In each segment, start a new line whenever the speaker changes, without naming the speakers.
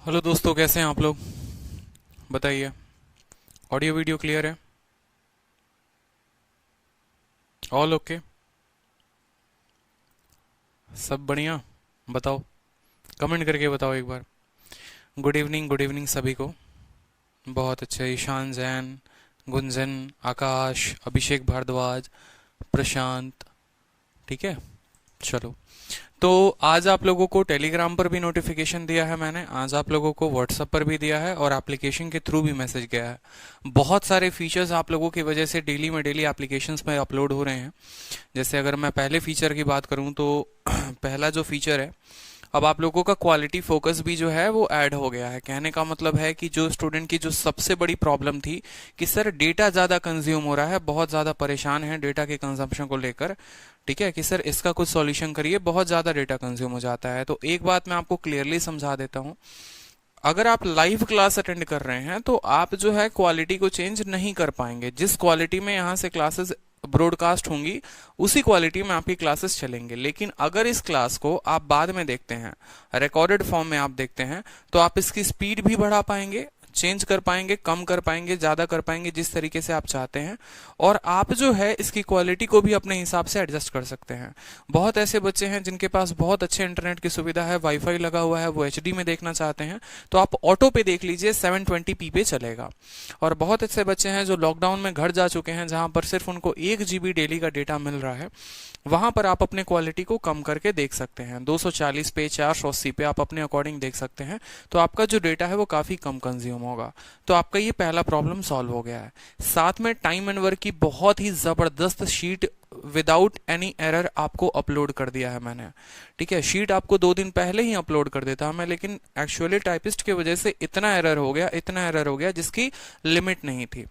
Hello दोस्तों, कैसे हैं आप लोग? बताइए। ऑडियो वीडियो क्लियर है? All okay? सब बढ़िया? बताओ, कमेंट करके बताओ एक बार। गुड इवनिंग सभी को। बहुत अच्छे। ईशान जैन, गुंजन, आकाश, अभिषेक भारद्वाज, प्रशांत। ठीक है, चलो। तो आज आप लोगों को टेलीग्राम पर भी नोटिफिकेशन दिया है मैंने, आज आप लोगों को व्हाट्सएप पर भी दिया है और एप्लीकेशन के थ्रू भी मैसेज गया है। बहुत सारे फीचर्स आप लोगों की वजह से डेली में डेली एप्लीकेशंस में अपलोड हो रहे हैं। जैसे अगर मैं पहले फीचर की बात करूं तो पहला जो फीचर है, अब आप लोगों का क्वालिटी फोकस भी जो है वो ऐड हो गया है। कहने का मतलब है कि जो स्टूडेंट की जो सबसे बड़ी प्रॉब्लम थी कि सर डेटा ज़्यादा कंज्यूम हो रहा है, बहुत ज़्यादा परेशान है डेटा के कंजम्पशन को लेकर, ठीक है, कि सर इसका कुछ सॉल्यूशन करिए, बहुत ज़्यादा डेटा कंज्यूम हो जाता है। तो एक बात मैं आपको क्लियरली समझा देता हूँ। अगर आप लाइव क्लास अटेंड कर रहे हैं तो आप जो है क्वालिटी को चेंज नहीं कर पाएंगे। जिस क्वालिटी में यहाँ से क्लासेस ब्रॉडकास्ट होंगी उसी क्वालिटी में आपकी क्लासेस चलेंगे। लेकिन अगर इस क्लास को आप बाद में देखते हैं, रिकॉर्डेड फॉर्म में आप देखते हैं, तो आप इसकी स्पीड भी बढ़ा पाएंगे, चेंज कर पाएंगे, कम कर पाएंगे, ज्यादा कर पाएंगे, जिस तरीके से आप चाहते हैं। और आप जो है इसकी क्वालिटी को भी अपने हिसाब से एडजस्ट कर सकते हैं। बहुत ऐसे बच्चे हैं जिनके पास बहुत अच्छे इंटरनेट की सुविधा है, वाईफाई लगा हुआ है, वो एचडी में देखना चाहते हैं, तो आप ऑटो पे देख लीजिए, 720p पे चलेगा। और बहुत अच्छे बच्चे हैं जो लॉकडाउन में घर जा चुके हैं, जहां पर सिर्फ उनको 1 GB डेली का डेटा मिल रहा है, वहां पर आप अपने क्वालिटी को कम करके देख सकते हैं। 240 पे, 480 पे आप अपने अकॉर्डिंग देख सकते हैं। तो आपका जो डेटा है वो काफी कम कंज्यूम होगा। तो आपका ये पहला प्रॉब्लम सॉल्व हो गया है। साथ में टाइम एंड वर्क की बहुत ही जबरदस्त शीट विदाउट एनी एरर आपको अपलोड कर दिया है मैंने। ठीक है, शीट आपको 2 दिन पहले ही अपलोड कर देता मैं, लेकिन एक्चुअली टाइपिस्ट की वजह से इतना एरर हो गया, इतना एरर हो गया जिसकी लिमिट नहीं थी।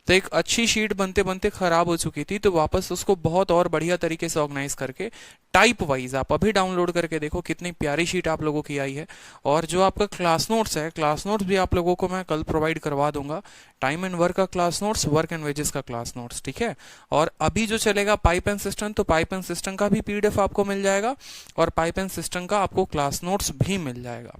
तो एक अच्छी शीट बनते बनते खराब हो चुकी थी, तो वापस उसको बहुत और बढ़िया तरीके से ऑर्गेनाइज करके टाइप वाइज आप अभी डाउनलोड करके देखो कितनी प्यारी शीट आप लोगों की आई है। और जो आपका क्लास नोट्स है, क्लास नोट्स भी आप लोगों को मैं कल प्रोवाइड करवा दूंगा। टाइम एंड वर्क का class notes, work and wages का क्लास नोट्स, ठीक है। और अभी जो चलेगा पाइप एंड सिस्टम, तो पाइप एंड सिस्टम का भी पीडीएफ आपको मिल जाएगा और पाइप एंड सिस्टम का आपको क्लास नोट्स भी मिल जाएगा।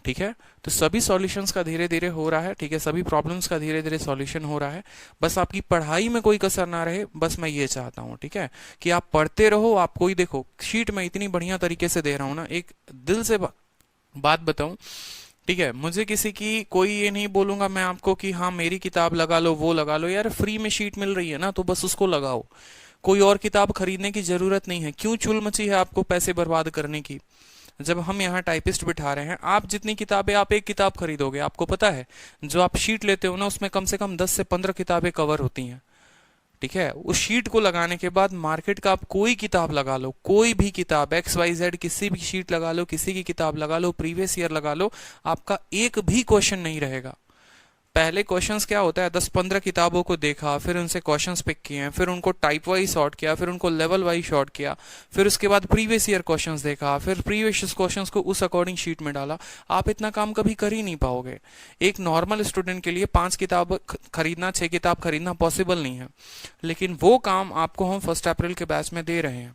ठीक है, तो सभी सॉल्यूशंस का धीरे धीरे हो रहा है, ठीक है, सभी प्रॉब्लम्स का धीरे धीरे सॉल्यूशन हो रहा है। बस आपकी पढ़ाई में कोई कसर ना रहे, बस मैं ये चाहता हूँ, ठीक है, कि आप पढ़ते रहो। आप कोई देखो शीट में इतनी बढ़िया तरीके से दे रहा हूँ ना, एक दिल से बात बताऊं, ठीक है, मुझे किसी की कोई ये नहीं बोलूंगा मैं आपको कि हाँ मेरी किताब लगा लो, वो लगा लो। यार फ्री में शीट मिल रही है ना, तो बस उसको लगाओ। कोई और किताब खरीदने की जरूरत नहीं है। क्यों चुल मची है आपको पैसे बर्बाद करने की, जब हम यहाँ टाइपिस्ट बिठा रहे हैं। आप जितनी किताबें, आप एक किताब खरीदोगे, आपको पता है जो आप शीट लेते हो ना उसमें कम से कम 10 से 15 किताबें कवर होती हैं। ठीक है, उस शीट को लगाने के बाद मार्केट का आप कोई किताब लगा लो, कोई भी किताब XYZ, किसी भी शीट लगा लो, किसी की किताब लगा लो, प्रीवियस ईयर लगा लो, आपका एक भी क्वेश्चन नहीं रहेगा। पहले क्वेश्चंस क्या होता है, 10-15 किताबों को देखा, फिर उनसे क्वेश्चंस पिक किए हैं, फिर उनको टाइप वाइज सॉर्ट किया, फिर उनको लेवल वाइज सॉर्ट किया, फिर उसके बाद प्रीवियस ईयर क्वेश्चंस देखा, फिर प्रीवियस क्वेश्चंस को उस अकॉर्डिंग शीट में डाला। आप इतना काम कभी कर ही नहीं पाओगे। एक नॉर्मल स्टूडेंट के लिए 5 किताब खरीदना, 6 किताब खरीदना पॉसिबल नहीं है, लेकिन वो काम आपको हम 1 अप्रैल के बैच में दे रहे हैं।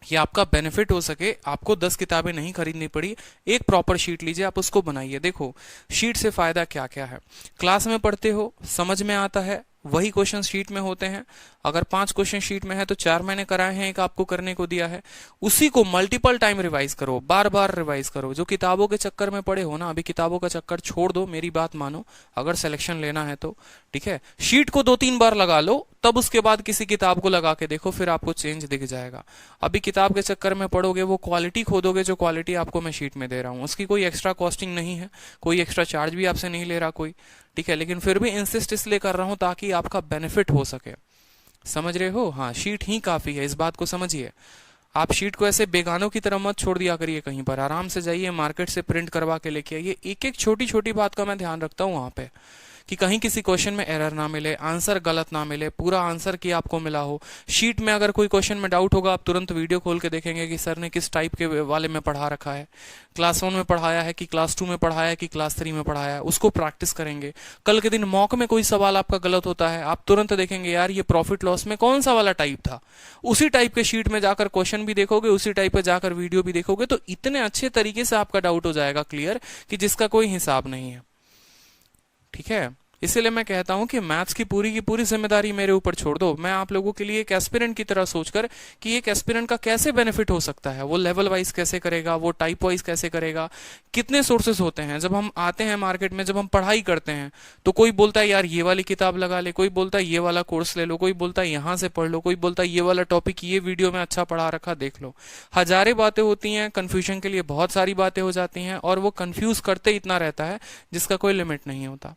कि आपका बेनिफिट हो सके, आपको 10 किताबें नहीं खरीदनी पड़ी। एक प्रॉपर शीट लीजिए, आप उसको बनाइए। देखो शीट से फायदा क्या क्या है। क्लास में पढ़ते हो, समझ में आता है, वही क्वेश्चन शीट में होते हैं। अगर 5 क्वेश्चन शीट में है तो 4 मैंने कराए हैं, एक आपको करने को दिया है। उसी को मल्टीपल टाइम रिवाइज करो, बार बार रिवाइज करो। जो किताबों के चक्कर में पड़े हो ना, अभी किताबों का चक्कर छोड़ दो, मेरी बात मानो, अगर सिलेक्शन लेना है तो। ठीक है, शीट को 2-3 बार लगा लो, तब उसके बाद किसी किताब को लगा के देखो, फिर आपको चेंज दिख जाएगा। अभी किताब के चक्कर में पढ़ोगे, वो क्वालिटी खोदोगे जो क्वालिटी आपको मैं शीट में दे रहा हूँ, उसकी कोई एक्स्ट्रा कॉस्टिंग नहीं है, कोई एक्स्ट्रा चार्ज भी आपसे नहीं ले रहा कोई। ठीक है, लेकिन फिर भी इंसिस्ट इसलिए कर रहा हूं ताकि आपका बेनिफिट हो सके। समझ रहे हो? हाँ, शीट ही काफी है, इस बात को समझिए। आप शीट को ऐसे बेगानों की तरह मत छोड़ दिया करिए कहीं पर। आराम से जाइए मार्केट से प्रिंट करवा के लेके आइए। एक एक छोटी छोटी बात का मैं ध्यान रखता हूँ वहां पे, कि कहीं किसी क्वेश्चन में एरर ना मिले, आंसर गलत ना मिले, पूरा आंसर की आपको मिला हो। शीट में अगर कोई क्वेश्चन में डाउट होगा, आप तुरंत वीडियो खोल के देखेंगे कि सर ने किस टाइप के वाले में पढ़ा रखा है, क्लास 1 में पढ़ाया है कि क्लास 2 में पढ़ाया है कि क्लास 3 में पढ़ाया है, उसको प्रैक्टिस करेंगे। कल के दिन मॉक में कोई सवाल आपका गलत होता है, आप तुरंत देखेंगे यार ये प्रॉफिट लॉस में कौन सा वाला टाइप था, उसी टाइप के शीट में जाकर क्वेश्चन भी देखोगे, उसी टाइप पे जाकर वीडियो भी देखोगे, तो इतने अच्छे तरीके से आपका डाउट हो जाएगा क्लियर कि जिसका कोई हिसाब नहीं है। ठीक है, इसीलिए मैं कहता हूं कि मैथ्स की पूरी जिम्मेदारी मेरे ऊपर छोड़ दो। मैं आप लोगों के लिए एक एस्पिरेंट की तरह सोचकर कि एक एस्पिरेंट का कैसे बेनिफिट हो सकता है, वो लेवल वाइज कैसे करेगा, वो टाइप वाइज कैसे करेगा, कितने सोर्सेस होते हैं। जब हम आते हैं मार्केट में, जब हम पढ़ाई करते हैं, तो कोई बोलता है यार ये वाली किताब लगा ले, कोई बोलता है ये वाला कोर्स ले लो, कोई बोलता है यहां से पढ़ लो, कोई बोलता है ये वाला टॉपिक ये वीडियो में अच्छा पढ़ा रखा देख लो। हजारें बातें होती हैं, कंफ्यूजन के लिए बहुत सारी बातें हो जाती हैं, और वो कंफ्यूज करते इतना रहता है जिसका कोई लिमिट नहीं होता।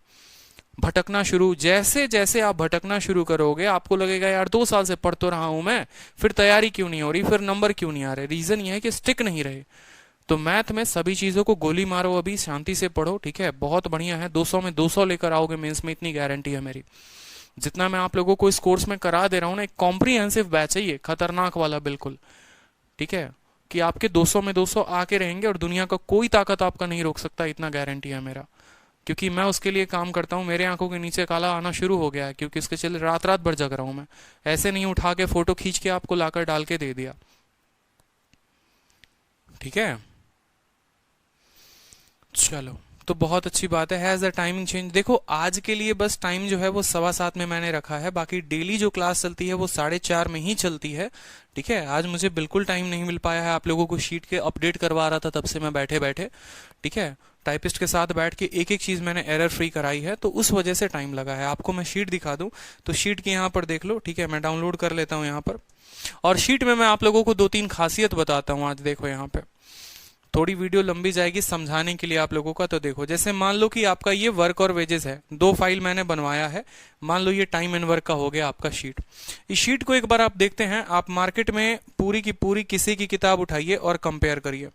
भटकना शुरू, जैसे जैसे आप भटकना शुरू करोगे आपको लगेगा यार 2 साल से पढ़ तो रहा हूं मैं, फिर तैयारी क्यों नहीं हो रही, फिर नंबर क्यों नहीं आ रहे। रीजन ये है कि स्टिक नहीं रहे। तो मैथ में सभी चीजों को गोली मारो, अभी शांति से पढ़ो। ठीक है, बहुत बढ़िया है, 200 में 200 लेकर आओगे मेंस में, इतनी गारंटी है मेरी। जितना मैं आप लोगों को इस कोर्स में करा दे रहा हूं ना, एक कॉम्प्रिहेंसिव बैच है ये, खतरनाक वाला बिल्कुल। ठीक है, कि आपके 200 में 200 आके रहेंगे और दुनिया का कोई ताकत आपका नहीं रोक सकता, इतना गारंटी है मेरा। क्योंकि मैं उसके लिए काम करता हूँ, मेरे आंखों के नीचे काला आना शुरू हो गया है, क्योंकि इसके चले रात रात भर जग रहा हूं मैं। ऐसे नहीं उठा के फोटो खींच के आपको लाकर डाल के दे दिया। ठीक है, चलो, तो बहुत अच्छी बात है। Has the timing change? देखो आज के लिए बस टाइम जो है वो 7:15 में मैंने रखा है, बाकी डेली जो क्लास चलती है वो 4:30 में ही चलती है। ठीक है, आज मुझे बिल्कुल टाइम नहीं मिल पाया है, आप लोगों को शीट के अपडेट करवा रहा था तब से मैं बैठे बैठे। ठीक है, टाइपिस्ट के साथ बैठ के एक एक चीज मैंने एरर फ्री कराई है, तो उस वजह से टाइम लगा है। आपको मैं शीट दिखा दूं तो शीट की यहाँ पर देख लो। ठीक है, मैं डाउनलोड कर लेता हूँ यहाँ पर, और शीट में मैं आप लोगों को 2-3 खासियत बताता हूँ आज। देखो यहाँ पे थोड़ी वीडियो लंबी जाएगी समझाने के लिए आप लोगों का। तो देखो, जैसे मान लो कि आपका ये वर्क और वेजेस है, 2 फाइल मैंने बनवाया है। मान लो ये टाइम एंड वर्क का हो गया आपका शीट। इस शीट को एक बार आप देखते हैं, आप मार्केट में पूरी की पूरी किसी की किताब उठाइए और कंपेयर करिए।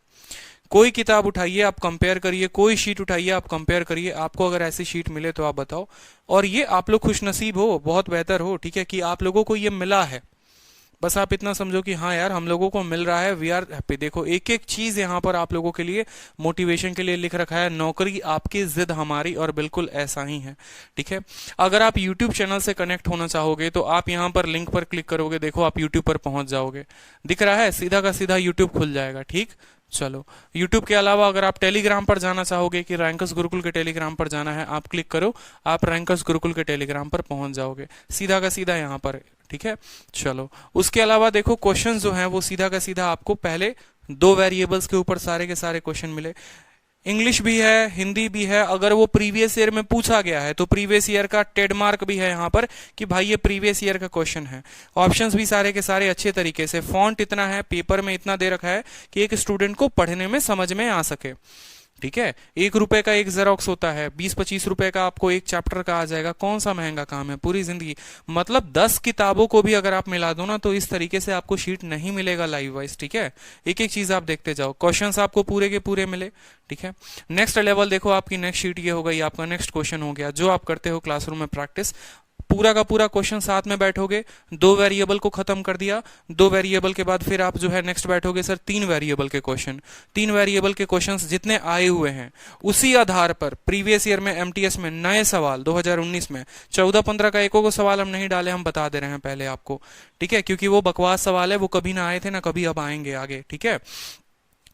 कोई किताब उठाइए आप कंपेयर करिए, कोई शीट उठाइए आप कंपेयर करिए। आपको अगर ऐसी शीट मिले तो आप बताओ। और ये आप लोग खुशनसीब हो, बहुत बेहतर हो, ठीक है, कि आप लोगों को ये मिला है। बस आप इतना समझो कि हाँ यार हम लोगों को मिल रहा है, वी आर हैप्पी। देखो एक एक चीज यहाँ पर आप लोगों के लिए मोटिवेशन के लिए लिख रखा है, नौकरी आपकी जिद हमारी, और बिल्कुल ऐसा ही है। ठीक है, अगर आप यूट्यूब चैनल से कनेक्ट होना चाहोगे तो आप यहाँ पर लिंक पर क्लिक करोगे, देखो आप यूट्यूब पर पहुंच जाओगे, दिख रहा है, सीधा का सीधा यूट्यूब खुल जाएगा। ठीक, चलो, YouTube के अलावा अगर आप टेलीग्राम पर जाना चाहोगे कि रैंकर्स गुरुकुल के टेलीग्राम पर जाना है, आप क्लिक करो, आप रैंकर्स गुरुकुल के टेलीग्राम पर पहुंच जाओगे, सीधा का सीधा यहाँ पर। ठीक है, चलो, उसके अलावा देखो क्वेश्चन जो हैं वो सीधा का सीधा आपको पहले 2 वेरिएबल्स के ऊपर सारे के सारे क्वेश्चन मिले। इंग्लिश भी है, हिंदी भी है। अगर वो प्रीवियस ईयर में पूछा गया है तो प्रीवियस ईयर का ट्रेडमार्क भी है यहाँ पर कि भाई ये प्रीवियस ईयर का क्वेश्चन है। ऑप्शंस भी सारे के सारे अच्छे तरीके से, फॉन्ट इतना है, पेपर में इतना दे रखा है कि एक स्टूडेंट को पढ़ने में समझ में आ सके। ठीक है, 1 रुपए का एक जेरोक्स होता है, 20-25 रुपए का आपको एक चैप्टर का आ जाएगा। कौन सा महंगा काम है पूरी जिंदगी। मतलब 10 किताबों को भी अगर आप मिला दो ना, तो इस तरीके से आपको शीट नहीं मिलेगा लाइव वाइज। ठीक है, एक एक चीज आप देखते जाओ, क्वेश्चंस आपको पूरे के पूरे मिले। ठीक है, नेक्स्ट लेवल देखो, आपकी नेक्स्ट शीट ये हो गई, आपका नेक्स्ट क्वेश्चन हो गया जो आप करते हो क्लासरूम में प्रैक्टिस। पूरा का पूरा क्वेश्चन साथ में बैठोगे, 2 वेरिएबल को खत्म कर दिया, 2 वेरिएबल के बाद फिर आप जो है नेक्स्ट बैठोगे सर 3 वेरिएबल के क्वेश्चन। 3 वेरिएबल के क्वेश्चंस जितने आए हुए हैं उसी आधार पर प्रीवियस ईयर में एमटीएस में नए सवाल 2019 में 14-15 का एको को सवाल हम नहीं डाले, हम बता दे रहे हैं पहले आपको। ठीक है, क्योंकि वो बकवास सवाल है, वो कभी ना आए थे ना कभी अब आएंगे आगे। ठीक है,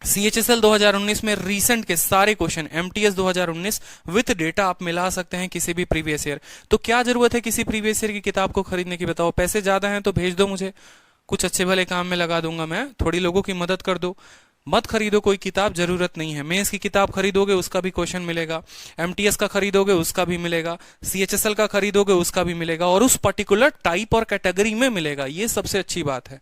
CHSL 2019 में रीसेंट के सारे क्वेश्चन MTS 2019 विथ डेटा आप मिला सकते हैं किसी भी प्रीवियस ईयर। तो क्या जरूरत है किसी प्रीवियस ईयर की किताब को खरीदने की, बताओ। पैसे ज्यादा हैं तो भेज दो मुझे, कुछ अच्छे भले काम में लगा दूंगा मैं, थोड़ी लोगों की मदद कर दो। मत खरीदो कोई किताब, जरूरत नहीं है। मेंस की किताब खरीदोगे उसका भी क्वेश्चन मिलेगा, MTS का खरीदोगे उसका भी मिलेगा, CHSL का खरीदोगे उसका भी मिलेगा, और उस पर्टिकुलर टाइप और कैटेगरी में मिलेगा। ये सबसे अच्छी बात है।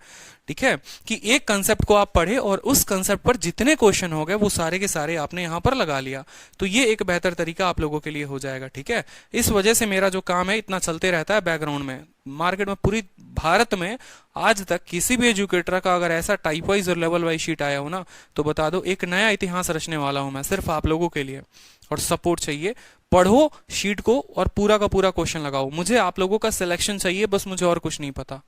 ठीक है, कि एक कंसेप्ट को आप पढ़े और उस कंसेप्ट पर जितने क्वेश्चन हो गए वो सारे के सारे आपने यहां पर लगा लिया, तो ये एक बेहतर तरीका आप लोगों के लिए हो जाएगा। ठीक है, इस वजह से मेरा जो काम है इतना चलते रहता है बैकग्राउंड में। मार्केट में पूरी भारत में आज तक किसी भी एजुकेटर का अगर ऐसा टाइप वाइज और लेवल वाइज शीट आया हो ना, तो बता दो, एक नया इतिहास रचने वाला हूं मैं सिर्फ आप लोगों के लिए। और सपोर्ट चाहिए, पढ़ो शीट को और पूरा का पूरा क्वेश्चन लगाओ। मुझे आप लोगों का सिलेक्शन चाहिए, बस मुझे और कुछ नहीं पता।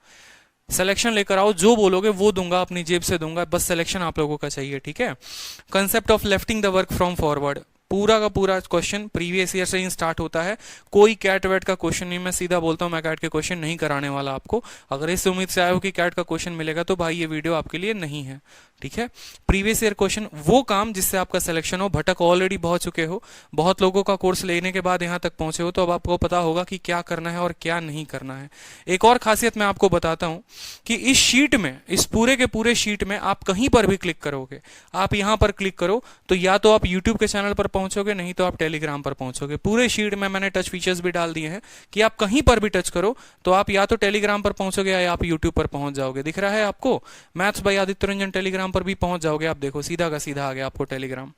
सिलेक्शन लेकर आओ, जो बोलोगे वो दूंगा, अपनी जेब से दूंगा, बस सिलेक्शन आप लोगों का चाहिए, ठीक है। Concept of lifting the work from forward, पूरा का पूरा क्वेश्चन प्रीवियस ईयर से ही स्टार्ट होता है। कोई कैट वेट का क्वेश्चन नहीं, मैं सीधा बोलता हूं, मैं कैट के क्वेश्चन नहीं कराने वाला आपको। अगर इस उम्मीद से आए हो कि कैट का क्वेश्चन मिलेगा, तो भाई ये वीडियो आपके लिए नहीं है, ठीक है। प्रीवियस ईयर क्वेश्चन, वो काम जिससे आपका सिलेक्शन हो। भटक ऑलरेडी बहुत चुके हो, बहुत लोगों का कोर्स लेने के बाद यहाँ तक पहुंचे हो, तो अब आपको पता होगा कि क्या करना है और क्या नहीं करना है। एक और खासियत मैं आपको बताता हूं कि इस शीट में, इस पूरे के पूरे शीट में आप कहीं पर भी क्लिक करोगे, आप यहां पर क्लिक करो तो या तो आप यूट्यूब के चैनल पर पहुंचोगे, नहीं तो आप टेलीग्राम पर पहुंचोगे। पूरे शीट में मैंने टच फीचर्स भी डाल दिए हैं कि आप कहीं पर भी टच करो तो आप या तो टेलीग्राम पर पहुंचोगे या आप यूट्यूब पर पहुंच जाओगे। दिख रहा है आपको, maths by Aditya Ranjan Telegram पर भी पहुंच जाओगे। आप देखो सीधा का सीधा आ गया आपको टेलीग्राम,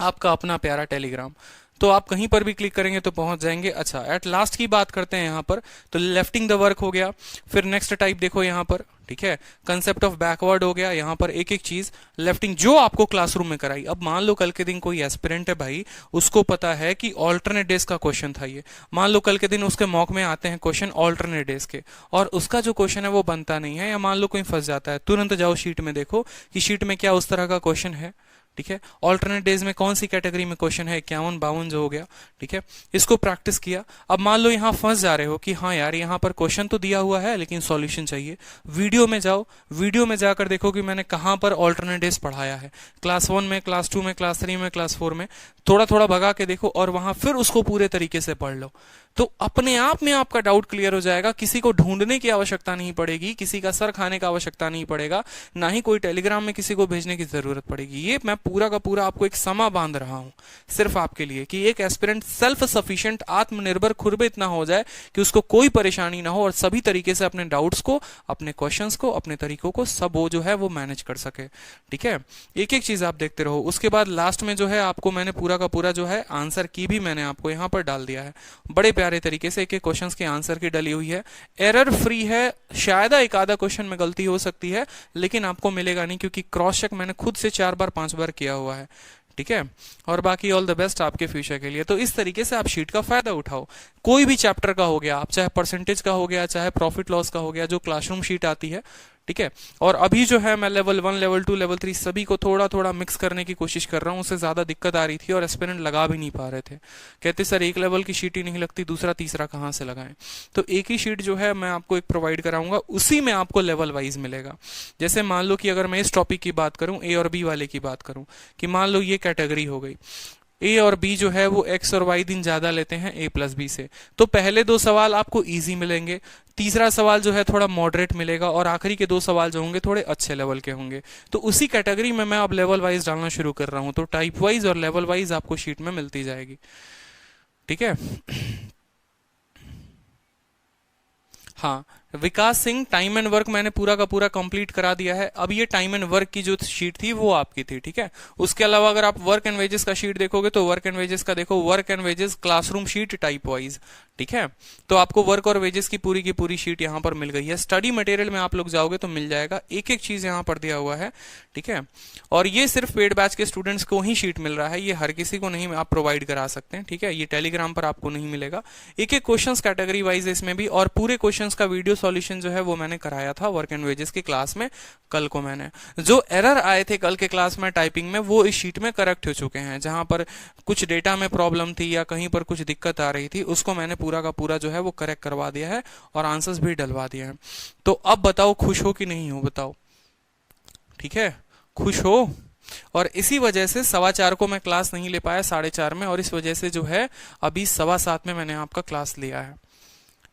आपका अपना प्यारा टेलीग्राम। तो आप कहीं पर भी क्लिक करेंगे तो पहुंच जाएंगे। अच्छा, एट लास्ट की बात करते हैं यहाँ पर, तो लेफ्टिंग द वर्क हो गया। फिर नेक्स्ट टाइप देखो यहाँ पर, ठीक है, कंसेप्ट ऑफ बैकवर्ड हो गया। यहाँ पर एक एक चीज लेफ्टिंग जो आपको क्लासरूम में कराई। अब मान लो कल के दिन कोई एस्पिरेंट है भाई, उसको पता है कि ऑल्टरनेट डेज का क्वेश्चन था ये, मान लो कल के दिन उसके मॉक में आते हैं क्वेश्चन ऑल्टरनेट डेज के, और उसका जो क्वेश्चन है वो बनता नहीं है, या मान लो कोई फंस जाता है, तुरंत जाओ शीट में देखो कि शीट में क्या उस तरह का क्वेश्चन है, ठीक है। ऑल्टरनेट डेज में कौन सी कैटेगरी में क्वेश्चन है, 51-52 जो हो गया, ठीक है। इसको प्रैक्टिस किया। अब मान लो यहां फंस जा रहे हो कि हाँ यार यहां पर क्वेश्चन तो दिया हुआ है लेकिन सॉल्यूशन चाहिए, वीडियो में जाओ, वीडियो में जाकर देखो कि मैंने कहां पर ऑल्टरनेट डेज पढ़ाया है, क्लास 1 में, क्लास 2 में, क्लास 3 में, क्लास 4 में, थोड़ा थोड़ा भगा के देखो और वहां फिर उसको पूरे तरीके से पढ़ लो। तो अपने आप में आपका डाउट क्लियर हो जाएगा, किसी को ढूंढने की आवश्यकता नहीं पड़ेगी, किसी का सर खाने का आवश्यकता नहीं पड़ेगा, ना ही कोई टेलीग्राम में किसी को भेजने की जरूरत पड़ेगी। ये मैं पूरा का पूरा आपको एक समा बांध रहा हूं सिर्फ आपके लिए कि एक एस्पिरेंट सेल्फ सफिशिएंट, आत्मनिर्भर खुद पे इतना हो जाए कि उसको कोई परेशानी ना हो और सभी तरीके से अपने डाउट्स को, अपने क्वेश्चंस को, अपने तरीकों को सब वो जो है वो मैनेज कर सके, ठीक है। एक एक चीज आप देखते रहो। उसके बाद लास्ट में जो है आपको मैंने पूरा का पूरा जो है आंसर की भी मैंने आपको यहां पर डाल दिया है, बड़े प्यारे तरीके से एक एक क्वेश्चंस के आंसर की डली हुई है। एरर फ्री है, शायद एक आधा क्वेश्चन में गलती हो सकती है लेकिन आपको मिलेगा नहीं, क्योंकि क्रॉस चेक मैंने खुद से 4 बार 5 बार किया हुआ है, ठीक है। और बाकी ऑल द बेस्ट आपके फ्यूचर के लिए। तो इस तरीके से आप शीट का फायदा उठाओ। कोई भी चैप्टर का हो गया, आप चाहे परसेंटेज का हो गया, चाहे प्रॉफिट लॉस का हो गया, जो क्लासरूम शीट आती है, ठीक है। और अभी जो है मैं लेवल 1, लेवल 2, लेवल 3 सभी को थोड़ा थोड़ा मिक्स करने की कोशिश कर रहा हूं। उससे ज्यादा दिक्कत आ रही थी और एस्पिरेंट लगा भी नहीं पा रहे थे, कहते सर एक लेवल की शीट ही नहीं लगती, दूसरा तीसरा कहां से लगाएं। तो एक ही शीट जो है मैं आपको एक प्रोवाइड कराऊंगा, उसी में आपको लेवल वाइज मिलेगा। जैसे मान लो कि अगर मैं इस टॉपिक की बात करूं, ए और बी वाले की बात करूं, कि मान लो ये कैटेगरी हो गई, ए और बी जो है वो एक्स और वाई दिन ज्यादा लेते हैं ए प्लस बी से, तो पहले 2 सवाल आपको इजी मिलेंगे, तीसरा सवाल जो है थोड़ा मॉडरेट मिलेगा, और आखिरी के 2 सवाल जो होंगे थोड़े अच्छे लेवल के होंगे। तो उसी कैटेगरी में मैं अब लेवल वाइज डालना शुरू कर रहा हूं, तो टाइप वाइज और लेवल वाइज आपको शीट में मिलती जाएगी, ठीक है। हाँ, विकास सिंह, टाइम एंड वर्क मैंने पूरा का पूरा कंप्लीट करा दिया है। अब ये टाइम एंड वर्क की जो शीट थी वो आपकी थी, ठीक है। उसके अलावा अगर आप वर्क एंड वेजेस का शीट देखोगे तो वर्क एंड वेजेस का देखो, work and wages classroom sheet type wise, ठीक है। तो आपको वर्क और वेजेस की पूरी शीट यहाँ पर मिल गई है। स्टडी मटेरियल में आप लोग जाओगे तो मिल जाएगा, एक एक चीज यहाँ पर दिया हुआ है, ठीक है। और ये सिर्फ पेड बैच के स्टूडेंट्स को ही शीट मिल रहा है, ये हर किसी को नहीं आप प्रोवाइड करा सकते हैं, ठीक है। ये टेलीग्राम पर आपको नहीं मिलेगा। एक एक क्वेश्चन कैटेगरी वाइज इसमें भी, और पूरे क्वेश्चन का वीडियो सॉल्यूशन जो है वो मैंने कराया था वर्क एंड वेजेस की क्लास में कल को। मैंने जो एरर आए थे कल के क्लास में टाइपिंग में, वो इस शीट में करेक्ट हो चुके हैं। जहां पर कुछ डेटा में प्रॉब्लम थी या कहीं पर कुछ दिक्कत आ रही थी, उसको मैंने पूरा का पूरा जो है वो करेक्ट करवा दिया है और आंसर्स भी डलवा दिए हैं। तो अब बताओ खुश हो कि नहीं हो, बताओ, ठीक है, खुश हो। और इसी वजह से 4:15 को मैं क्लास नहीं ले पाया, 4:30 में, और इस वजह से जो है अभी 7:15 में मैंने आपका क्लास लिया है।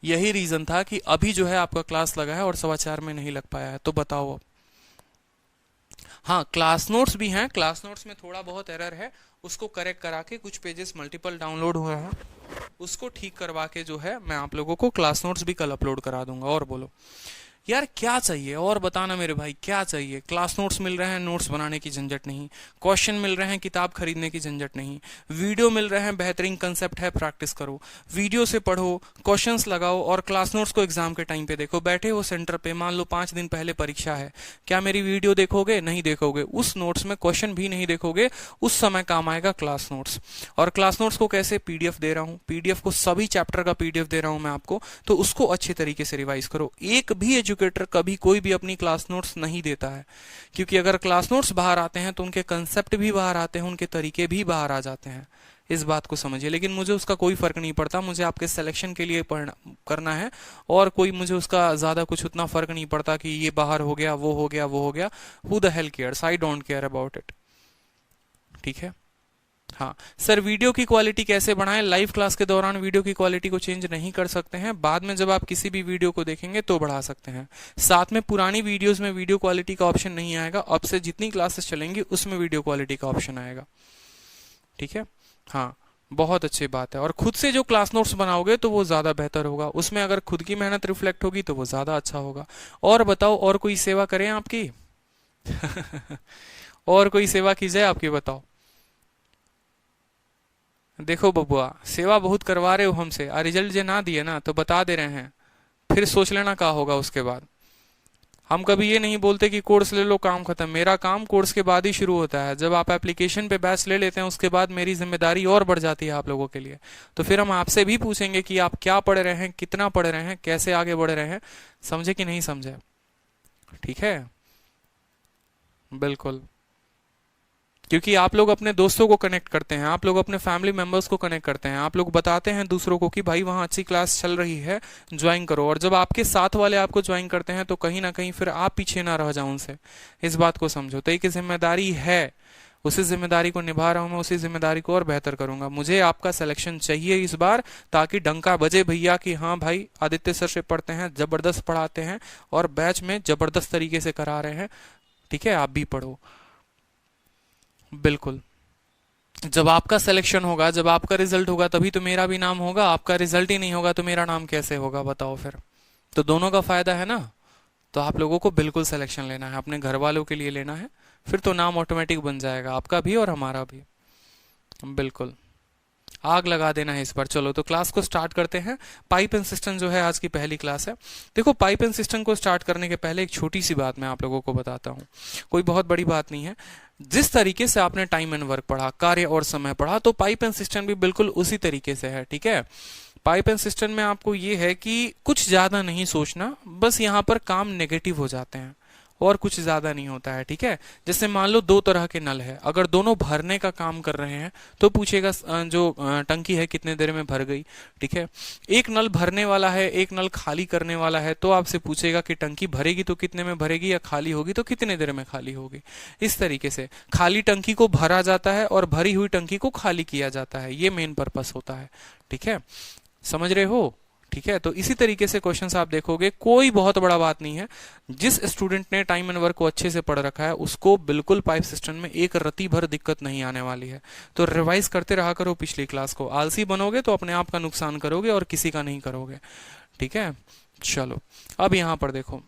यही रीजन था कि अभी जो है आपका क्लास लगा है और 4:15 में नहीं लग पाया है। तो बताओ अब। हाँ, क्लास नोट्स भी हैं, क्लास नोट्स में थोड़ा बहुत एरर है, उसको करेक्ट करा के, कुछ पेजेस मल्टीपल डाउनलोड हुए हैं, उसको ठीक करवा के जो है मैं आप लोगों को क्लास नोट्स भी कल अपलोड करा दूंगा। और बोलो, यार क्या चाहिए और बताना मेरे भाई, क्या चाहिए? क्लास नोट्स मिल रहे हैं, नोट्स बनाने की झंझट नहीं। क्वेश्चन मिल रहे हैं, किताब खरीदने की झंझट नहीं। वीडियो मिल रहे हैं, बेहतरीन कंसेप्ट है, प्रैक्टिस करो, वीडियो से पढ़ो, क्वेश्चंस लगाओ और क्लास नोट्स को एग्जाम के टाइम पे देखो। बैठे हो सेंटर पे, मान लो 5 दिन पहले परीक्षा है, क्या मेरी वीडियो देखोगे? नहीं देखोगे। उस नोट्स में क्वेश्चन भी नहीं देखोगे, उस समय काम आएगा क्लास नोट्स। और क्लास नोट्स को कैसे? पीडीएफ दे रहा हूं, पीडीएफ को सभी चैप्टर का पीडीएफ दे रहा हूं मैं आपको, तो उसको अच्छे तरीके से रिवाइज करो। एक भी एजुकेटर कभी कोई भी अपनी क्लास नोट्स नहीं देता है, क्योंकि अगर क्लास नोट्स बाहर आते हैं तो उनके कंसेप्ट भी बाहर आते हैं, उनके तरीके भी बाहर आ जाते हैं। इस बात को समझिए। लेकिन मुझे उसका कोई फर्क नहीं पड़ता, मुझे आपके सिलेक्शन के लिए पढ़ना करना है, और कोई मुझे उसका ज्यादा कुछ उतना फर्क नहीं पड़ता कि ये बाहर हो गया, वो हो गया, वो हो गया। Who the hell cares, I don't care about it. ठीक है। हाँ सर, वीडियो की क्वालिटी कैसे बढ़ाएं? लाइव क्लास के दौरान वीडियो की क्वालिटी को चेंज नहीं कर सकते हैं, बाद में जब आप किसी भी वीडियो को देखेंगे तो बढ़ा सकते हैं। साथ में पुरानी वीडियोस में वीडियो क्वालिटी का ऑप्शन नहीं आएगा, अब से जितनी क्लासेस चलेंगी उसमें वीडियो क्वालिटी का ऑप्शन आएगा। ठीक है। हाँ, बहुत अच्छी बात है। और खुद से जो क्लास नोट्स बनाओगे तो वो ज्यादा बेहतर होगा, उसमें अगर खुद की मेहनत रिफ्लेक्ट होगी तो वो ज्यादा अच्छा होगा। और बताओ, और कोई सेवा करें आपकी? और कोई सेवा की जाए आपकी, बताओ। देखो बबुआ, सेवा बहुत करवा रहे हो हमसे, और रिजल्ट जो ना दिए ना तो बता दे रहे हैं, फिर सोच लेना क्या होगा उसके बाद। हम कभी ये नहीं बोलते कि कोर्स ले लो काम खत्म। मेरा काम कोर्स के बाद ही शुरू होता है। जब आप एप्लीकेशन पे बैच ले लेते हैं उसके बाद मेरी जिम्मेदारी और बढ़ जाती है आप लोगों के लिए। तो फिर हम आपसे भी पूछेंगे कि आप क्या पढ़ रहे हैं, कितना पढ़ रहे हैं, कैसे आगे बढ़ रहे हैं। समझे कि नहीं समझे? ठीक है, बिल्कुल। क्योंकि आप लोग अपने दोस्तों को कनेक्ट करते हैं, आप लोग अपने फैमिली मेंबर्स को कनेक्ट करते हैं, आप लोग बताते हैं दूसरों को कि भाई वहाँ अच्छी क्लास चल रही है, ज्वाइन करो। और जब आपके साथ वाले आपको ज्वाइन करते हैं तो कहीं ना कहीं फिर आप पीछे ना रह जाओ उनसे। इस बात को समझो। तो एक जिम्मेदारी है, उसी जिम्मेदारी को निभा रहा हूं मैं, उसी जिम्मेदारी को और बेहतर करूंगा। मुझे आपका सिलेक्शन चाहिए इस बार, ताकि डंका बजे भैया कि हाँ भाई आदित्य सर से पढ़ते हैं, जबरदस्त पढ़ाते हैं और बैच में जबरदस्त तरीके से करा रहे हैं। ठीक है, आप भी पढ़ो। बिल्कुल। जब आपका सिलेक्शन होगा, जब आपका रिजल्ट होगा, तभी तो मेरा भी नाम होगा। आपका रिजल्ट ही नहीं होगा तो मेरा नाम कैसे होगा, बताओ फिर। तो दोनों का फायदा है ना। तो आप लोगों को बिल्कुल सिलेक्शन लेना है, अपने घर वालों के लिए लेना है, फिर तो नाम ऑटोमेटिक बन जाएगा आपका भी और हमारा भी। बिल्कुल, आग लगा देना है इस बार। चलो तो क्लास को स्टार्ट करते हैं। पाइप एंड सिस्टम जो है आज की पहली क्लास है। देखो, पाइप एंड सिस्टम को स्टार्ट करने के पहले एक छोटी सी बात मैं आप लोगों को बताता हूँ, कोई बहुत बड़ी बात नहीं है। जिस तरीके से आपने टाइम एंड वर्क पढ़ा, कार्य और समय पढ़ा, तो पाइप एंड सिस्टम भी बिल्कुल उसी तरीके से है। ठीक है। पाइप एंड सिस्टम में आपको ये है कि कुछ ज्यादा नहीं सोचना, बस यहाँ पर काम नेगेटिव हो जाते हैं और कुछ ज्यादा नहीं होता है। ठीक है। जैसे मान लो दो तरह के नल है, अगर दोनों भरने का काम कर रहे हैं तो पूछेगा जो टंकी है कितने देर में भर गई। ठीक है। एक नल भरने वाला है, एक नल खाली करने वाला है, तो आपसे पूछेगा कि टंकी भरेगी तो कितने में भरेगी, या खाली होगी तो कितने देर में खाली होगी। इस तरीके से खाली टंकी को भरा जाता है और भरी हुई टंकी को खाली किया जाता है, ये मेन पर्पस होता है। ठीक है, समझ रहे हो? ठीक है। तो इसी तरीके से क्वेश्चंस आप देखोगे, कोई बहुत बड़ा बात नहीं है। जिस स्टूडेंट ने टाइम एंड वर्क को अच्छे से पढ़ रखा है उसको बिल्कुल पाइप सिस्टम में एक रत्ती भर दिक्कत नहीं आने वाली है। तो रिवाइज करते रहा करो पिछली क्लास को। आलसी बनोगे तो अपने आप का नुकसान करोगे और किसी का नहीं करोगे। ठीक है। चलो अब यहां पर देखो,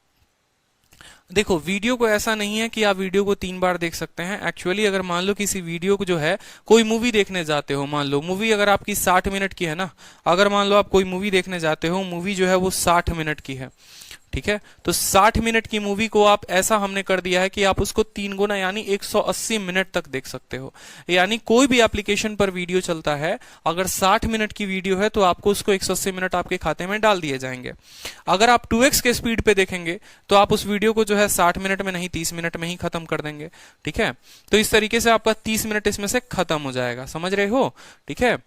देखो वीडियो को ऐसा नहीं है कि आप वीडियो को 3 बार देख सकते हैं। एक्चुअली अगर मान लो किसी वीडियो को जो है, कोई मूवी देखने जाते हो, मान लो मूवी अगर आपकी 60 मिनट की है ना, अगर मान लो आप कोई मूवी देखने जाते हो, मूवी जो है वो 60 मिनट की है। ठीक है। तो 60 मिनट की मूवी को आप ऐसा हमने कर दिया है कि आप उसको 3 गुना यानी 180 मिनट तक देख सकते हो। यानी कोई भी एप्लीकेशन पर वीडियो चलता है, अगर 60 मिनट की वीडियो है तो आपको उसको 180 मिनट आपके खाते में डाल दिए जाएंगे। अगर आप 2x के स्पीड पे देखेंगे तो आप उस वीडियो को जो है 60 मिनट में नहीं 30 मिनट में ही खत्म कर देंगे। ठीक है। तो इस तरीके से आपका 30 मिनट इसमें से खत्म हो जाएगा। समझ रहे हो? ठीक है।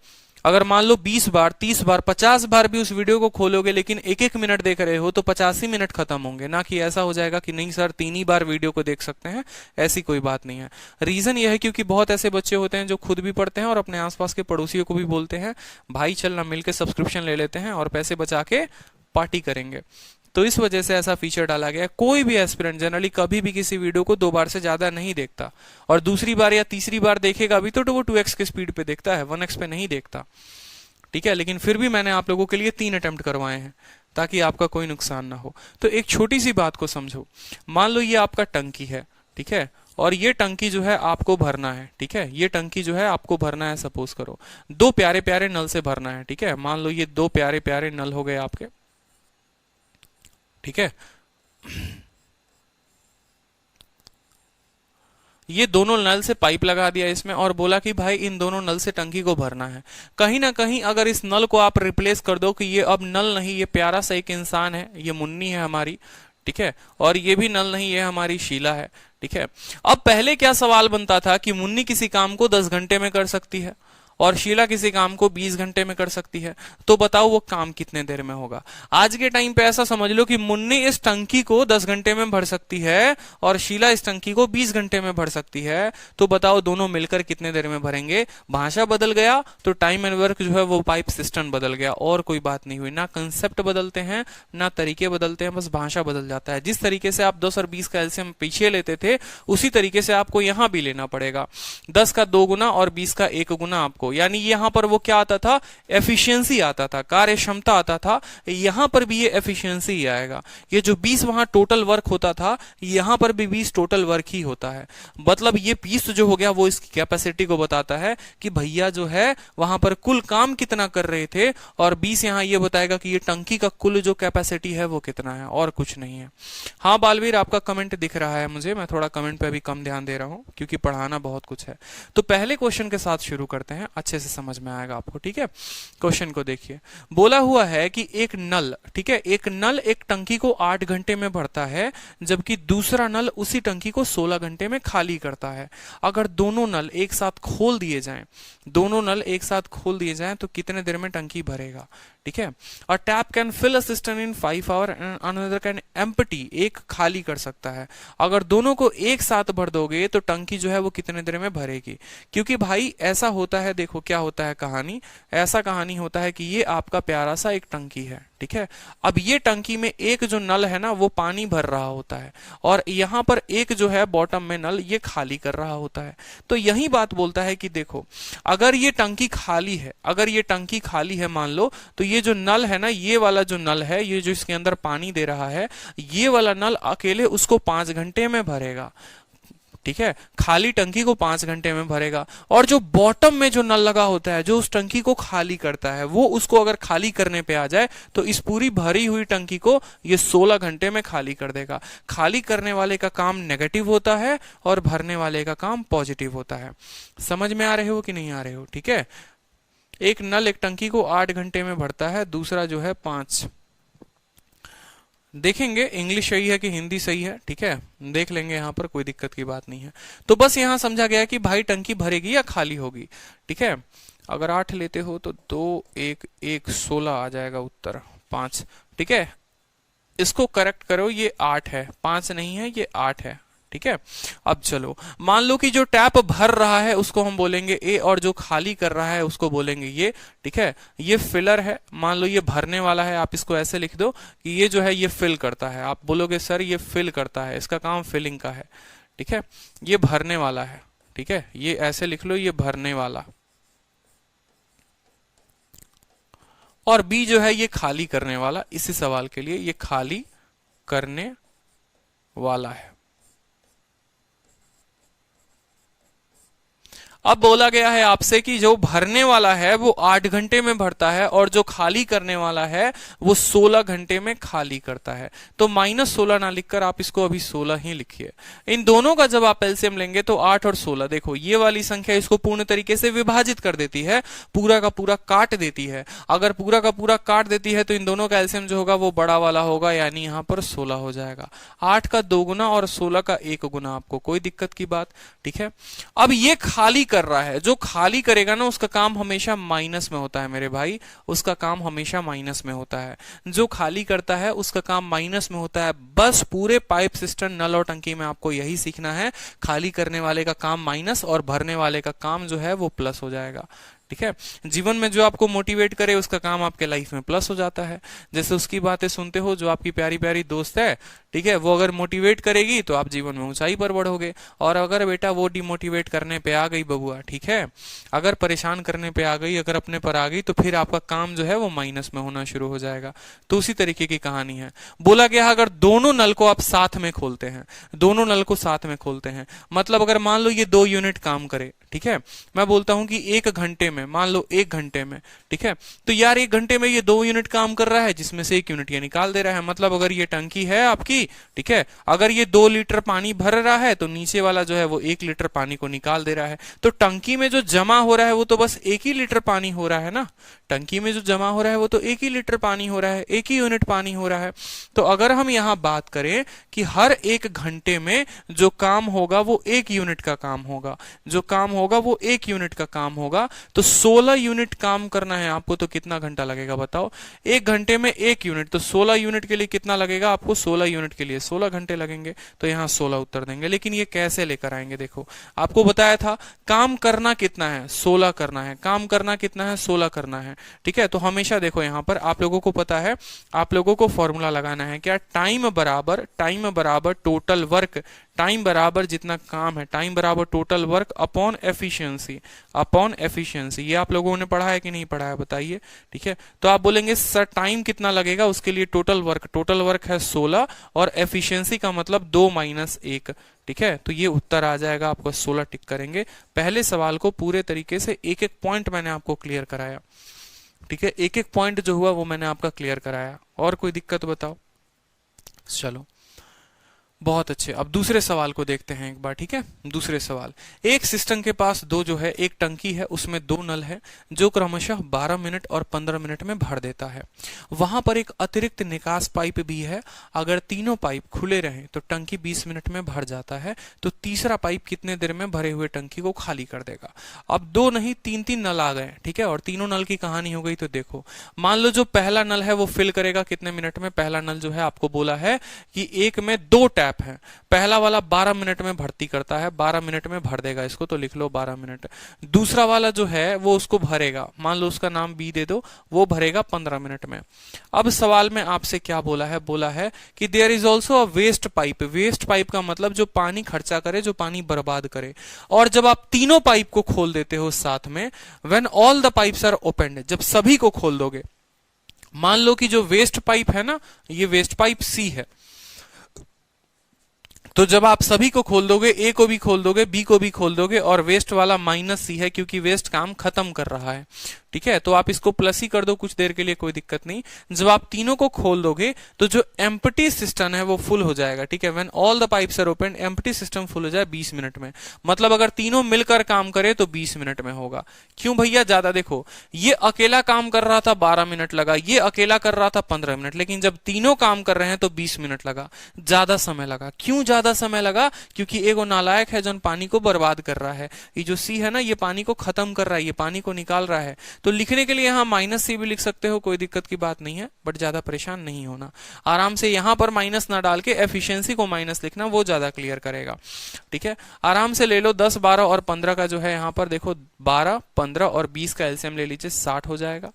अगर मान लो 20 बार, 30 बार, 50 बार भी उस वीडियो को खोलोगे लेकिन 1-1 मिनट देख रहे हो तो 85 मिनट खत्म होंगे। ना कि ऐसा हो जाएगा कि नहीं सर 3 ही बार वीडियो को देख सकते हैं, ऐसी कोई बात नहीं है। रीजन यह है क्योंकि बहुत ऐसे बच्चे होते हैं जो खुद भी पढ़ते हैं और अपने आसपास के पड़ोसियों को भी बोलते हैं भाई चल ना मिलकर सब्सक्रिप्शन ले लेते हैं और पैसे बचा के पार्टी करेंगे। तो इस वजह से ऐसा फीचर डाला गया है। कोई भी एस्पिरेंट जनरली कभी भी किसी वीडियो को 2 बार से ज्यादा नहीं देखता, और दूसरी बार या तीसरी बार देखेगा भी तो वो 2x की स्पीड पे देखता है, 1x पे नहीं देखता। ठीक है। लेकिन फिर भी मैंने आप लोगों के लिए 3 अटेम्प्ट करवाए हैं। ताकि आपका कोई नुकसान ना हो। तो एक छोटी सी बात को समझो, मान लो ये आपका टंकी है, ठीक है, और ये टंकी जो है आपको भरना है, ठीक है, ये टंकी जो है आपको भरना है, सपोज करो दो प्यारे प्यारे नल से भरना है, ठीक है, मान लो ये दो प्यारे प्यारे नल हो गए आपके, ठीक है। ये दोनों नल से पाइप लगा दिया इसमें और बोला कि भाई इन दोनों नल से टंकी को भरना है। कहीं ना कहीं अगर इस नल को आप रिप्लेस कर दो कि ये अब नल नहीं, ये प्यारा सा एक इंसान है, ये मुन्नी है हमारी, ठीक है, और ये भी नल नहीं, ये हमारी शीला है, ठीक है। अब पहले क्या सवाल बनता था कि मुन्नी किसी काम को 10 घंटे में कर सकती है और शीला किसी काम को 20 घंटे में कर सकती है, तो बताओ वो काम कितने देर में होगा। आज के टाइम पे ऐसा समझ लो कि मुन्नी इस टंकी को 10 घंटे में भर सकती है और शीला इस टंकी को 20 घंटे में भर सकती है, तो बताओ दोनों मिलकर कितने देर में भरेंगे। भाषा बदल गया तो टाइम एंड वर्क जो है वो पाइप सिस्टम बदल गया, और कोई बात नहीं हुई। ना कंसेप्ट बदलते हैं ना तरीके बदलते हैं, बस भाषा बदल जाता है। जिस तरीके से आप 10 और 20 का एलसीएम पीछे लेते थे उसी तरीके से आपको यहां भी लेना पड़ेगा। 10 का 2 गुना और 20 का 1 गुना आपको, यानी यहां पर वो क्या आता था, एफिशिएंसी आता था, कार्य क्षमता आता था, यहां पर भी ये एफिशिएंसी ही आएगा। ये जो 20 वहां टोटल वर्क होता था, यहां पर भी 20 टोटल वर्क ही होता है। मतलब ये 20 जो हो गया वो इसकी कैपेसिटी को बताता है कि भैया जो है वहां पर कुल काम कितना कर रहे थे, और 20 यहां ये बताएगा कि ये टंकी का कुल जो कैपेसिटी है वो कितना है, और कुछ नहीं है। हाँ बालवीर, आपका कमेंट दिख रहा है मुझे, मैं थोड़ा कमेंट पे अभी कम ध्यान दे रहा हूं क्योंकि पढ़ाना बहुत कुछ है। तो पहले क्वेश्चन के साथ शुरू करते हैं, अच्छे से समझ में आएगा आपको, ठीक है। क्वेश्चन को देखिए, बोला हुआ है कि एक नल, ठीक है, एक नल एक टंकी को 8 घंटे में भरता है, जबकि दूसरा नल उसी टंकी को 16 घंटे में खाली करता है। अगर दोनों नल एक साथ खोल दिए जाएं, दोनों नल एक साथ खोल दिए जाएं तो कितने देर में टंकी भरेगा, ठीक है। और tap can fill a cistern in 5 hour and another can empty, एक खाली कर सकता है। अगर दोनों को एक साथ भर दोगे तो टंकी जो है वो कितने देर में भरेगी। क्योंकि भाई ऐसा होता है, देखो क्या होता है कहानी, ऐसा कहानी होता है कि ये आपका प्यारा सा एक टंकी है, ठीक है। अब ये टंकी में एक जो नल है ना वो पानी भर रहा होता है, और यहां पर एक जो है बॉटम में नल ये खाली कर रहा होता है। तो यही बात बोलता है कि देखो अगर ये टंकी खाली है, अगर ये टंकी खाली है मान लो, तो ये जो नल है ना, ये वाला जो नल है, ये जो इसके अंदर पानी दे रहा है, ये वाला नल अकेले उसको 5 घंटे में भरेगा, ठीक है, खाली टंकी को 5 घंटे में भरेगा। और जो बॉटम में जो नल लगा होता है जो उस टंकी को खाली करता है, वो उसको अगर खाली करने पे आ जाए तो इस पूरी भरी हुई टंकी को ये 16 घंटे में खाली कर देगा। खाली करने वाले का काम नेगेटिव होता है और भरने वाले का काम पॉजिटिव होता है। समझ में आ रहे हो कि नहीं आ रहे हो, ठीक है। एक नल एक टंकी को 8 घंटे में भरता है, दूसरा जो है 5। देखेंगे इंग्लिश सही है कि हिंदी सही है, ठीक है, देख लेंगे, यहां पर कोई दिक्कत की बात नहीं है। तो बस यहां समझा गया कि भाई टंकी भरेगी या खाली होगी, ठीक है। अगर 8 लेते हो तो 2 1 1 16 आ जाएगा उत्तर, 5, ठीक है। इसको करेक्ट करो, ये 8 है, 5 नहीं है, ये 8 है, ठीक है। अब चलो मान लो कि जो टैप भर रहा है उसको हम बोलेंगे ए, और जो खाली कर रहा है उसको बोलेंगे ये, ठीक है। ये फिलर है, मान लो ये भरने वाला है, आप इसको ऐसे लिख दो कि ये जो है ये फिल करता है। आप बोलोगे सर ये फिल करता है, इसका काम फिलिंग का है, ठीक है। ये भरने वाला है, ठीक है, ये ऐसे लिख लो, ये भरने वाला। और बी जो है ये खाली करने वाला, इसी सवाल के लिए ये खाली करने वाला है। अब बोला गया है आपसे कि जो भरने वाला है वो 8 घंटे में भरता है और जो खाली करने वाला है वो 16 घंटे में खाली करता है। तो -16 ना लिखकर आप इसको अभी 16 ही लिखिए। इन दोनों का जब आप एलसीएम लेंगे तो 8 और 16, देखो ये वाली संख्या इसको पूर्ण तरीके से विभाजित कर देती है, पूरा का पूरा काट देती है। अगर पूरा का पूरा काट देती है तो इन दोनों का एलसीएम जो होगा वो बड़ा वाला होगा, यानी यहां पर 16 हो जाएगा। 8 का 2 गुना और 16 का 1 गुना, आपको कोई दिक्कत की बात, ठीक है। अब ये खाली कर रहा है, जो खाली करेगा ना उसका काम हमेशा माइनस में होता है मेरे भाई, उसका काम हमेशा माइनस में होता है। जो खाली करता है उसका काम माइनस में होता है। बस पूरे पाइप सिस्टम नल और टंकी में आपको यही सीखना है, खाली करने वाले का काम माइनस और भरने वाले का काम जो है वो प्लस हो जाएगा, ठीक है। जीवन में जो आपको मोटिवेट करे उसका काम आपके लाइफ में प्लस हो जाता है। जैसे उसकी बातें सुनते हो, जो आपकी प्यारी प्यारी दोस्त है, ठीक है, वो अगर मोटिवेट करेगी तो आप जीवन में ऊंचाई पर बढ़ोगे। और अगर बेटा वो डिमोटिवेट करने पे आ गई बबुआ, ठीक है, अगर परेशान करने पे आ गई, अगर अपने पर आ गई, तो फिर आपका काम जो है वो माइनस में होना शुरू हो जाएगा। तो उसी तरीके की कहानी है। बोला गया अगर दोनों नल को आप साथ में खोलते हैं, दोनों नल को साथ में खोलते हैं, मतलब अगर मान लो ये 2 यूनिट काम करे, ठीक है, मैं बोलता हूं कि 1 घंटे में, मान लो 1 घंटे में, ठीक है, तो यार 1 घंटे में ये 2 यूनिट काम कर रहा है, जिसमें से 1 यूनिट ये निकाल दे रहा है। मतलब अगर ये टंकी है आपकी, ठीक है, अगर ये 2 लीटर पानी भर रहा है तो नीचे वाला जो है वो 1 लीटर पानी को निकाल दे रहा है। तो टंकी में जो जमा हो रहा है वो तो बस 1 ही लीटर पानी हो रहा है ना। टंकी में जो जमा हो रहा है वो तो 1 ही लीटर पानी हो रहा है, 1 ही यूनिट पानी हो रहा है। तो अगर हम यहां बात करें कि हर 1 घंटे में जो काम होगा वो 1 यूनिट का काम होगा, जो काम होगा वो 1 यूनिट का काम होगा, तो 16 यूनिट काम करना है आपको, तो कितना घंटा लगेगा बताओ? 1 घंटे में 1 यूनिट, तो 16 यूनिट के लिए कितना लगेगा आपको? 16 यूनिट के लिए 16 घंटे लगेंगे। तो यहां 16 उत्तर देंगे। लेकिन ये कैसे लेकर आएंगे? देखो, आपको बताया था काम करना कितना है, 16 करना है। काम करना कितना है? 16 करना है, ठीक है। तो हमेशा देखो यहां पर आप लोगों को पता है, आप लोगों को फॉर्मूला लगाना है क्या? टाइम बराबर टोटल वर्क, टाइम बराबर जितना काम है, टाइम बराबर total work upon efficiency, upon efficiency. ये आप लोगों ने पढ़ा है कि नहीं पढ़ा है बताइए, ठीक है। तो आप बोलेंगे सर टाइम कितना लगेगा, उसके लिए टोटल वर्क है 16 और एफिशिएंसी का मतलब 2 माइनस 1, ठीक है। तो ये उत्तर आ जाएगा आपको, 16 टिक करेंगे। पहले सवाल को पूरे तरीके से एक एक पॉइंट मैंने आपको क्लियर कराया, ठीक है, एक एक पॉइंट जो हुआ वो मैंने आपका क्लियर कराया। और कोई दिक्कत बताओ? चलो बहुत अच्छे। अब दूसरे सवाल को देखते हैं एक बार, ठीक है। दूसरे सवाल, एक सिस्टम के पास दो जो है, एक टंकी है, उसमें 2 नल है जो क्रमशः 12 मिनट और 15 मिनट में भर देता है। वहां पर एक अतिरिक्त निकास पाइप भी है। अगर तीनों पाइप खुले रहें तो टंकी 20 मिनट में भर जाता है, तो तीसरा पाइप कितने देर में भरे हुए टंकी को खाली कर देगा? अब 2 नहीं 3-3 नल आ गए, ठीक है, और तीनों नल की कहानी हो गई। तो देखो, मान लो जो पहला नल है वो फिल करेगा कितने मिनट में? पहला नल जो है आपको बोला है कि एक में 2 टैप है, पहला वाला 12 मिनट में भर्ती करता है, 12 मिनट में भर देगा इसको, तो लिख लो 12 मिनट। दूसरा वाला जो है वो उसको भरेगा, मान लो उसका नाम बी दे दो, वो भरेगा 15 मिनट में। अब सवाल में आपसे क्या बोला है? बोला है कि there is also a waste pipe. Waste pipe का मतलब जो पानी खर्चा करे, जो पानी बर्बाद करे। और जब आप तीनों पाइप को खोल देते हो साथ में, when all the pipes are opened, जब सभी को खोल दोगे, मान लो कि जो वेस्ट पाइप है ना, ये वेस्ट पाइप सी है, तो जब आप सभी को खोल दोगे, ए को भी खोल दोगे, बी को भी खोल दोगे, और वेस्ट वाला माइनस सी है क्योंकि वेस्ट काम खत्म कर रहा है, ठीक है, तो आप इसको प्लस ही कर दो कुछ देर के लिए, कोई दिक्कत नहीं। जब आप तीनों को खोल दोगे तो जो एम्प्टी सिस्टम है वो फुल हो जाएगा, ठीक है। When all the pipes are open, empty cistern full हो जाए 20 मिनट में। मतलब अगर तीनों मिलकर काम करे तो 20 मिनट में होगा। क्यों भैया ज्यादा? देखो, ये अकेला काम कर रहा था 12 मिनट लगा, ये अकेला कर रहा था 15 मिनट, लेकिन जब तीनों काम कर रहे हैं तो 20 मिनट लगा, ज्यादा समय लगा। क्यों ज्यादा समय लगा? क्योंकि एगो नालायक है जो पानी को बर्बाद कर रहा है, ये जो सी है ना, ये पानी को खत्म कर रहा है, ये पानी को निकाल रहा है। तो लिखने के लिए यहां माइनस सी भी लिख सकते हो, कोई दिक्कत की बात नहीं है, बट ज्यादा परेशान नहीं होना। आराम से यहां पर माइनस ना डाल के एफिशिएंसी को माइनस लिखना, वो ज्यादा क्लियर करेगा, ठीक है। आराम से ले लो 10, 12 और 15 का जो है यहां पर देखो, 12, 15 और 20 का एलसीएम ले लीजिए, 60 हो जाएगा।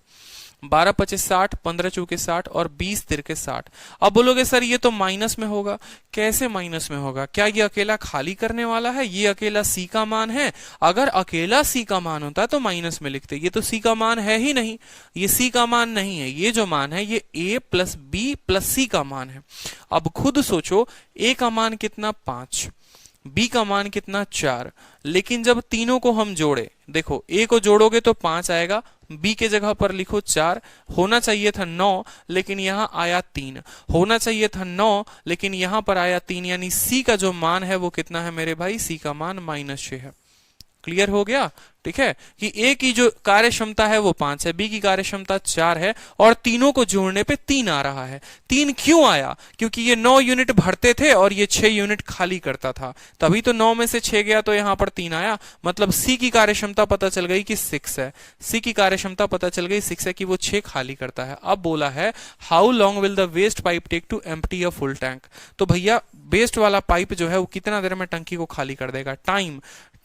12 25 60, 15 चौके 60 और 20 तिरके 60। अब बोलोगे सर ये तो माइनस में होगा। कैसे माइनस में होगा? क्या ये अकेला खाली करने वाला है? ये अकेला सी का मान है? अगर अकेला सी का मान होता तो माइनस में लिखते। ये तो सी का मान है ही नहीं, ये सी का मान नहीं है। ये जो मान है ये ए प्लस बी प्लस सी का मान है। अब खुद सोचो, ए का मान कितना? 5, बी का मान कितना? 4। लेकिन जब तीनों को हम जोड़े, देखो ए को जोड़ोगे तो 5 आएगा, बी के जगह पर लिखो 4, होना चाहिए था 9 लेकिन यहां आया 3, होना चाहिए था 9 लेकिन यहां पर आया 3, यानी सी का जो मान है वो कितना है मेरे भाई? सी का मान -6 है। क्लियर हो गया? ठीक है, कि ए की जो कार्य क्षमता है वो 5 है, बी की कार्य क्षमता 4 है, और तीनों को जोड़ने पे 3 आ रहा है। 3 क्यों आया? क्योंकि ये 9 यूनिट भरते थे और ये 6 यूनिट खाली करता था, तभी तो 9 में से 6 गया तो यहां पर 3 आया। मतलब सी की कार्य क्षमता पता चल गई कि 6 है, सी की कार्य क्षमता पता चल गई 6 है कि वो 6 खाली करता है। अब बोला है how long will the waste pipe take to empty a full tank. तो भैया वेस्ट वाला पाइप जो है वो कितना देर में टंकी को खाली कर देगा?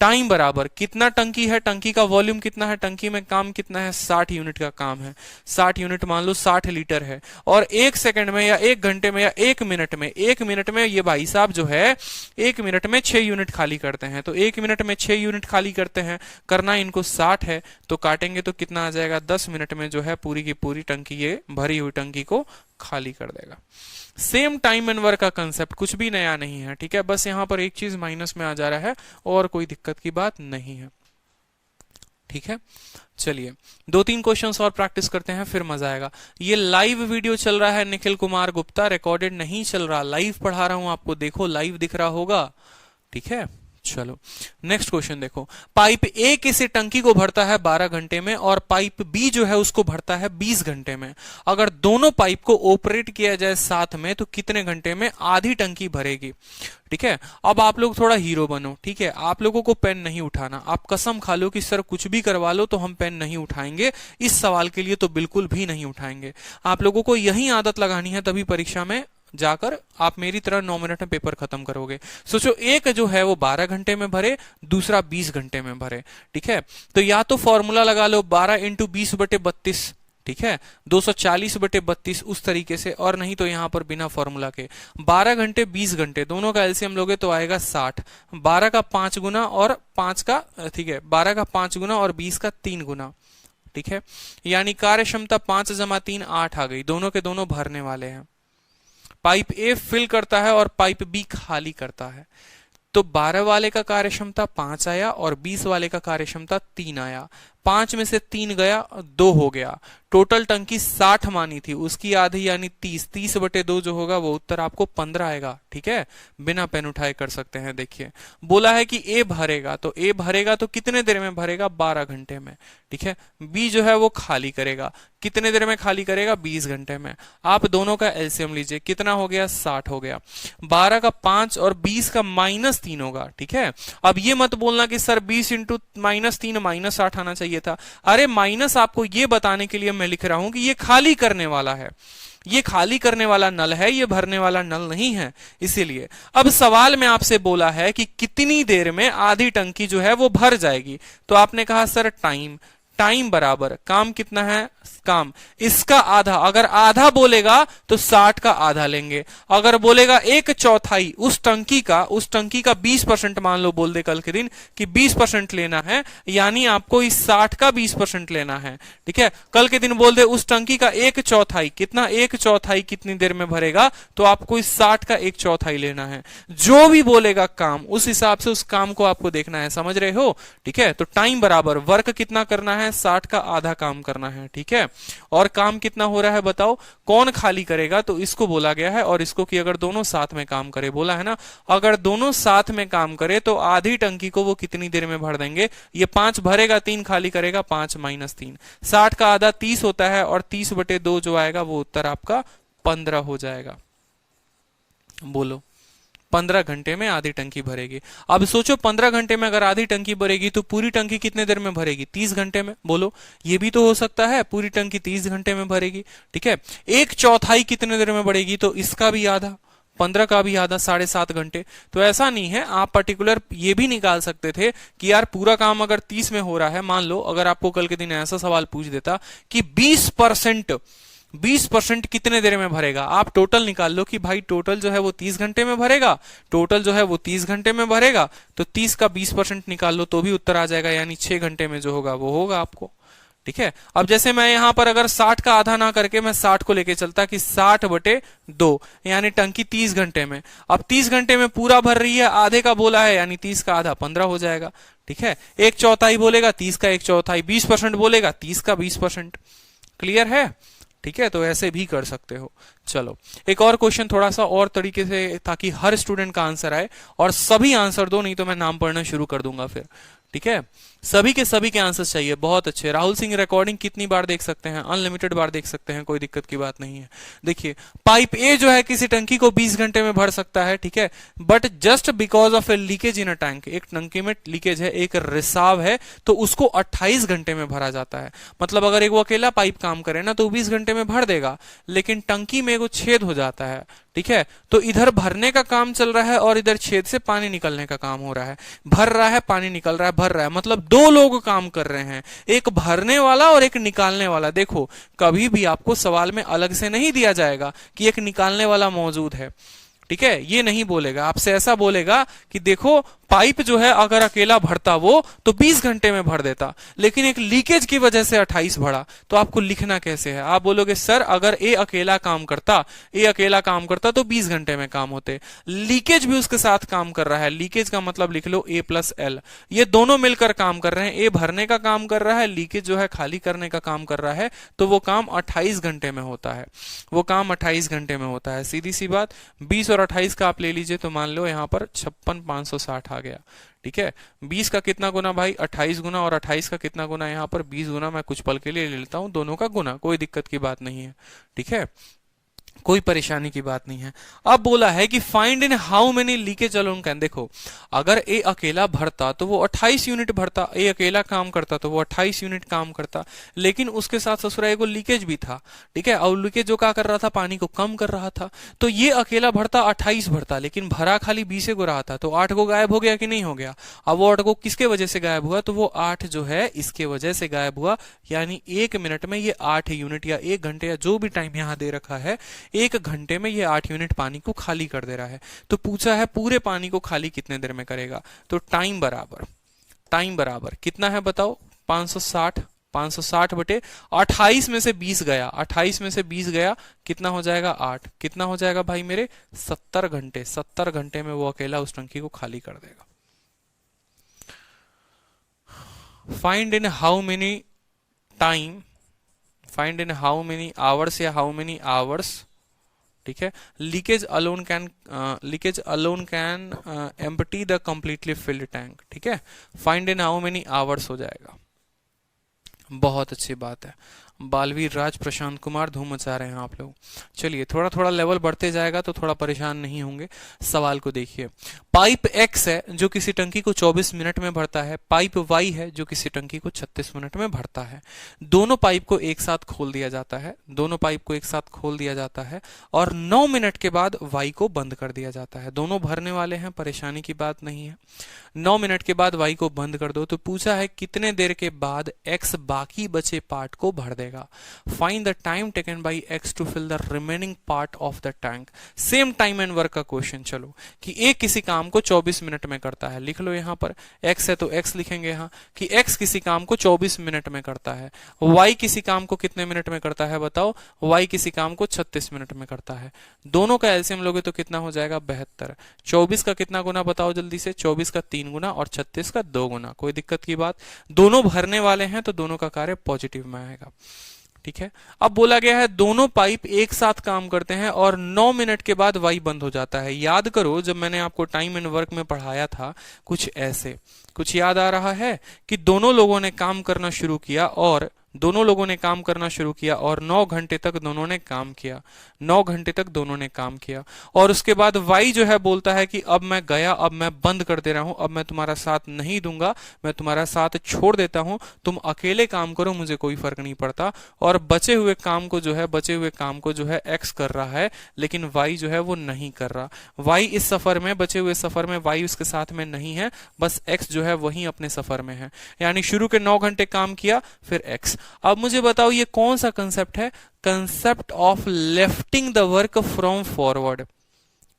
टाइम बराबर कितना टंकी है, टंकी का वॉल्यूम कितना है, टंकी में काम कितना है, 60 यूनिट का काम है। 60 यूनिट मान लो 60 लीटर है, और 1 सेकंड में या 1 घंटे में या 1 मिनट में, 1 मिनट में ये भाई साहब जो है 1 मिनट में 6 यूनिट खाली करते हैं। तो 1 मिनट में 6 यूनिट खाली करते हैं, करना इनको 60 है, तो काटेंगे तो कितना आ जाएगा, 10 मिनट में जो है पूरी की पूरी टंकी, ये भरी हुई टंकी को खाली कर देगा। सेम टाइम एंड वर्क का कंसेप्ट, कुछ भी नया नहीं है, ठीक है, बस यहां पर एक चीज माइनस में आ जा रहा है और कोई दिक्कत की बात नहीं है, ठीक है। चलिए 2-3 क्वेश्चंस और प्रैक्टिस करते हैं, फिर मजा आएगा। ये लाइव वीडियो चल रहा है निखिल कुमार गुप्ता, रिकॉर्डेड नहीं चल रहा, लाइव पढ़ा रहा हूं आपको, देखो लाइव दिख रहा होगा, ठीक है। चलो नेक्स्ट क्वेश्चन देखो, पाइप ए किसी टंकी को भरता है 12 घंटे में और पाइप बी जो है उसको भरता है 20 घंटे में। अगर दोनों पाइप को ऑपरेट किया जाए साथ में तो कितने घंटे में आधी टंकी भरेगी, ठीक है। अब आप लोग थोड़ा हीरो बनो, ठीक है, आप लोगों को पेन नहीं उठाना, आप कसम खा लो कि सर कुछ भी करवा लो तो हम पेन नहीं उठाएंगे, इस सवाल के लिए तो बिल्कुल भी नहीं उठाएंगे। आप लोगों को यही आदत लगानी है, तभी परीक्षा में जाकर आप मेरी तरह 9 मिनट में पेपर खत्म करोगे। सोचो एक जो है वो 12 घंटे में भरे, दूसरा 20 घंटे में भरे, ठीक है। तो या तो फॉर्मूला लगा लो 12 × 20/32, ठीक है, 240/32 उस तरीके से, और नहीं तो यहां पर बिना फॉर्मूला के 12 घंटे 20 घंटे दोनों का एलसीएम लोगे तो आएगा 60, 12 का 5 गुना और 5 का, ठीक है, 12 का 5 गुना और 20 का 3 गुना, ठीक है, यानी कार्य क्षमता 5 + 3 8 आ गई, दोनों के दोनों भरने वाले हैं। पाइप ए फिल करता है और पाइप बी खाली करता है, तो 12 वाले का कार्य क्षमता 5 आया और 20 वाले का कार्य क्षमता 3 आया, 5 में से 3 गया, 2 हो गया। टोटल टंकी 60 मानी थी, उसकी आधी यानी 30, 30/2 जो होगा वो उत्तर आपको 15 आएगा, ठीक है, बिना पेन उठाए कर सकते हैं। देखिए बोला है कि ए भरेगा, तो ए भरेगा तो कितने देर में भरेगा, 12 घंटे में, ठीक है। बी जो है वो खाली करेगा, कितने देर में खाली करेगा, 20 घंटे में। आप दोनों का एलसीएम लीजिए, कितना हो गया, 60 हो गया। 12 का 5 और 20 का -3 होगा, ठीक है। अब ये मत बोलना कि सर 20 × -3 -8 आना चाहिए था, अरे माइनस आपको ये बताने के लिए मैं लिख रहा हूं कि ये खाली करने वाला है, ये खाली करने वाला नल है, ये भरने वाला नल नहीं है, इसीलिए। अब सवाल में आपसे बोला है कि कितनी देर में आधी टंकी जो है वो भर जाएगी, तो आपने कहा सर टाइम, टाइम बराबर काम कितना है, काम इसका आधा, अगर आधा बोलेगा तो 60 का आधा लेंगे, अगर बोलेगा 1/4 उस टंकी का, उस टंकी का 20% मान लो, बोल दे कल के दिन कि 20% लेना है, यानी आपको इस 60 का 20% लेना है, ठीक है। कल के दिन बोल दे उस टंकी का 1/4, कितना 1/4 कितनी देर में भरेगा, तो आपको इस 60 का 1/4 लेना है। जो भी बोलेगा काम, उस हिसाब से उस काम को आपको देखना है, समझ रहे हो, ठीक है। तो टाइम बराबर वर्क कितना करना है, 60 का आधा काम करना है, ठीक है। और काम कितना हो रहा है बताओ, कौन खाली करेगा, तो इसको बोला गया है, और इसको कि अगर दोनों साथ में काम करे, बोला है ना, अगर दोनों साथ में काम करे तो आधी टंकी को वो कितनी देर में भर देंगे। ये 5 भरेगा, 3 खाली करेगा, 5 - 3, 60 का आधा 30 होता है, और 30/2 जो आएगा वो उत्तर आपका 15 हो जाएगा। बोलो 15 घंटे में आधी टंकी भरेगी। अब सोचो 15 घंटे में अगर आधी टंकी भरेगी तो पूरी टंकी कितने देर में भरेगी, 30 घंटे में। बोलो ये भी तो हो सकता है, पूरी टंकी 30 घंटे में भरेगी, ठीक है। 1/4 कितने देर में बढ़ेगी, तो इसका भी आधा, 15 का भी आधा, 7.5 घंटे। तो ऐसा नहीं है, आप पर्टिकुलर ये भी निकाल सकते थे कि यार पूरा काम अगर 30 में हो रहा है, मान लो अगर आपको कल के दिन ऐसा सवाल पूछ देता कि 20% कितने देर में भरेगा, आप टोटल निकाल लो कि भाई टोटल जो है वो 30 घंटे में भरेगा, टोटल जो है वो 30 घंटे में भरेगा, तो 30 का 20% निकाल लो तो भी उत्तर आ जाएगा, यानी 6 घंटे में जो होगा वो होगा आपको, ठीक है। अब जैसे मैं यहां पर अगर 60 का आधा ना करके मैं 60 को लेके चलता कि 60/2, यानी टंकी 30 घंटे में, अब 30 घंटे में पूरा भर रही है, आधे का बोला है, यानी 30 का आधा 15 हो जाएगा, ठीक है। 1/4 बोलेगा 30 का 1/4, 20% बोलेगा 30 का 20%। क्लियर है, ठीक है। तो ऐसे भी कर सकते हो। चलो एक और क्वेश्चन थोड़ा सा और तरीके से, ताकि हर स्टूडेंट का आंसर आए, और सभी आंसर दो, नहीं तो मैं नाम पढ़ना शुरू कर दूंगा फिर, ठीक है। सभी के सभी के आंसर्स चाहिए, बहुत अच्छे। राहुल सिंह, रिकॉर्डिंग कितनी बार देख सकते हैं? अनलिमिटेड बार देख सकते हैं, कोई दिक्कत की बात नहीं है। देखिए, पाइप ए जो है किसी टंकी को 20 घंटे में भर सकता है, ठीक है, but just because of A leakage in a tank, एक टंकी में लीकेज है, एक रिसाव है, तो उसको 28 घंटे में भरा जाता है। मतलब अगर एक वो अकेला पाइप काम करे ना तो 20 घंटे में भर देगा, लेकिन टंकी में एक छेद हो जाता है, ठीक है, तो इधर भरने का काम चल रहा है और इधर छेद से पानी निकलने का काम हो रहा है। भर रहा है, पानी निकल रहा है, भर रहा है, मतलब दो लोग काम कर रहे हैं, एक भरने वाला और एक निकालने वाला। देखो, कभी भी आपको सवाल में अलग से नहीं दिया जाएगा कि एक निकालने वाला मौजूद है, ठीक है, ये नहीं बोलेगा आपसे। ऐसा बोलेगा कि देखो, पाइप जो है अगर अकेला भरता वो तो 20 घंटे में भर देता, लेकिन एक लीकेज की वजह से 28 भरा, तो आपको लिखना कैसे है? आप बोलोगे सर अगर ए अकेला काम करता तो 20 घंटे में काम होते, लीकेज भी उसके साथ काम कर रहा है, लीकेज का मतलब लिख लो ए प्लस एल, ये दोनों मिलकर काम कर रहे हैं, ए भरने का काम कर रहा है, लीकेज जो है खाली करने का काम कर रहा है, तो वो काम 28 घंटे में होता है, वो काम 28 घंटे में होता है। सीधी सी बात, 20 और 28 का आप ले लीजिए तो मान लो यहां पर 56,560 आ गया, ठीक है। 20 का कितना गुना भाई? 28 गुना, और 28 का कितना गुना? यहाँ पर 20 गुना। मैं कुछ पल के लिए ले लेता हूं दोनों का गुना, कोई दिक्कत की बात नहीं है, ठीक है, कोई परेशानी की बात नहीं है। अब बोला है कि find in how many leakage alone can. देखो, अगर ए अकेला भरता तो वो 28 यूनिट भरता, ए अकेला काम करता तो वो 28 यूनिट काम करता, लेकिन उसके साथ ससुरा एगो लीकेज भी था, ठीक है, और लीकेज जो क्या कर रहा था? पानी को कम कर रहा था। तो ये अकेला भरता 28 भरता, लेकिन भरा खाली 20 को रहा था, तो 8 को गायब हो गया कि नहीं हो गया? अब वो 8 को किसके वजह से गायब हुआ? तो वो 8 जो है इसके वजह से गायब हुआ, यानी 1 मिनट में ये 8 यूनिट या 1 घंटे या जो भी टाइम यहां दे रखा है, 1 घंटे में ये 8 यूनिट पानी को खाली कर दे रहा है। तो पूछा है पूरे पानी को खाली कितने देर में करेगा? तो टाइम बराबर कितना है बताओ? 560 बटे 28 में से 20 गया, 28 में से 20 गया, कितना हो जाएगा? 8। कितना हो जाएगा भाई मेरे? 70 घंटे। 70 घंटे में वो अकेला उस टंकी को खाली कर देगा। Find in how many time, find in how many hours या हाउ मेनी आवर्स, ठीक है, leakage alone can empty the completely filled tank, ठीक है, find in how many hours हो जाएगा। बहुत अच्छी बात है। बालवीर राज, प्रशांत कुमार, धूम मचा रहे हैं आप लोग। चलिए, थोड़ा थोड़ा लेवल बढ़ते जाएगा तो थोड़ा परेशान नहीं होंगे। सवाल को देखिए, पाइप एक्स है जो किसी टंकी को 24 मिनट में भरता है, पाइप वाई है जो किसी टंकी को 36 मिनट में भरता है। दोनों पाइप को एक साथ खोल दिया जाता है, दोनों पाइप को एक साथ खोल दिया जाता है और 9 मिनट के बाद वाई को बंद कर दिया जाता है। दोनों भरने वाले हैं, परेशानी की बात नहीं है। 9 मिनट के बाद वाई को बंद कर दो, तो पूछा है कितने देर के बाद एक्स बाकी बचे पार्ट को भर देगा। Find the time taken by X to fill the remaining part of the tank. Same time and work का क्वेश्चन। चलो, कि एक किसी काम को 24 मिनट में करता है, लिख लो यहां पर एक्स है तो एक्स लिखेंगे यहां कि एक्स किसी काम को 24 मिनट में करता है। वाई किसी काम को कितने मिनट में करता है बताओ? वाई किसी काम को 36 मिनट में करता है। दोनों का एलसीएम लोगे तो कितना हो जाएगा? 72। 24 का कितना गुना बताओ जल्दी से? 24 का 3 गुना और 36 का 2 गुना। कोई दिक्कत की बात? दोनों भरने वाले हैं तो दोनों का कार्य पॉजिटिव में आएगा, ठीक है। अब बोला गया है दोनों पाइप एक साथ काम करते हैं और 9 मिनट के बाद वाई बंद हो जाता है। याद करो, जब मैंने आपको टाइम एंड वर्क में पढ़ाया था कुछ ऐसे, कुछ याद आ रहा है कि दोनों लोगों ने काम करना शुरू किया और 9 घंटे तक दोनों ने काम किया, 9 घंटे तक दोनों ने काम किया, और उसके बाद वाई जो है बोलता है कि अब मैं गया, अब मैं बंद कर दे रहा हूं, अब मैं तुम्हारा साथ नहीं दूंगा, मैं तुम्हारा साथ छोड़ देता हूं, तुम अकेले काम करो, मुझे कोई फर्क नहीं पड़ता। और बचे हुए काम को जो है एक्स कर रहा है, लेकिन वाई जो है वो नहीं कर रहा। वाई इस सफर में, बचे हुए सफर में वाई उसके साथ में नहीं है, बस एक्स जो है वही अपने सफर में है। यानी शुरू के 9 घंटे काम किया, फिर एक्स। अब मुझे बताओ ये कौन सा कंसेप्ट है? Concept of lifting the work from forward.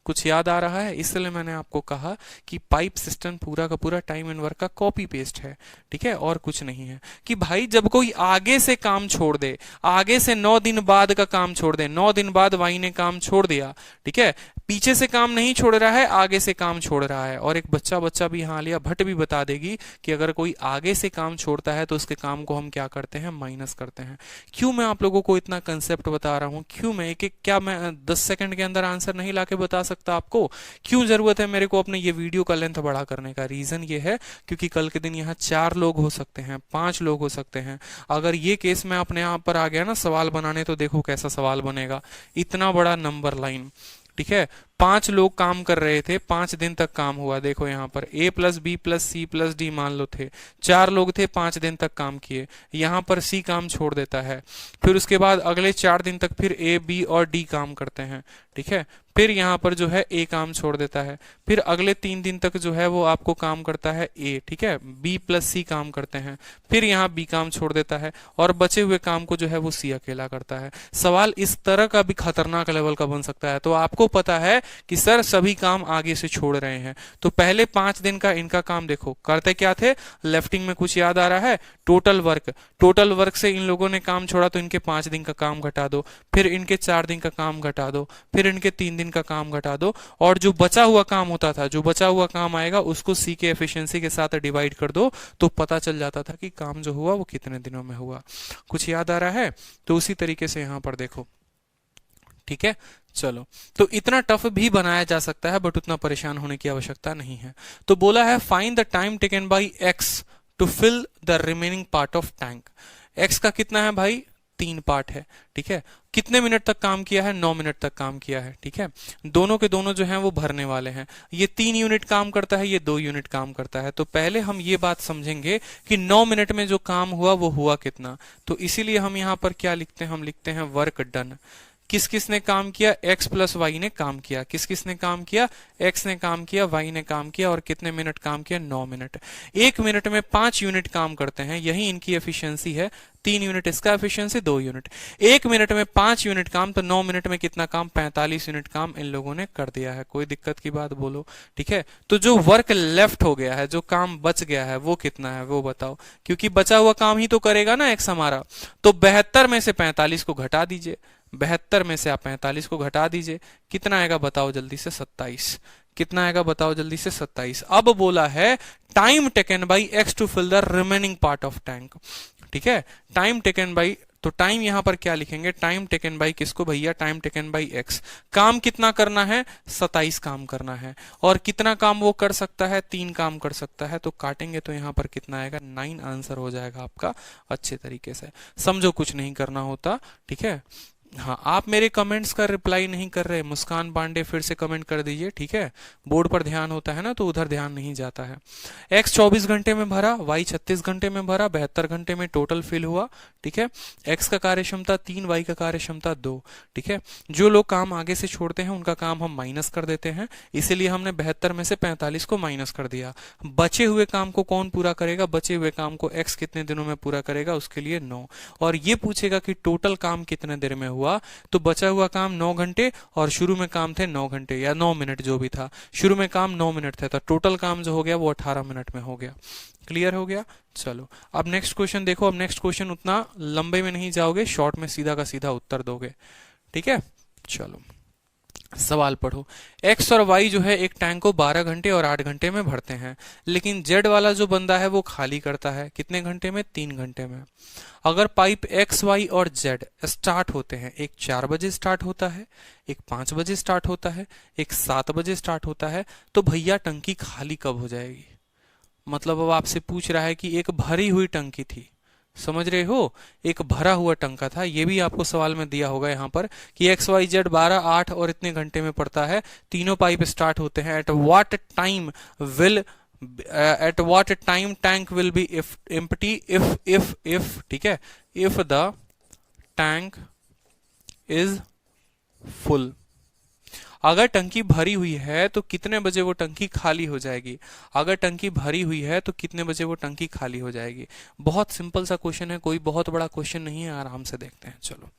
कुछ याद आ रहा है? इसलिए मैंने आपको कहा कि पाइप सिस्टम पूरा का पूरा टाइम एंड वर्क का कॉपी पेस्ट है, ठीक है, और कुछ नहीं है। कि भाई जब कोई आगे से काम छोड़ दे, आगे से 9 दिन बाद का काम छोड़ दे, 9 दिन बाद वाई ने काम छोड़ दिया, ठीक है, पीछे से काम नहीं छोड़ रहा है, आगे से काम छोड़ रहा है। और एक बच्चा भी यहाँ आलिया भट्ट भी बता देगी कि अगर कोई आगे से काम छोड़ता है तो उसके काम को हम क्या करते हैं, माइनस करते हैं। क्यों मैं आप लोगों को इतना कंसेप्ट बता रहा हूँ, क्यों मैं एक एक, क्या मैं 10 सेकंड के अंदर आंसर नहीं लाके बता सकता आपको? क्यों जरूरत है मेरे को अपने ये वीडियो का लेंथ बड़ा करने का? रीजन ये है क्योंकि कल के दिन यहाँ 4 लोग हो सकते हैं, 5 लोग हो सकते हैं। अगर ये केस में अपने आप पर आ गया ना सवाल बनाने, तो देखो कैसा सवाल बनेगा, इतना बड़ा नंबर लाइन, ठीक है। 5 लोग काम कर रहे थे, 5 दिन तक काम हुआ। देखो यहाँ पर a plus B plus C plus D मान लो थे, 4 लोग थे, 5 दिन तक काम किए। यहाँ पर c काम छोड़ देता है, फिर उसके बाद अगले 4 दिन तक फिर a b और d काम करते हैं, ठीक है। फिर यहाँ पर जो है a काम छोड़ देता है, फिर अगले 3 दिन तक जो है वो आपको काम करता है a, ठीक है। b प्लस c काम करते हैं, फिर यहाँ b काम छोड़ देता है, और बचे हुए काम को जो है वो c अकेला करता है। सवाल इस तरह का भी खतरनाक लेवल का बन सकता है। तो आपको पता है कि सर सभी काम आगे से छोड़ रहे हैं, तो पहले 5 दिन का इनका काम देखो करते क्या थे। लेफ्टिंग में कुछ याद आ रहा है? टोटल वर्क से इन लोगों ने काम छोड़ा, तो इनके 5 दिन का काम घटा दो, फिर इनके 4 दिन का काम घटा दो, फिर इनके 3 दिन का काम घटा दो, और जो बचा हुआ काम होता था, जो बचा हुआ काम आएगा उसको सी के एफिशिएंसी के साथ डिवाइड कर दो, तो पता चल जाता था कि काम जो हुआ वो कितने दिनों में हुआ। कुछ याद आ रहा है? तो उसी तरीके से यहां पर देखो, ठीक है। चलो, तो इतना टफ भी बनाया जा सकता है, बट उतना परेशान होने की आवश्यकता नहीं है। तो बोला है find the time taken by X to fill the remaining part of tank. X का कितना है भाई? 3 पार्ट है, ठीक है। कितने मिनट तक काम किया है? 9 मिनट तक काम किया है, ठीक है। दोनों के दोनों जो हैं वो भरने वाले हैं। ये 3 यूनिट काम करता है, ये 2 यूनिट काम करता है। तो पहले हम ये बात समझेंगे कि 9 मिनट में जो काम हुआ वो हुआ कितना। तो इसीलिए हम यहाँ पर क्या लिखते हैं? हम लिखते हैं वर्क डन। किस किस ने काम किया? x प्लस वाई ने काम किया। किस किस ने काम किया? x ने काम किया, y ने काम किया। और कितने मिनट काम किया? 9 मिनट। 1 मिनट में 5 यूनिट काम करते हैं, यही इनकी एफिशिएंसी है। 3 यूनिट इसका एफिशिएंसी, 2 यूनिट। 1 मिनट में 5 यूनिट काम, तो 9 मिनट में कितना काम? 45 यूनिट काम इन लोगों ने कर दिया है। कोई दिक्कत की बात बोलो, ठीक है। तो जो वर्क लेफ्ट हो गया है, जो काम बच गया है, वो कितना है वो बताओ, क्योंकि बचा हुआ काम ही तो करेगा ना x हमारा। तो 72 में से 45 को घटा दीजिए, 72 में से आप 45 को घटा दीजिए, कितना आएगा बताओ जल्दी से? 27। कितना आएगा बताओ जल्दी से? 27। अब बोला है time taken by X to fill the remaining part of tank, ठीक है। टाइम टेकन बाई, तो टाइम यहां पर क्या लिखेंगे? टाइम टेकन बाई किसको भैया? Time taken by X. काम कितना करना है? 27 काम करना है। और कितना काम वो कर सकता है? 3 काम कर सकता है। तो काटेंगे तो यहां पर कितना आएगा? 9 आंसर हो जाएगा आपका अच्छे तरीके से। समझो, कुछ नहीं करना होता, ठीक है। हाँ, आप मेरे कमेंट्स का रिप्लाई नहीं कर रहे। मुस्कान पांडे फिर से कमेंट कर दीजिए, ठीक है। बोर्ड पर ध्यान होता है ना, तो उधर ध्यान नहीं जाता है। x 24 घंटे में भरा, y 36 घंटे में भरा, 72 घंटे में टोटल फिल हुआ, ठीक है। x का कार्य क्षमता 3, y का कार्य क्षमता 2, ठीक है। जो लोग काम आगे से छोड़ते हैं उनका काम हम माइनस कर देते हैं, इसीलिए हमने 72 में से 45 को माइनस कर दिया। बचे हुए काम को कौन पूरा करेगा? बचे हुए काम को x कितने दिनों में पूरा करेगा? उसके लिए 9। और ये पूछेगा कि टोटल काम कितने देर में हुआ, तो बचा हुआ काम 9 घंटे, और शुरू में काम थे 9 घंटे या 9 मिनट, जो भी था। शुरू में काम 9 मिनट थे, तो टोटल काम जो हो गया वो 18 मिनट में हो गया। क्लियर हो गया? चलो, अब नेक्स्ट क्वेश्चन देखो। अब नेक्स्ट क्वेश्चन उतना लंबे में नहीं जाओगे, शॉर्ट में सीधा का सीधा उत्तर दोगे, ठीक है। चलो, सवाल पढ़ो। x और y जो है एक टैंक को 12 घंटे और 8 घंटे में भरते हैं, लेकिन z वाला जो बंदा है वो खाली करता है कितने घंटे में? 3 घंटे में। अगर पाइप x, y और z स्टार्ट होते हैं, एक 4 बजे स्टार्ट होता है, एक 5 बजे स्टार्ट होता है, एक 7 बजे स्टार्ट होता है, तो भैया टंकी खाली कब हो जाएगी? मतलब अब आपसे पूछ रहा है कि एक भरी हुई टंकी थी, समझ रहे हो, एक भरा हुआ टंका था। ये भी आपको सवाल में दिया होगा यहाँ पर कि एक्स वाई जेड 12, 8 और इतने घंटे में पड़ता है, तीनों पाइप स्टार्ट होते हैं। At what time tank will be empty if ठीक है, if the tank is full. अगर टंकी भरी हुई है तो कितने बजे वो टंकी खाली हो जाएगी? अगर टंकी भरी हुई है तो कितने बजे वो टंकी खाली हो जाएगी? बहुत सिंपल सा क्वेश्चन है, कोई बहुत बड़ा क्वेश्चन नहीं है, आराम से देखते हैं। चलो,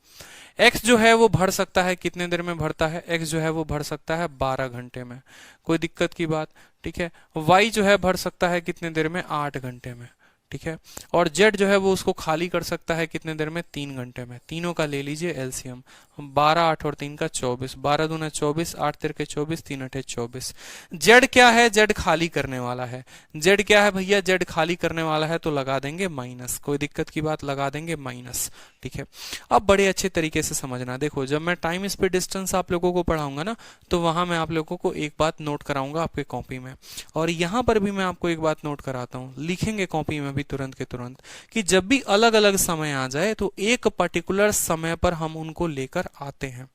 x जो है वो भर सकता है कितने देर में भरता है? x जो है वो भर सकता है 12 घंटे में, कोई दिक्कत की बात, ठीक है। y जो है भर सकता है कितने देर में? 8 घंटे में, ठीक है। और z जो है वो उसको खाली कर सकता है कितने देर में? 3 घंटे में। तीनों का ले लीजिए एलसीएम, 12 8 और 3 का 24, 12 दूना 24, 8 तिरके 24, 3 अठे 24। जेड क्या है? जेड खाली करने वाला है। जेड क्या है भैया? जेड खाली करने वाला है, तो लगा देंगे माइनस, कोई दिक्कत की बात, लगा देंगे माइनस। ठीक है, अब बड़े अच्छे तरीके से समझना। देखो जब मैं टाइम स्पीड डिस्टेंस आप लोगों को पढ़ाऊंगा ना, तो वहां मैं आप लोगों को एक बात नोट कराऊंगा आपके कॉपी में, और यहां पर भी मैं आपको एक बात नोट कराता हूं, लिखेंगे कॉपी में भी तुरंत के तुरंत, कि जब भी अलग अलग समय आ जाए तो एक पर्टिकुलर समय पर हम उनको लेकर आते हैं।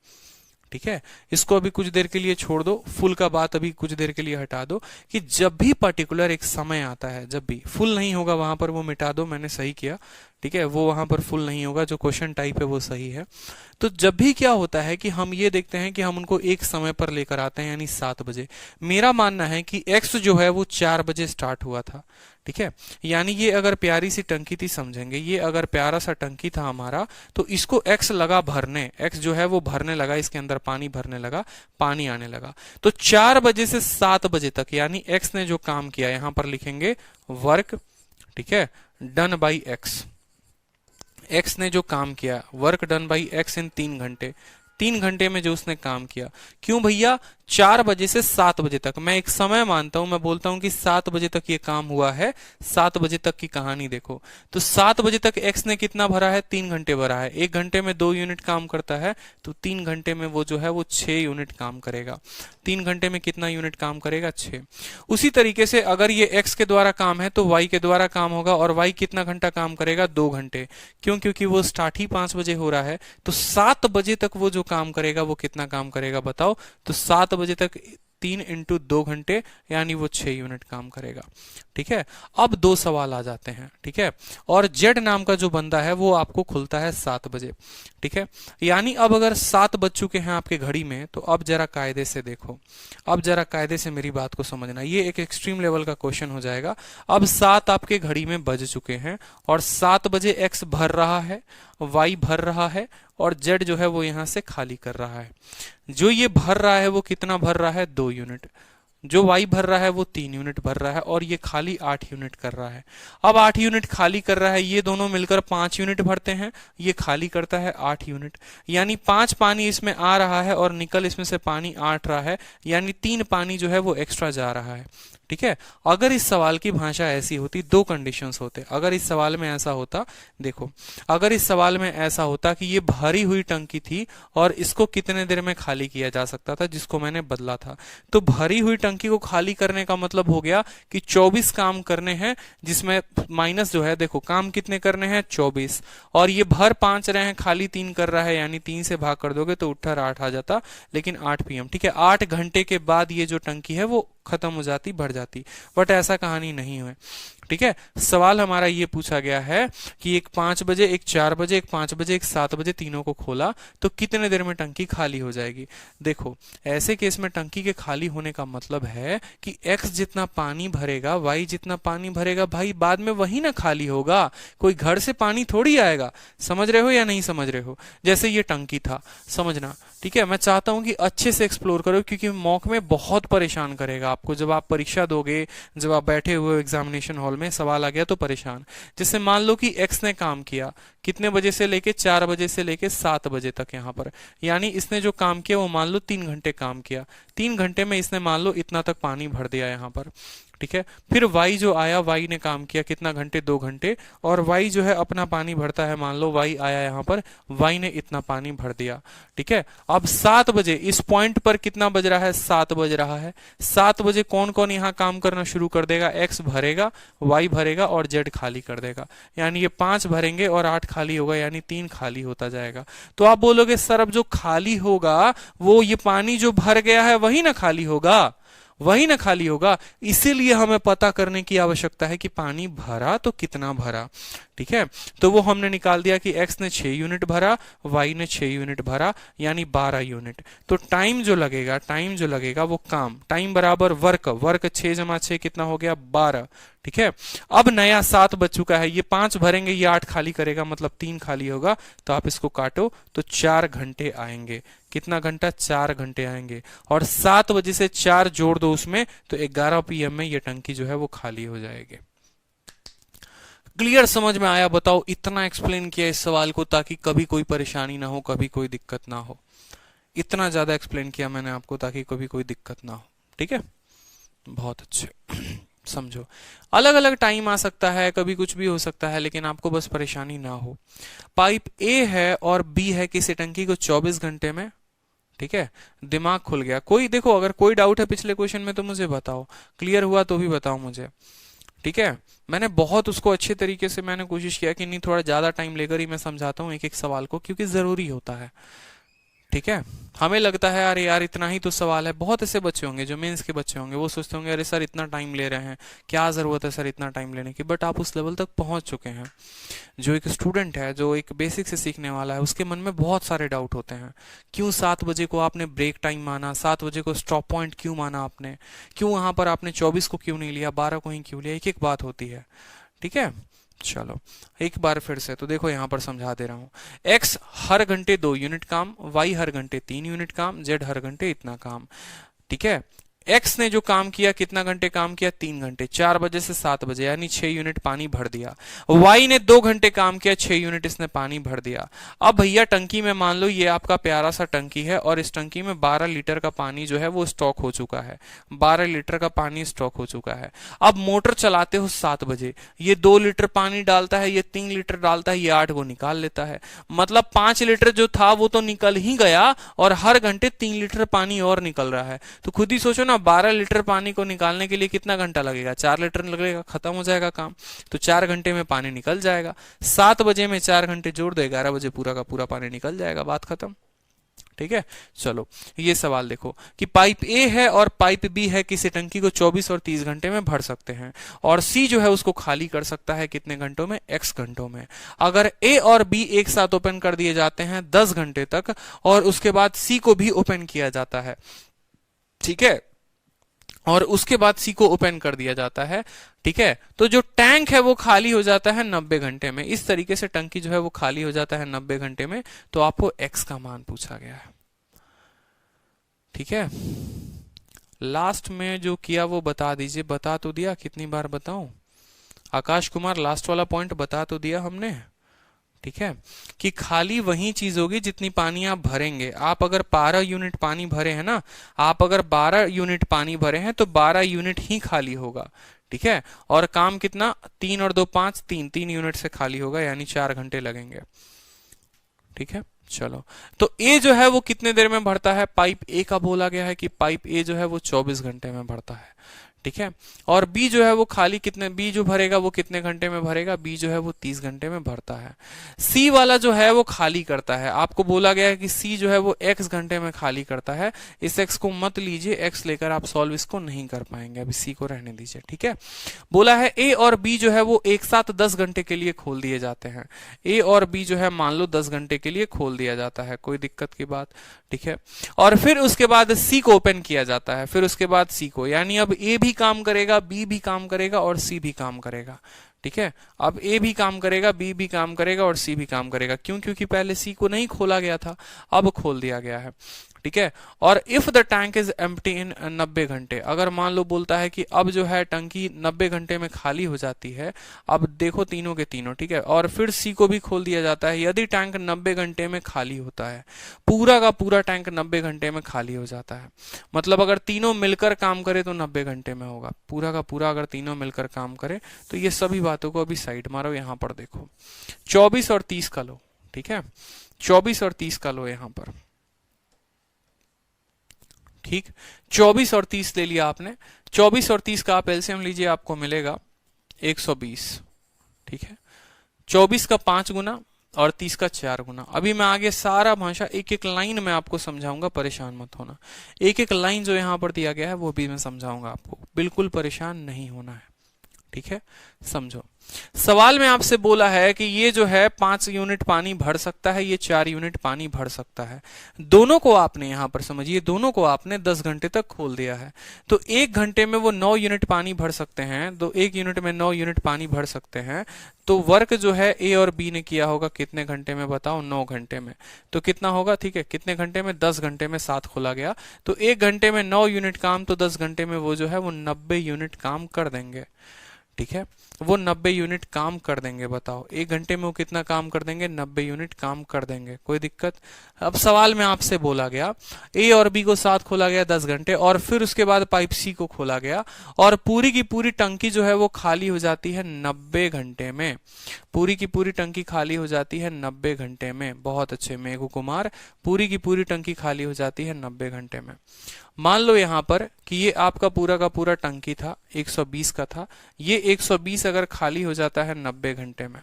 ठीक है, इसको अभी कुछ देर के लिए छोड़ दो, फुल का बात अभी कुछ देर के लिए हटा दो, कि जब भी पर्टिकुलर एक समय आता है, जब भी फुल नहीं होगा वहां पर वो मिटा दो, मैंने सही किया। ठीक है, वो वहां पर फुल नहीं होगा, जो क्वेश्चन टाइप है वो सही है। तो जब भी क्या होता है कि हम ये देखते हैं कि हम उनको एक समय पर लेकर आते हैं, यानी 7 बजे। मेरा मानना है कि एक्स जो है वो 4 बजे स्टार्ट हुआ था। ठीक है, यानी ये अगर प्यारी सी टंकी थी, समझेंगे, ये अगर प्यारा सा टंकी था हमारा, तो इसको एक्स लगा भरने, एक्स जो है वो भरने लगा, इसके अंदर पानी भरने लगा, पानी आने लगा। तो 4 बजे से 7 बजे तक, यानी एक्स ने जो काम किया, यहां पर लिखेंगे वर्क। ठीक है, डन बाई एक्स, एक्स ने जो काम किया, वर्क डन बाई एक्स इन 3 घंटे, 3 घंटे में जो उसने काम किया। क्यों भैया? 4 बजे से 7 बजे तक, मैं एक समय मानता हूं, मैं बोलता हूं कि 7 बजे तक ये काम हुआ है। 7 बजे तक की कहानी देखो, तो 7 बजे तक एक्स ने कितना भरा है? 3 घंटे भरा है। 1 घंटे में 2 यूनिट काम करता है, तो 3 घंटे में वो जो है वो 6 यूनिट काम करेगा। 3 घंटे में कितना यूनिट काम करेगा? 6। उसी तरीके से अगर ये एक्स के द्वारा काम है, तो वाई के द्वारा काम होगा, और वाई कितना घंटा काम करेगा? 2 घंटे। क्यों? क्योंकि वो स्टार्ट ही 5 बजे हो रहा है, तो 7 बजे तक वो जो काम करेगा वो कितना काम करेगा बताओ? तो 7 बजे तक 3 इंटू 2 घंटे, यानी वो 6 यूनिट काम करेगा। ठीक है, अब 2 सवाल आ जाते हैं। ठीक है, और जेड नाम का जो बंदा है वो आपको खुलता है 7 बजे। ठीक है, यानी अब अगर 7 बज चुके हैं आपके घड़ी में, तो अब जरा कायदे से देखो, अब जरा कायदे से मेरी बात को समझना, ये एक एक्सट्रीम लेवल का क्वेश्चन हो जाएगा। अब 7 आपके घड़ी में बज चुके हैं, और 7 बजे एक्स भर रहा है, वाई भर रहा है, और जेड जो है वो यहां से खाली कर रहा है। जो ये भर रहा है वो कितना भर रहा है? 2 यूनिट। जो वाई भर रहा है वो 3 यूनिट भर रहा है, और ये खाली 8 यूनिट कर रहा है। अब 8 यूनिट खाली कर रहा है, ये दोनों मिलकर 5 यूनिट भरते हैं, ये खाली करता है 8 यूनिट, यानी 5 पानी इसमें आ रहा है और निकल इसमें से पानी 8 रहा है, यानी 3 पानी जो है वो एक्स्ट्रा जा रहा है। ठीक है, अगर इस सवाल की भाषा ऐसी होती, 2 कंडीशंस होते। अगर इस सवाल में ऐसा होता, देखो, अगर इस सवाल में ऐसा होता कि ये भरी हुई टंकी थी और इसको कितने देर में खाली किया जा सकता था, जिसको मैंने बदला था, तो भरी हुई टंकी को खाली करने का मतलब हो गया कि 24 काम करने हैं, जिसमें माइनस जो है, देखो काम कितने करने हैं? 24, और ये भर 5 रहे हैं, खाली 3 कर रहा है, यानी 3 से भाग कर दोगे तो उत्तर 8 आ जाता, लेकिन 8 PM। ठीक है, 8 घंटे के बाद ये जो टंकी है वो खत्म हो जाती, बढ़ जाती, बट ऐसा कहानी नहीं है। ठीक है, सवाल हमारा ये पूछा गया है कि एक 5 बजे, एक 4 बजे, एक 5 बजे, एक 7 बजे, तीनों को खोला तो कितने देर में टंकी खाली हो जाएगी। देखो ऐसे केस में टंकी के खाली होने का मतलब है कि x जितना पानी भरेगा, y जितना पानी भरेगा, भाई बाद में वही ना खाली होगा, कोई घर से पानी थोड़ी आएगा। समझ रहे हो या नहीं समझ रहे हो? जैसे ये टंकी था, समझना। ठीक है, मैं चाहता हूं कि अच्छे से एक्सप्लोर करो, क्योंकि मॉक में बहुत परेशान करेगा आपको। जब आप परीक्षा दोगे, जब आप बैठे हुए एग्जामिनेशन हॉल में, सवाल आ गया तो परेशान। जैसे मान लो कि एक्स ने काम किया कितने बजे से लेके, 4 बजे से लेके 7 बजे तक यहाँ पर, यानी इसने जो काम किया वो मान लो 3 घंटे काम किया। 3 घंटे में इसने मान लो इतना तक पानी भर दिया यहाँ पर। ठीक है, फिर y जो आया, y ने काम किया कितना घंटे? 2 घंटे, और y जो है अपना पानी भरता है, मान लो y आया यहाँ पर, y ने इतना पानी भर दिया। ठीक है, अब 7 बजे इस पॉइंट पर कितना बज रहा है? 7 बज रहा है। 7 बजे कौन कौन यहाँ काम करना शुरू कर देगा? x भरेगा, y भरेगा और z खाली कर देगा, यानी ये 5 भरेंगे और 8 खाली होगा, यानी 3 खाली होता जाएगा। तो आप बोलोगे सर अब जो खाली होगा वो ये पानी जो भर गया है वही ना खाली होगा, वही ना खाली होगा। इसीलिए हमें पता करने की आवश्यकता है कि पानी भरा तो कितना भरा। ठीक है, तो वो हमने निकाल दिया कि x ने 6 यूनिट भरा, y ने 6 यूनिट भरा, यानी 12 यूनिट। तो टाइम जो लगेगा, टाइम जो लगेगा वो काम, टाइम बराबर वर्क, वर्क 6 जमा 6 कितना हो गया? 12। ठीक है, अब नया 7 बच चुका है, ये 5 भरेंगे, ये 8 खाली करेगा, मतलब 3 खाली होगा, तो आप इसको काटो तो 4 घंटे आएंगे। कितना घंटा? 4 घंटे आएंगे, और 7 बजे से 4 जोड़ दो उसमें, तो 11 PM में ये टंकी जो है वो खाली हो जाएगी। क्लियर समझ में आया? बताओ, इतना एक्सप्लेन किया इस सवाल को ताकि कभी कोई परेशानी ना हो, कभी कोई दिक्कत ना हो। इतना ज्यादा एक्सप्लेन किया मैंने आपको ताकि कभी कोई दिक्कत ना हो। ठीक है, बहुत अच्छे। समझो, अलग अलग टाइम आ सकता है, कभी कुछ भी हो सकता है, लेकिन आपको बस परेशानी ना हो। पाइप ए है और बी है किसी टंकी को 24 घंटे में। ठीक है, दिमाग खुल गया। कोई देखो, अगर कोई डाउट है पिछले क्वेश्चन में तो मुझे बताओ, क्लियर हुआ तो भी बताओ मुझे। ठीक है, मैंने बहुत उसको अच्छे तरीके से मैंने कोशिश किया कि नहीं, थोड़ा ज्यादा टाइम लेकर ही मैं समझाता हूँ एक एक सवाल को, क्योंकि जरूरी होता है। ठीक है, हमें लगता है अरे यार इतना ही तो सवाल है। बहुत ऐसे बच्चे होंगे जो मेंस के बच्चे होंगे, वो सोचते होंगे अरे सर इतना टाइम ले रहे हैं, क्या जरूरत है सर इतना टाइम लेने की। बट आप उस लेवल तक पहुंच चुके हैं। जो एक स्टूडेंट है, जो एक बेसिक से सीखने वाला है, उसके मन में बहुत सारे डाउट होते हैं। क्यों 7 बजे को आपने ब्रेक टाइम माना, 7 बजे को स्टॉप पॉइंट क्यों माना आपने, क्यों वहां पर आपने 24 को क्यों नहीं लिया, 12 को ही क्यों लिया, एक एक बात होती है। ठीक है, चलो एक बार फिर से तो देखो, यहां पर समझा दे रहा हूं। x हर घंटे 2 यूनिट काम, y हर घंटे 3 यूनिट काम, z हर घंटे इतना काम। ठीक है, x ने जो काम किया, कितना घंटे काम किया, 3 घंटे, 4 बजे से 7 बजे, यानी 6 यूनिट पानी भर दिया। y ने 2 घंटे काम किया, 6 यूनिट इसने पानी भर दिया। अब भैया टंकी में मान लो ये आपका प्यारा सा टंकी है और इस टंकी में 12 लीटर का पानी जो है वो स्टॉक हो चुका है। 12 लीटर का पानी स्टॉक हो चुका है। अब मोटर चलाते हो 7 बजे, ये 2 लीटर पानी डालता है, ये 3 लीटर डालता है, ये 8 को निकाल लेता है। मतलब 5 लीटर जो था वो तो निकल ही गया और हर घंटे 3 लीटर पानी और निकल रहा है। तो खुद ही सोचो ना, 12 लीटर पानी को निकालने के लिए कितना घंटा लगेगा, 4 लीटर लगेगा, खत्म हो जाएगा काम। तो 4 घंटे में पानी निकल जाएगा। 7 बजे में 4 घंटे जोड़ दो, 11 बजे पूरा का पूरा पानी निकल जाएगा, बात खत्म। ठीक है, चलो ये सवाल देखो कि पाइप ए है और पाइप बी है, किसी टंकी को 24 और 30 घंटे में भर सकते हैं, और सी जो है उसको खाली कर सकता है कितने घंटों में, x घंटों में। अगर ए और बी एक साथ ओपन कर दिए जाते हैं 10 घंटे तक, और उसके बाद सी को भी ओपन किया जाता है। ठीक है, और उसके बाद सी को ओपन कर दिया जाता है। ठीक है, तो जो टैंक है वो खाली हो जाता है 90 घंटे में। इस तरीके से टंकी जो है वो खाली हो जाता है 90 घंटे में। तो आपको x का मान पूछा गया है। ठीक है, लास्ट में जो किया वो बता दीजिए। बता तो दिया, कितनी बार बताऊं? आकाश कुमार, लास्ट वाला पॉइंट बता तो दिया हमने। ठीक है, कि खाली वही चीज होगी जितनी पानी आप भरेंगे। आप अगर 12 यूनिट पानी भरे हैं ना, आप अगर 12 यूनिट पानी भरे हैं तो 12 यूनिट ही खाली होगा। ठीक है, और काम कितना, 3 और 2 5, 3 यूनिट से खाली होगा, यानी 4 घंटे लगेंगे। ठीक है, चलो तो ए जो है वो कितने देर में भरता है, पाइप ए का बोला गया है कि पाइप ए जो है वो 24 घंटे में भरता है। ठीक है, और बी जो है वो खाली कितने, बी जो भरेगा वो कितने घंटे में भरेगा, बी जो है वो 30 घंटे में भरता है। सी वाला जो है वो खाली करता है। आपको बोला गया है कि सी जो है वो x घंटे में खाली करता है। इस x को मत लीजिए, x लेकर आप सॉल्व इसको नहीं कर पाएंगे, अभी सी को रहने दीजिए। ठीक है, बोला है ए और बी जो है वो एक साथ 10 घंटे के लिए खोल दिए जाते हैं। ए और बी जो है मान लो 10 घंटे के लिए खोल दिया जाता है, कोई दिक्कत की बात। ठीक है, और फिर उसके बाद सी को ओपन किया जाता है, फिर उसके बाद सी को, यानी अब ए भी काम करेगा, बी भी काम करेगा और सी भी काम करेगा। ठीक है, अब ए भी काम करेगा, बी भी काम करेगा और सी भी काम करेगा। क्यों? क्योंकि पहले सी को नहीं खोला गया था, अब खोल दिया गया है। ठीक है, और if the tank is empty in 90 घंटे, अगर मान लो बोलता है कि अब जो है टंकी 90 घंटे में खाली हो जाती है। अब देखो तीनों के तीनों। ठीक है, और फिर सी को भी खोल दिया जाता है। यदि टैंक 90 घंटे में खाली होता है, पूरा का पूरा टैंक 90 घंटे में खाली हो जाता है, मतलब अगर तीनों मिलकर काम करे तो 90 घंटे में होगा, पूरा का पूरा अगर तीनों मिलकर काम करे तो। ये सभी बातों को अभी साइड मारो, यहां पर देखो 24 और 30 का लो। ठीक है, 24 और 30 का लो यहां पर। ठीक, 24 और 30 ले लिया आपने। 24 और 30 का आप एलसीएम लीजिए, आपको मिलेगा 120। ठीक है, 24 का 5 गुना और 30 का 4 गुना। अभी मैं आगे सारा भाषा एक एक लाइन में आपको समझाऊंगा, परेशान मत होना। एक एक लाइन जो यहां पर दिया गया है वो भी मैं समझाऊंगा आपको, बिल्कुल परेशान नहीं होना है। ठीक है, समझो। सवाल में आपसे बोला है कि ये जो है 5 यूनिट पानी भर सकता है, ये 4 यूनिट पानी भर सकता है। दोनों को आपने यहां पर समझिए, दोनों को आपने 10 घंटे तक खोल दिया है। तो 1 घंटे में वो 9 यूनिट पानी भर सकते हैं, तो 1 यूनिट में 9 यूनिट पानी भर सकते हैं। तो वर्क जो है ए और बी ने किया होगा कितने घंटे में, बताओ? 9 घंटे में। तो कितना होगा? ठीक है, कितने घंटे में? 10 घंटे में 7 खोला गया, तो 1 घंटे में 9 यूनिट काम, तो 10 घंटे में वो जो है वो 90 यूनिट काम कर देंगे। ठीक है, वो 90 यूनिट काम कर देंगे। बताओ 1 घंटे में वो कितना काम कर देंगे? 90 यूनिट काम कर देंगे। कोई दिक्कत? अब सवाल में आपसे बोला गया ए और बी को साथ खोला गया 10 घंटे, और फिर उसके बाद पाइप सी को खोला गया, और पूरी की पूरी टंकी जो है वो खाली हो जाती है 90 घंटे में। पूरी की पूरी टंकी खाली हो जाती है 90 घंटे में। बहुत अच्छे मेघू कुमार, पूरी की पूरी टंकी खाली हो जाती है 90 घंटे में। मान लो यहां पर कि ये आपका पूरा का पूरा टंकी था, 120 का था, ये 120 अगर खाली हो जाता है 90 घंटे में,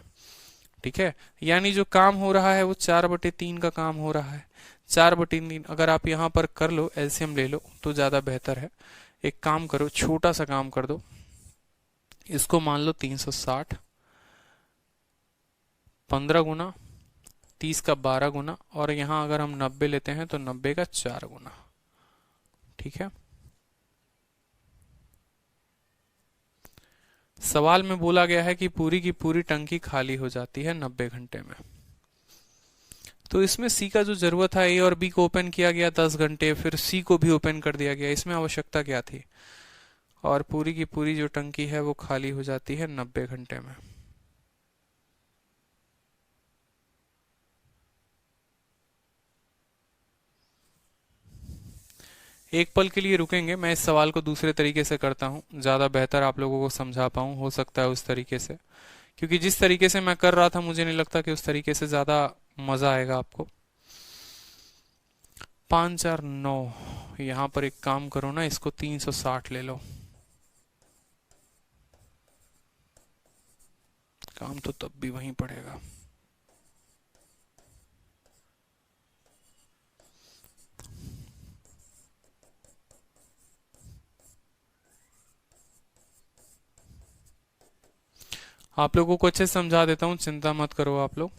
ठीक है, यानी जो काम हो रहा है वो 4/3 का काम हो रहा है। 4/3 अगर आप यहां पर कर लो, एलसीएम ले लो तो ज्यादा बेहतर है। एक काम करो, छोटा सा काम कर दो, इसको मान लो 360, 15 गुना, 30 का 12 गुना, और यहां अगर हम 90 लेते हैं तो 90 का 4 गुना। ठीक है, सवाल में बोला गया है कि पूरी की पूरी टंकी खाली हो जाती है 90 घंटे में। तो इसमें सी का जो जरूरत है, ए और बी को ओपन किया गया 10 घंटे, फिर सी को भी ओपन कर दिया गया, इसमें आवश्यकता क्या थी? और पूरी की पूरी जो टंकी है वो खाली हो जाती है 90 घंटे में। एक पल के लिए रुकेंगे, मैं इस सवाल को दूसरे तरीके से करता हूँ, ज्यादा बेहतर आप लोगों को समझा पाऊँ, हो सकता है उस तरीके से, क्योंकि जिस तरीके से मैं कर रहा था मुझे नहीं लगता कि उस तरीके से ज्यादा मजा आएगा आपको। 5 4 9, यहां पर एक काम करो ना, इसको 360 ले लो, काम तो तब भी वहीं पड़ेगा। आप लोगों को अच्छे से समझा देता हूं, चिंता मत करो आप लोग।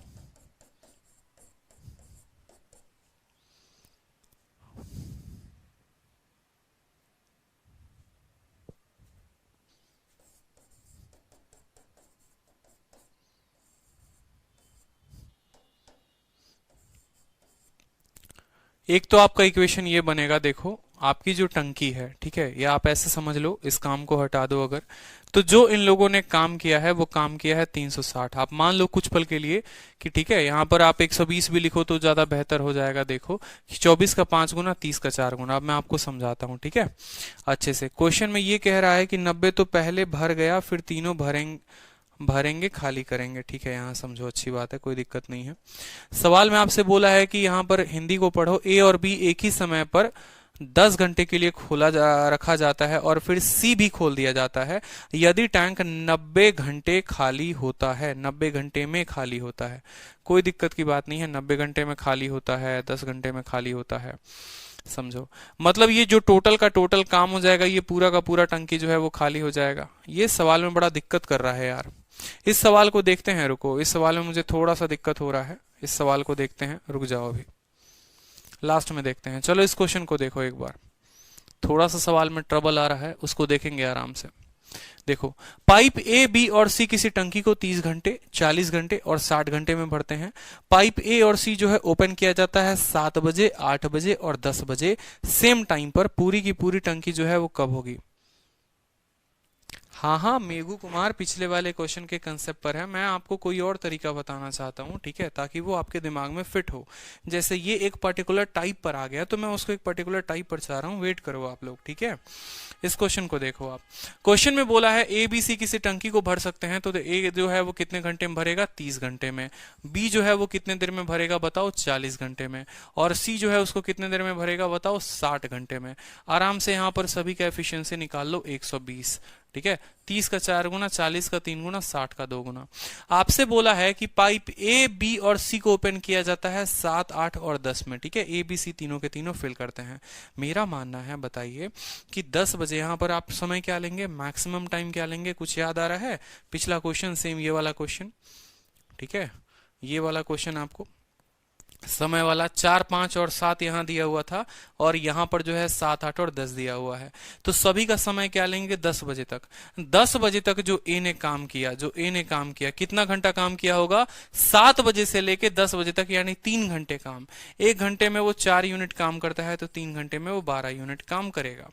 एक तो आपका इक्वेशन ये बनेगा, देखो आपकी जो टंकी है, ठीक है, या आप ऐसे समझ लो, इस काम को हटा दो अगर, तो जो इन लोगों ने काम किया है वो काम किया है 360। आप मान लो कुछ पल के लिए कि ठीक है, यहां पर आप 120 भी लिखो तो ज्यादा बेहतर हो जाएगा। देखो कि 24 का 5 गुना, 30 का 4 गुना। अब मैं आपको समझाता हूं, ठीक है, अच्छे से। क्वेश्चन में ये कह रहा है कि 90 तो पहले भर गया, फिर तीनों भरेंगे खाली करेंगे, ठीक है, यहां समझो, अच्छी बात है, कोई दिक्कत नहीं है। सवाल में आपसे बोला है कि यहां पर हिंदी को पढ़ो, ए और बी एक ही समय पर 10 घंटे के लिए रखा जाता है, और फिर सी भी खोल दिया जाता है यदि टैंक 90 घंटे खाली होता है। 90 घंटे में खाली होता है, कोई दिक्कत की बात नहीं है, 90 घंटे में खाली होता है, 10 घंटे में खाली होता है, समझो। मतलब ये जो टोटल का टोटल काम हो जाएगा, ये पूरा का पूरा टंकी जो है वो खाली हो जाएगा। ये सवाल में बड़ा दिक्कत कर रहा है यार। इस सवाल को देखते हैं, रुको, इस सवाल में मुझे थोड़ा सा दिक्कत हो रहा है, इस सवाल को देखते हैं, रुक जाओ अभी, लास्ट में देखते हैं। चलो इस क्वेश्चन को देखो एक बार, थोड़ा सा सवाल में ट्रबल आ रहा है, उसको देखेंगे आराम से। देखो, पाइप ए, बी और सी किसी टंकी को 30 घंटे, 40 घंटे और 60 घंटे में भरते हैं। पाइप ए और सी जो है ओपन किया जाता है 7 बजे, 8 बजे और 10 बजे सेम टाइम पर। पूरी की पूरी टंकी जो है वो कब होगी? हाँ हाँ मेघू कुमार, पिछले वाले क्वेश्चन के कंसेप्ट पर है, मैं आपको कोई और तरीका बताना चाहता हूँ, ठीक है, ताकि वो आपके दिमाग में फिट हो। जैसे ये एक पर्टिकुलर टाइप पर आ गया तो मैं उसको एक पर्टिकुलर टाइप पर चाह रहा हूँ, वेट करो आप लोग, ठीक है। इस क्वेश्चन को देखो आप, क्वेश्चन में बोला है ए बी सी किसी टंकी को भर सकते हैं, तो ए जो है वो कितने घंटे में भरेगा? 30 घंटे में। बी जो है वो कितने देर में भरेगा बताओ? 40 घंटे में। और सी जो है उसको कितने देर में भरेगा बताओ? 60 घंटे में। आराम से यहाँ पर सभी का एफिशिएंसी निकाल लो, 120, ठीक है, 30 का 4 गुना, 40 का 3 गुना, 60 का 2 गुना। आपसे बोला है कि पाइप ए, बी और सी को ओपन किया जाता है 7, 8 और 10 में, ठीक है, ए बी सी तीनों के तीनों फिल करते हैं। मेरा मानना है, बताइए कि 10 बजे यहां पर आप समय क्या लेंगे, मैक्सिमम टाइम क्या लेंगे? कुछ याद आ रहा है? पिछला क्वेश्चन सेम, ये वाला क्वेश्चन, ठीक है, ये वाला क्वेश्चन आपको समय वाला 4, 5 और 7 यहां दिया हुआ था, और यहां पर जो है 7, 8 और 10 दिया हुआ है। तो सभी का समय क्या लेंगे? 10 बजे तक। 10 बजे तक जो ए ने काम किया, जो ए ने काम किया, कितना घंटा काम किया होगा? 7 बजे से लेके 10 बजे तक, यानी 3 घंटे काम। 1 घंटे में वो 4 यूनिट काम करता है, तो 3 घंटे में वो 12 यूनिट काम करेगा।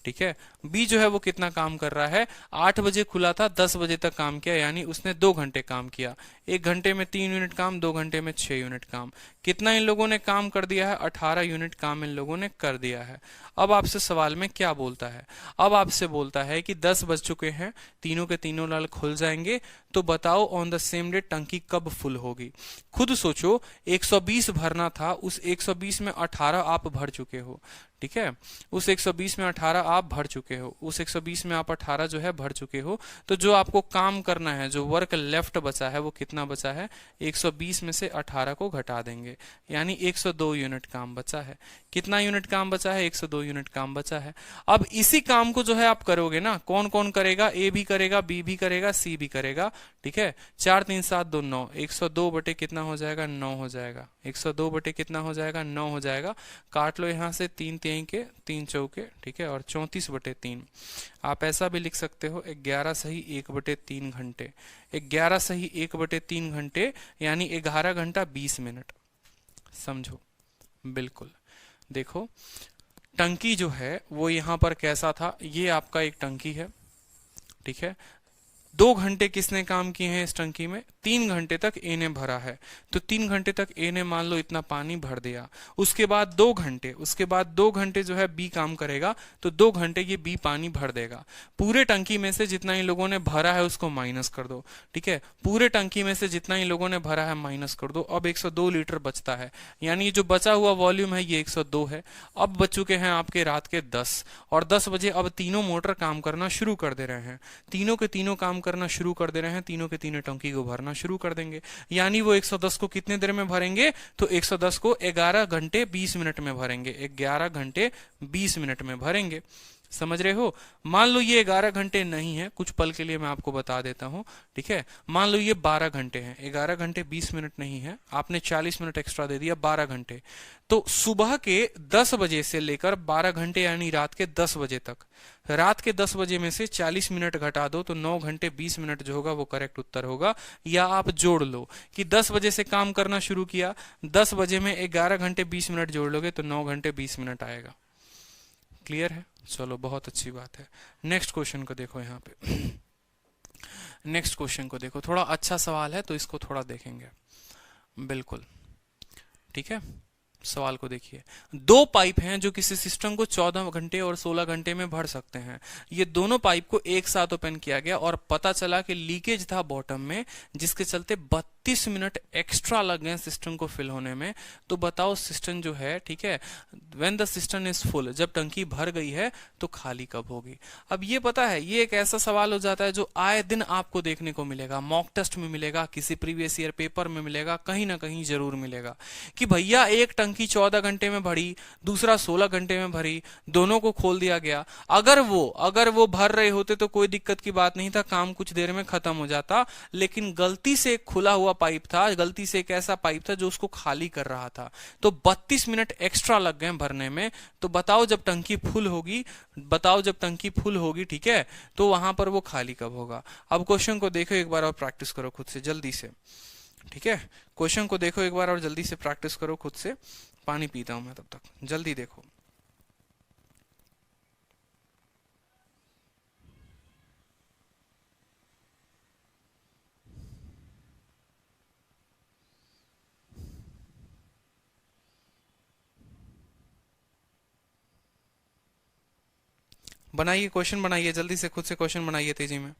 ठीक है। बी जो है वो कितना काम कर रहा है, 8 बजे खुला था, 10 बजे तक काम किया, यानी उसने 2 घंटे काम किया। 1 घंटे में 3 यूनिट काम, 2 घंटे में 6 यूनिट काम। कितना इन लोगों ने काम कर दिया है, 18 यूनिट काम इन लोगों ने कर दिया है। अब आपसे सवाल में क्या बोलता है, अब आपसे बोलता है कि 10 बज चुके हैं, तीनों के तीनों नल खुल जाएंगे, तो बताओ ऑन द सेम डे टंकी कब फुल होगी। खुद सोचो, 120 भरना था, उस 120 में 18 आप भर चुके हो, ठीक है। उस 120 में 18 आप भर चुके हो, उस 120 में आप 18 जो है भर चुके हो। तो जो आपको काम करना है, जो वर्क लेफ्ट बचा है, वो कितना बचा है, 120 में से 18 को घटा देंगे, यानी 102 यूनिट काम बचा है। कितना यूनिट काम बचा है, 102 यूनिट काम बचा है। अब इसी काम को जो है आप करोगे ना, कौन कौन करेगा, ए भी करेगा, बी भी करेगा, सी भी करेगा, ठीक है। 4 3 7 2 9, 102 बटे कितना हो जाएगा, 9 हो जाएगा। 102 बटे कितना हो जाएगा, 9 हो जाएगा। काट लो यहां से, 3 3 के 3 चौके, ठीक है, और 34 बटे 3। आप ऐसा भी लिख सकते हो, 11 सही 1 बटे 3 घंटे। 11 सही 1 बटे 3 घंटे, यानी 11 घंटा 20 मिनट। समझो, बिल्कुल। देखो, टंकी जो है वो यहां पर कैसा था, ये आपका एक टंकी है, ठीक है। 2 घंटे किसने काम किए हैं इस टंकी में, 3 घंटे तक ए ने भरा है, तो 3 घंटे तक ए ने मान लो इतना पानी भर दिया। उसके बाद 2 घंटे, उसके बाद 2 घंटे जो है बी काम करेगा, तो 2 घंटे ये बी पानी भर देगा। पूरे टंकी में से जितना इन लोगों ने भरा है उसको माइनस कर दो, ठीक है। पूरे टंकी में से जितना इन लोगों ने भरा है माइनस कर दो। अब 102 लीटर बचता है, यानी जो बचा हुआ वॉल्यूम है ये 102 है। अब बच चुके हैं आपके रात के 10, और 10 बजे अब तीनों मोटर काम करना शुरू कर दे रहे हैं। तीनों के तीनों काम करना शुरू कर दे रहे हैं, तीनों के तीनों टंकी को भरना शुरू कर देंगे। यानी वो 110 को कितने देर में भरेंगे, तो 110 को 11 घंटे 20 मिनट में भरेंगे, 11 घंटे 20 मिनट में भरेंगे। समझ रहे हो। मान लो ये 11 घंटे नहीं है, कुछ पल के लिए मैं आपको बता देता हूं, ठीक है। मान लो ये 12 घंटे हैं, 11 घंटे 20 मिनट नहीं है, आपने 40 मिनट एक्स्ट्रा दे दिया, 12 घंटे। तो सुबह के 10 बजे से लेकर 12 घंटे यानी रात के 10 बजे तक, रात के 10 बजे में से 40 मिनट घटा दो तो 9 घंटे 20 मिनट जो होगा वो करेक्ट उत्तर होगा। या आप जोड़ लो कि 10 बजे से काम करना शुरू किया, 10 बजे में 11 घंटे 20 मिनट जोड़ लोगे तो 9 घंटे 20 मिनट आएगा। क्लियर है, चलो बहुत अच्छी बात है। नेक्स्ट क्वेश्चन को देखो, यहाँ पे नेक्स्ट क्वेश्चन को देखो, थोड़ा अच्छा सवाल है तो इसको थोड़ा देखेंगे, बिल्कुल, ठीक है। सवाल को देखिए, 2 पाइप हैं जो किसी सिस्टम को 14 घंटे और 16 घंटे में भर सकते हैं। ये दोनों पाइप को एक साथ ओपन किया गया और पता चला कि लीकेज था बॉटम में, जिसके चलते 32 मिनट एक्स्ट्रा लग गए सिस्टम को फिल होने में। तो बताओ सिस्टम जो है, ठीक है, when the system is full, जब टंकी भर गई है तो खाली कब होगी। अब ये पता है, ये एक ऐसा सवाल हो जाता है जो आए दिन आपको देखने को मिलेगा, मॉक टेस्ट में मिलेगा, किसी प्रीवियस ईयर पेपर में मिलेगा, कहीं ना कहीं जरूर मिलेगा कि भैया एक टंकी 14 घंटे में भरी, दूसरा 16 घंटे में भरी, दोनों को खोल दिया गया। अगर वो भर रहे होते तो कोई दिक्कत की बात नहीं था, काम कुछ देर में खत्म हो जाता। लेकिन गलती से एक खुला हुआ पाइप था, गलती से एक ऐसा पाइप था जो उसको खाली कर रहा था, तो 32 मिनट एक्स्ट्रा लग गए भरने में। तो बताओ जब टंकी फुल होगी, बताओ जब टंकी फुल होगी, ठीक है, तो वहां पर वो खाली कब होगा। अब क्वेश्चन को देखो एक बार और प्रैक्टिस करो खुद से जल्दी से, ठीक है। क्वेश्चन को देखो एक बार और जल्दी से प्रैक्टिस करो खुद से। पानी पीता हूं मैं तब तक, जल्दी देखो। बनाइए क्वेश्चन, बनाइए जल्दी से, खुद से क्वेश्चन बनाइए तेजी में।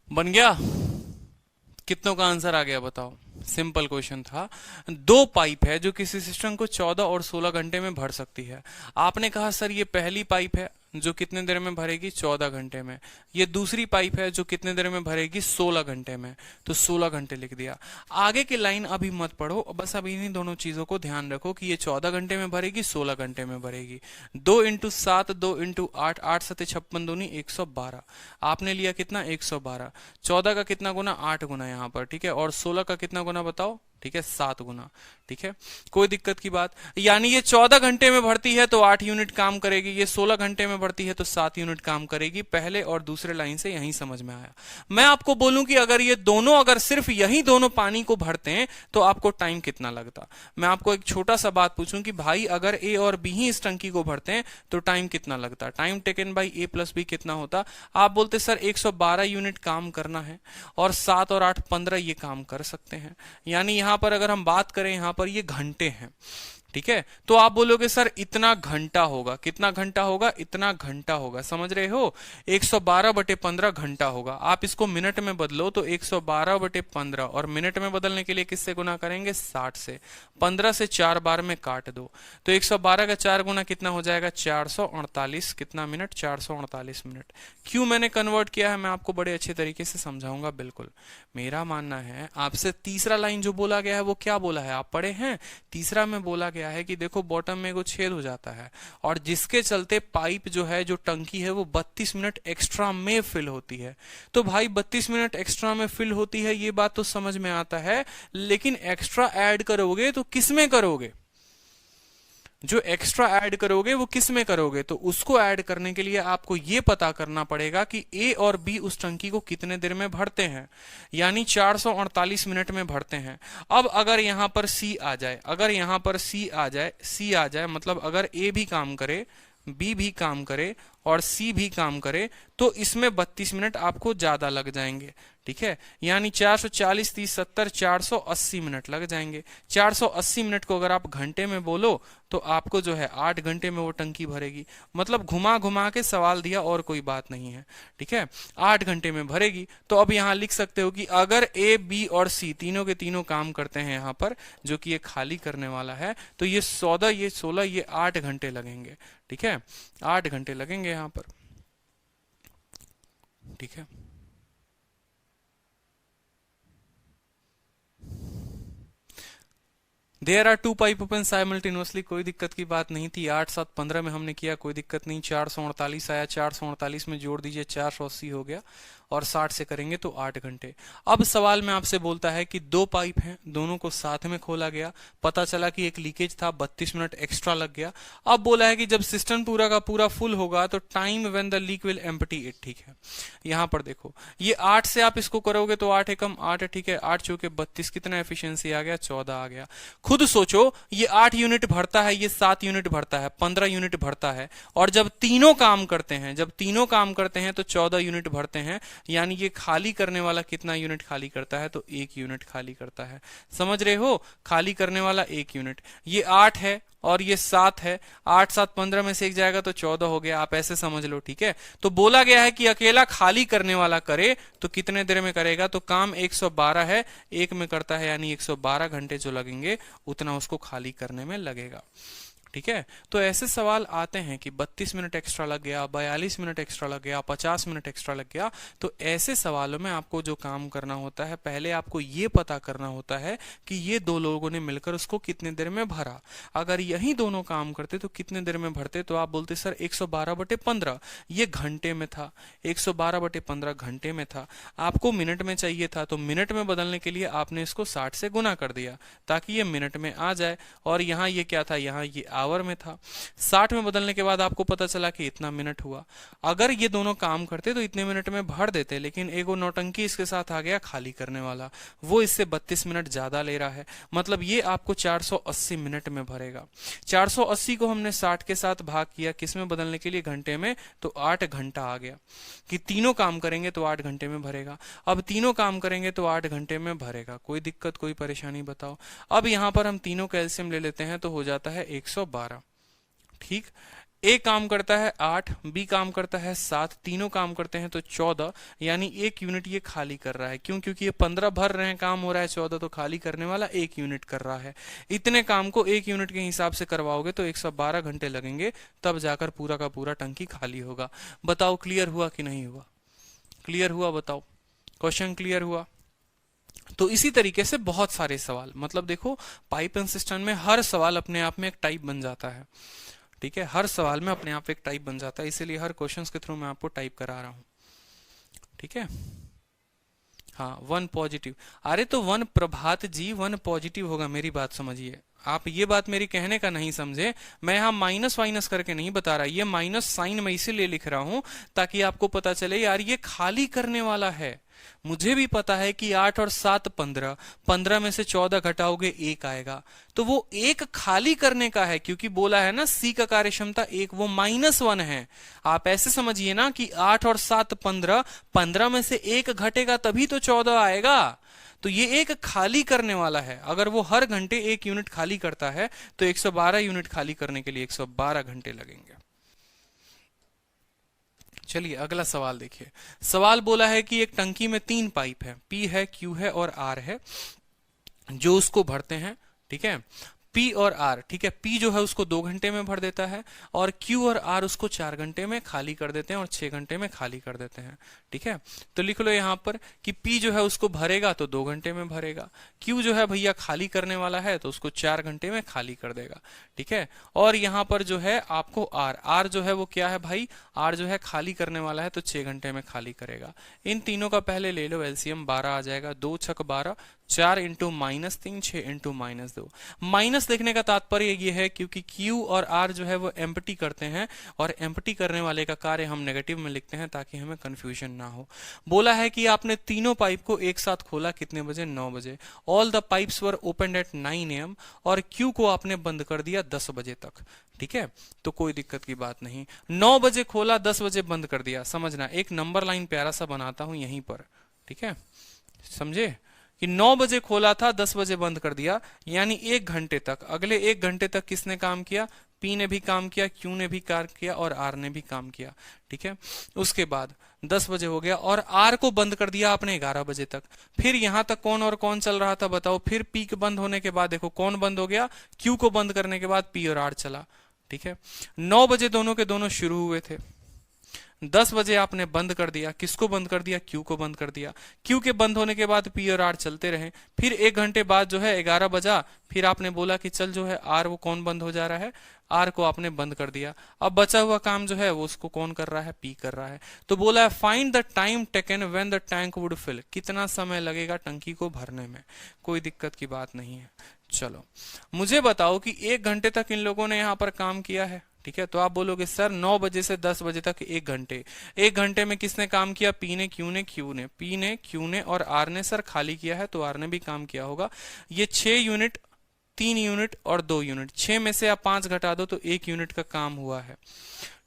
बन गया, कितनों का आंसर आ गया बताओ। सिंपल क्वेश्चन था। 2 पाइप है जो किसी सिस्टम को 14 और 16 घंटे में भर सकती है। आपने कहा सर ये पहली पाइप है, जो कितने देर में भरेगी 14 घंटे में। ये दूसरी पाइप है जो कितने देर में भरेगी 16 घंटे में, तो 16 घंटे लिख दिया। आगे की लाइन अभी मत पढ़ो, बस अब इन्हीं दोनों चीजों को ध्यान रखो कि ये 14 घंटे में भरेगी, 16 घंटे में भरेगी। 2 इंटू 7, 2 इंटू 8, 8 सते 56 दूनी 112। आपने लिया कितना 112। 14 का कितना गुना 8 गुना यहाँ पर, ठीक है, और 16 का कितना गुना बताओ, ठीक है 7 गुना, ठीक है, कोई दिक्कत की बात। यानी ये 14 घंटे में भरती है तो 8 यूनिट काम करेगी, ये 16 घंटे में भरती है तो 7 यूनिट काम करेगी। पहले और दूसरे लाइन से यही समझ में आया। मैं आपको बोलूं कि अगर ये दोनों, अगर सिर्फ यही दोनों पानी को भरते हैं तो आपको टाइम कितना लगता। मैं आपको एक छोटा सा बात पूछूं कि भाई अगर ए और बी ही इस टंकी को भरते हैं तो टाइम कितना लगता। Time taken by A plus B कितना होता। आप बोलते सर 112 यूनिट काम करना है और 7 और 8 15 ये काम कर सकते हैं। यानी यहां पर अगर हम बात करें, यहां पर ये घंटे हैं, ठीक है, तो आप बोलोगे सर इतना घंटा होगा। कितना घंटा होगा, इतना घंटा होगा, समझ रहे हो। 112 बटे 15 घंटा होगा। आप इसको मिनट में बदलो तो 112 बटे 15, और मिनट में बदलने के लिए किससे गुना करेंगे 60 से। 15 से 4 बार में काट दो तो 112 का 4 गुना कितना हो जाएगा 448। कितना मिनट, 448 मिनट। क्यों मैंने कन्वर्ट किया है मैं आपको बड़े अच्छे तरीके से समझाऊंगा। बिल्कुल मेरा मानना है आपसे तीसरा लाइन जो बोला गया है वो क्या बोला है, आप पढ़े हैं। तीसरा में बोला गया है कि देखो बॉटम में वो छेद हो जाता है और जिसके चलते पाइप जो है, जो टंकी है, वो 32 मिनट एक्स्ट्रा में फिल होती है। तो भाई 32 मिनट एक्स्ट्रा में फिल होती है, ये बात तो समझ में आता है, लेकिन एक्स्ट्रा ऐड करोगे तो किस में करोगे। जो एक्स्ट्रा ऐड करोगे वो किस में करोगे, तो उसको ऐड करने के लिए आपको ये पता करना पड़ेगा कि ए और बी उस टंकी को कितने देर में भरते हैं। यानी 448 मिनट में भरते हैं। अब अगर यहां पर सी आ जाए, अगर यहां पर सी आ जाए, मतलब अगर ए भी काम करे, बी भी काम करे और सी भी काम करे तो इसमें 32 मिनट आपको ज्यादा लग जाएंगे, ठीक है। यानी 440 30 70 480 मिनट लग जाएंगे। 480 मिनट को अगर आप घंटे में बोलो तो आपको जो है 8 घंटे में वो टंकी भरेगी। मतलब घुमा घुमा के सवाल दिया और कोई बात नहीं है, ठीक है। 8 घंटे में भरेगी। तो अब यहां लिख सकते हो कि अगर ए बी और सी तीनों के तीनों काम करते हैं यहां पर, जो कि ये खाली करने वाला है, तो ये 14 ये 16 ये 8 घंटे लगेंगे, ठीक है। 8 घंटे लगेंगे यहां पर, ठीक है। There are 2 pipe open simultaneously, कोई दिक्कत की बात नहीं थी। 8 7 15 में हमने किया, कोई दिक्कत नहीं। 448 आया, 448 में जोड़ दीजिए 480 हो गया, और 60 से करेंगे तो 8 घंटे। अब सवाल में आपसे बोलता है कि 2 पाइप हैं, दोनों को साथ में खोला गया, पता चला कि एक लीकेज था, 32 मिनट एक्स्ट्रा लग गया। अब बोला है कि जब सिस्टम पूरा का पूरा फुल होगा तो time when the leak will empty it, ठीक है। यहां पर देखो ये 8 से आप इसको करोगे तो 8 एकम 8 है, ठीक है। 8 चौके 32, कितना एफिशिएंसी आ गया 14 आ गया। खुद सोचो ये 8 यूनिट भरता है, ये 7 यूनिट भरता है, 15 यूनिट भरता है, और जब तीनों काम करते हैं, जब तीनों काम करते हैं तो 14 यूनिट भरते हैं। यानी ये खाली करने वाला कितना यूनिट खाली करता है, तो 1 यूनिट खाली करता है। समझ रहे हो, खाली करने वाला 1 यूनिट। ये 8 है और ये 7 है, 8 7 15 में से एक जाएगा तो 14 हो गया, आप ऐसे समझ लो, ठीक है। तो बोला गया है कि अकेला खाली करने वाला करे तो कितने देर में करेगा, तो काम 112 है, 1 में करता है, यानी 112 घंटे जो लगेंगे उतना उसको खाली करने में लगेगा, ठीक है। तो ऐसे सवाल आते हैं कि 32 मिनट एक्स्ट्रा लग गया, 42 मिनट एक्स्ट्रा लग गया, 50 मिनट एक्स्ट्रा लग गया। तो ऐसे सवालों में आपको जो काम करना होता है, पहले आपको ये पता करना होता है कि ये दो लोगों ने मिलकर उसको कितने देर में भरा। अगर यही दोनों काम करते तो कितने देर में भरते, तो आप बोलते सर 112 बटे 15, ये घंटे में था। 112 बटे 15 घंटे में था, आपको मिनट में चाहिए था, तो मिनट में बदलने के लिए आपने इसको 60 से गुना कर दिया ताकि ये मिनट में आ जाए। और यहाँ ये क्या था, यहाँ ये आवर में था। 60 में बदलने के बाद आपको पता चला कि इतना मिनट हुआ। अगर ये दोनों काम करते तो इतने मिनट में भर देते, लेकिन एगो नौटंकी इसके साथ आ गया खाली करने वाला, वो इससे 32 मिनट ज्यादा ले रहा है। मतलब ये आपको 480 मिनट में भरेगा। 480 को हमने 60 के साथ भाग किया, किसमें बदलने के लिए, घंटे में, तो 8 घंटा आ गया कि तीनों काम करेंगे तो 8 घंटे में भरेगा। अब तीनों काम करेंगे तो 8 घंटे में भरेगा। कोई दिक्कत, कोई परेशानी बताओ। अब यहां पर हम तीनों कैल्शियम ले लेते हैं तो हो जाता है 112, ठीक। ए काम करता है 8, बी काम करता है 7, तीनों काम करते हैं तो 14, यानी 1 यूनिट ये खाली कर रहा है। क्यों? क्योंकि ये 15 भर रहे हैं, काम हो रहा है 14, तो खाली करने वाला 1 यूनिट कर रहा है। इतने काम को 1 यूनिट के हिसाब से करवाओगे तो 112 घंटे लगेंगे, तब जाकर पूरा का पूरा टंकी खाली होगा। बताओ क्लियर हुआ कि नहीं हुआ? क्लियर हुआ? बताओ, क्वेश्चन क्लियर हुआ? तो इसी तरीके से बहुत सारे सवाल, मतलब देखो पाइप एंड सिस्टम में हर सवाल अपने आप में एक टाइप बन जाता है। ठीक है, हर सवाल में अपने आप एक टाइप बन जाता है, इसीलिए हर क्वेश्चंस के थ्रू मैं आपको टाइप करा रहा हूं। ठीक है, हाँ 1 पॉजिटिव। अरे तो 1 प्रभात जी 1 पॉजिटिव होगा, मेरी बात समझिए। आप ये बात मेरी कहने का नहीं समझे, मैं यहां माइनस वाइनस करके नहीं बता रहा, ये माइनस साइन मैं इसीलिए लिख रहा हूं ताकि आपको पता चले यार ये खाली करने वाला है। मुझे भी पता है कि 8 और 7 15, 15 में से 14 घटाओगे 1 आएगा, तो वो 1 खाली करने का है, क्योंकि बोला है ना सी का कार्य क्षमता 1, वो -1 है। आप ऐसे समझिए ना कि 8 और 7 15, 15 में से 1 घटेगा तभी तो 14 आएगा। तो ये एक खाली करने वाला है। अगर वो हर घंटे 1 यूनिट खाली करता है तो 112 यूनिट खाली करने के लिए 112 घंटे लगेंगे। चलिए अगला सवाल देखिए। सवाल बोला है कि एक टंकी में 3 पाइप है, पी है, क्यू है और आर है, जो उसको भरते हैं। ठीक है, पी और आर, ठीक है, पी जो है उसको 2 घंटे में भर देता है और क्यू और आर उसको 4 घंटे में खाली कर देते हैं और 6 घंटे में खाली कर देते हैं। ठीक है, तो लिख लो यहां पर कि पी जो है उसको भरेगा तो 2 घंटे में भरेगा, क्यू जो है भैया खाली करने वाला है तो उसको 4 घंटे में खाली कर देगा। ठीक है, और यहां पर जो है आपको आर, आर जो है वो क्या है भाई, आर जो है खाली करने वाला है तो 6 घंटे में खाली करेगा। इन तीनों का पहले ले लो एलसीएम, 12 आ जाएगा, 2 छक 12, 4 इंटू -3, 6 इंटू -2। माइनस लिखने का तात्पर्य ये है क्योंकि Q और R जो है वो एम्प्टी करते हैं और एम्प्टी करने वाले का कार्य हम नेगेटिव में लिखते हैं ताकि हमें कंफ्यूजन ना हो। बोला है कि आपने तीनों पाइप को एक साथ खोला, कितने बजे? 9 बजे। All the pipes were opened at 9 AM और Q को आपने बंद कर दिया 10 बजे तक। ठीक है, तो कोई दिक्कत की बात नहीं। 9 बजे खोला, 10 बजे बंद कर दिया। समझना, एक नंबर लाइन प्यारा सा बनाता हूं यहीं पर। ठीक है, समझे कि 9 बजे खोला था, 10 बजे बंद कर दिया, यानी 1 घंटे तक, अगले 1 घंटे तक किसने काम किया? पी ने भी काम किया, क्यू ने भी काम किया और आर ने भी काम किया। ठीक है, उसके बाद 10 बजे हो गया और आर को बंद कर दिया आपने 11 बजे तक। फिर यहां तक कौन और कौन चल रहा था बताओ? फिर पी के बंद होने के बाद देखो कौन बंद हो गया? क्यू को बंद करने के बाद पी और आर चला। ठीक है, 9 बजे दोनों के दोनों शुरू हुए थे, 10 बजे आपने बंद कर दिया। किसको बंद कर दिया? क्यू को बंद कर दिया। क्यू के बंद होने के बाद पी और आर चलते रहे। फिर 1 घंटे बाद जो है 11 बजा, फिर आपने बोला कि चल जो है आर वो कौन बंद हो जा रहा है? आर को आपने बंद कर दिया। अब बचा हुआ काम जो है वो उसको कौन कर रहा है? पी कर रहा है। तो बोला है find the time taken when the tank would fill, कितना समय लगेगा टंकी को भरने में। कोई दिक्कत की बात नहीं है। चलो मुझे बताओ कि 1 घंटे तक इन लोगों ने यहां पर काम किया है। ठीक है, तो आप बोलोगे सर 9 बजे से 10 बजे तक 1 घंटे, 1 घंटे में किसने काम किया? पी ने, क्यू ने, पी ने, क्यू ने और आर ने। सर खाली किया है तो आर ने भी काम किया होगा। ये 6 यूनिट, 3 यूनिट और 2 यूनिट, 6 में से आप 5 घटा दो तो 1 यूनिट का काम हुआ है।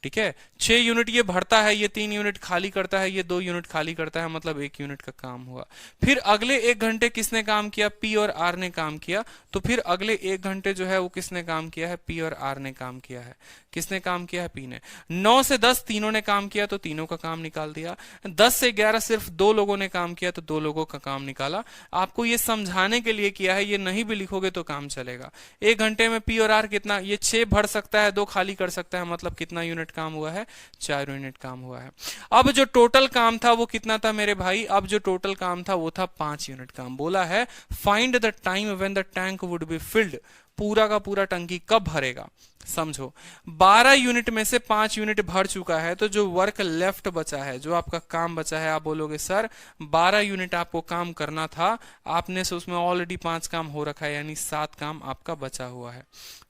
ठीक है, 6 यूनिट ये भरता है, ये 3 यूनिट खाली करता है, ये 2 यूनिट खाली करता है, मतलब 1 यूनिट का काम हुआ। फिर अगले 1 घंटे किसने काम किया? पी और आर ने काम किया। तो फिर अगले 1 घंटे जो है वो किसने काम किया है? पी और आर ने काम किया है। किसने काम किया है? पी ने। 9 से 10 तीनों ने काम किया तो तीनों का काम निकाल दिया। 10 से 11 सिर्फ 2 लोगों ने काम किया तो 2 लोगों का काम निकाला। आपको ये समझाने के लिए किया है, ये नहीं भी लिखोगे तो काम चलेगा। 1 घंटे में पी और आर कितना? ये 6 भर सकता है, 2 खाली कर सकता है, मतलब कितना यूनिट काम हुआ है? 4 यूनिट काम हुआ है। अब जो टोटल काम था वो कितना था मेरे भाई? अब जो टोटल काम था वो था 5 यूनिट काम। बोला है find the time when the tank would be filled, पूरा का पूरा टंकी कब भरेगा। समझो 12 यूनिट में से 5 यूनिट भर चुका है, तो जो वर्क लेफ्ट बचा है, जो आपका काम बचा है, आप बोलोगे सर 12 यूनिट आपको काम करना था, आपने से उसमें ऑलरेडी 5 काम हो रखा है, यानी 7 काम आपका बचा हुआ है।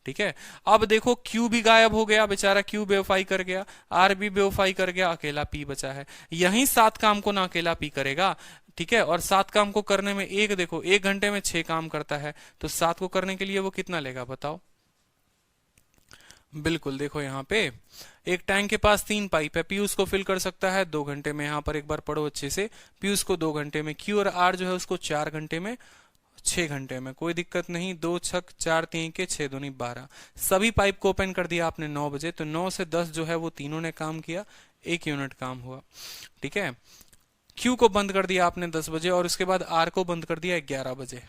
ठीक है, अब देखो क्यू भी गायब हो गया, बेचारा क्यू बेवफाई कर गया, आर भी बेवफाई कर गया, अकेला पी बचा है। यही 7 काम को ना अकेला पी करेगा। ठीक है, और 7 काम को करने में देखो 1 घंटे में 6 काम करता है, तो 7 को करने के लिए वो कितना लेगा बताओ। बिल्कुल, देखो यहाँ पे एक टैंक के पास 3 पाइप है, पीयूष को फिल कर सकता है 2 घंटे में। यहाँ पर एक बार पढ़ो अच्छे से, पीयूष को 2 घंटे में, क्यू और आर जो है उसको 4 घंटे में, 6 घंटे में, कोई दिक्कत नहीं। 2 छक 4 3 के 6 दूनी 12। सभी पाइप को ओपन कर दिया आपने 9 बजे, तो 9 से 10 जो है वो तीनों ने काम किया, 1 यूनिट काम हुआ, ठीक है। क्यू को बंद कर दिया आपने 10 बजे और उसके बाद आर को बंद कर दिया 11 बजे,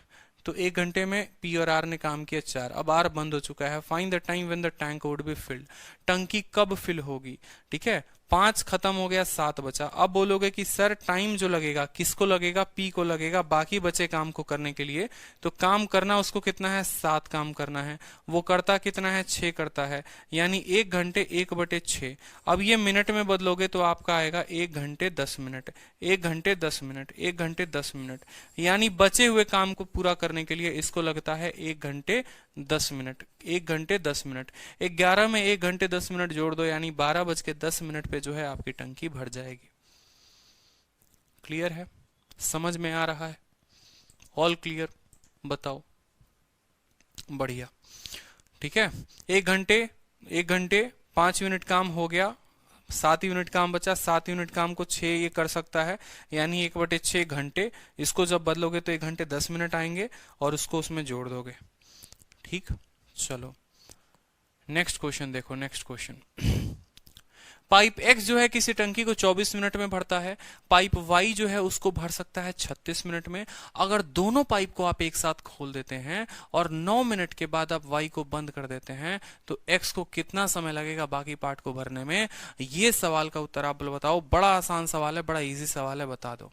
तो 1 घंटे में पी और आर ने काम किया 4। अब आर बंद हो चुका है। Find the time when the tank would be filled, टंकी कब फिल होगी, ठीक है। 5 खत्म हो गया, 7 बचा। अब बोलोगे कि सर टाइम जो लगेगा किसको लगेगा, पी को लगेगा बाकी बचे काम को करने के लिए। तो काम करना उसको कितना है, 7 काम करना है। वो करता कितना है, 6 करता है, यानी 1 घंटे 1/6। अब ये मिनट में बदलोगे तो आपका आएगा 1 घंटे 10 मिनट, 1 घंटे 10 मिनट, 1 घंटे 10 मिनट, यानी बचे हुए काम को पूरा करने के लिए इसको लगता है 1 घंटे 10 मिनट, 1 घंटे 10 मिनट। 11 में 1 घंटे 10 मिनट जोड़ दो, यानी 12:10 पे जो है आपकी टंकी भर जाएगी। क्लियर है, समझ में आ रहा है, ऑल क्लियर, बताओ, बढ़िया, ठीक है। 1 घंटे 5 यूनिट काम हो गया, 7 यूनिट काम बचा, 7 यूनिट काम को 6 ये कर सकता है, यानी 1/6 घंटे। इसको जब बदलोगे तो 1 घंटे 10 मिनट आएंगे और उसको उसमें जोड़ दोगे, ठीक। चलो नेक्स्ट क्वेश्चन देखो, नेक्स्ट क्वेश्चन। पाइप X जो है किसी टंकी को 24 मिनट में भरता है, पाइप Y जो है उसको भर सकता है 36 मिनट में। अगर दोनों पाइप को आप एक साथ खोल देते हैं और 9 मिनट के बाद आप Y को बंद कर देते हैं, तो X को कितना समय लगेगा बाकी पार्ट को भरने में? ये सवाल का उत्तर आप बताओ। बड़ा आसान सवाल है, बड़ा इजी सवाल है, बता दो।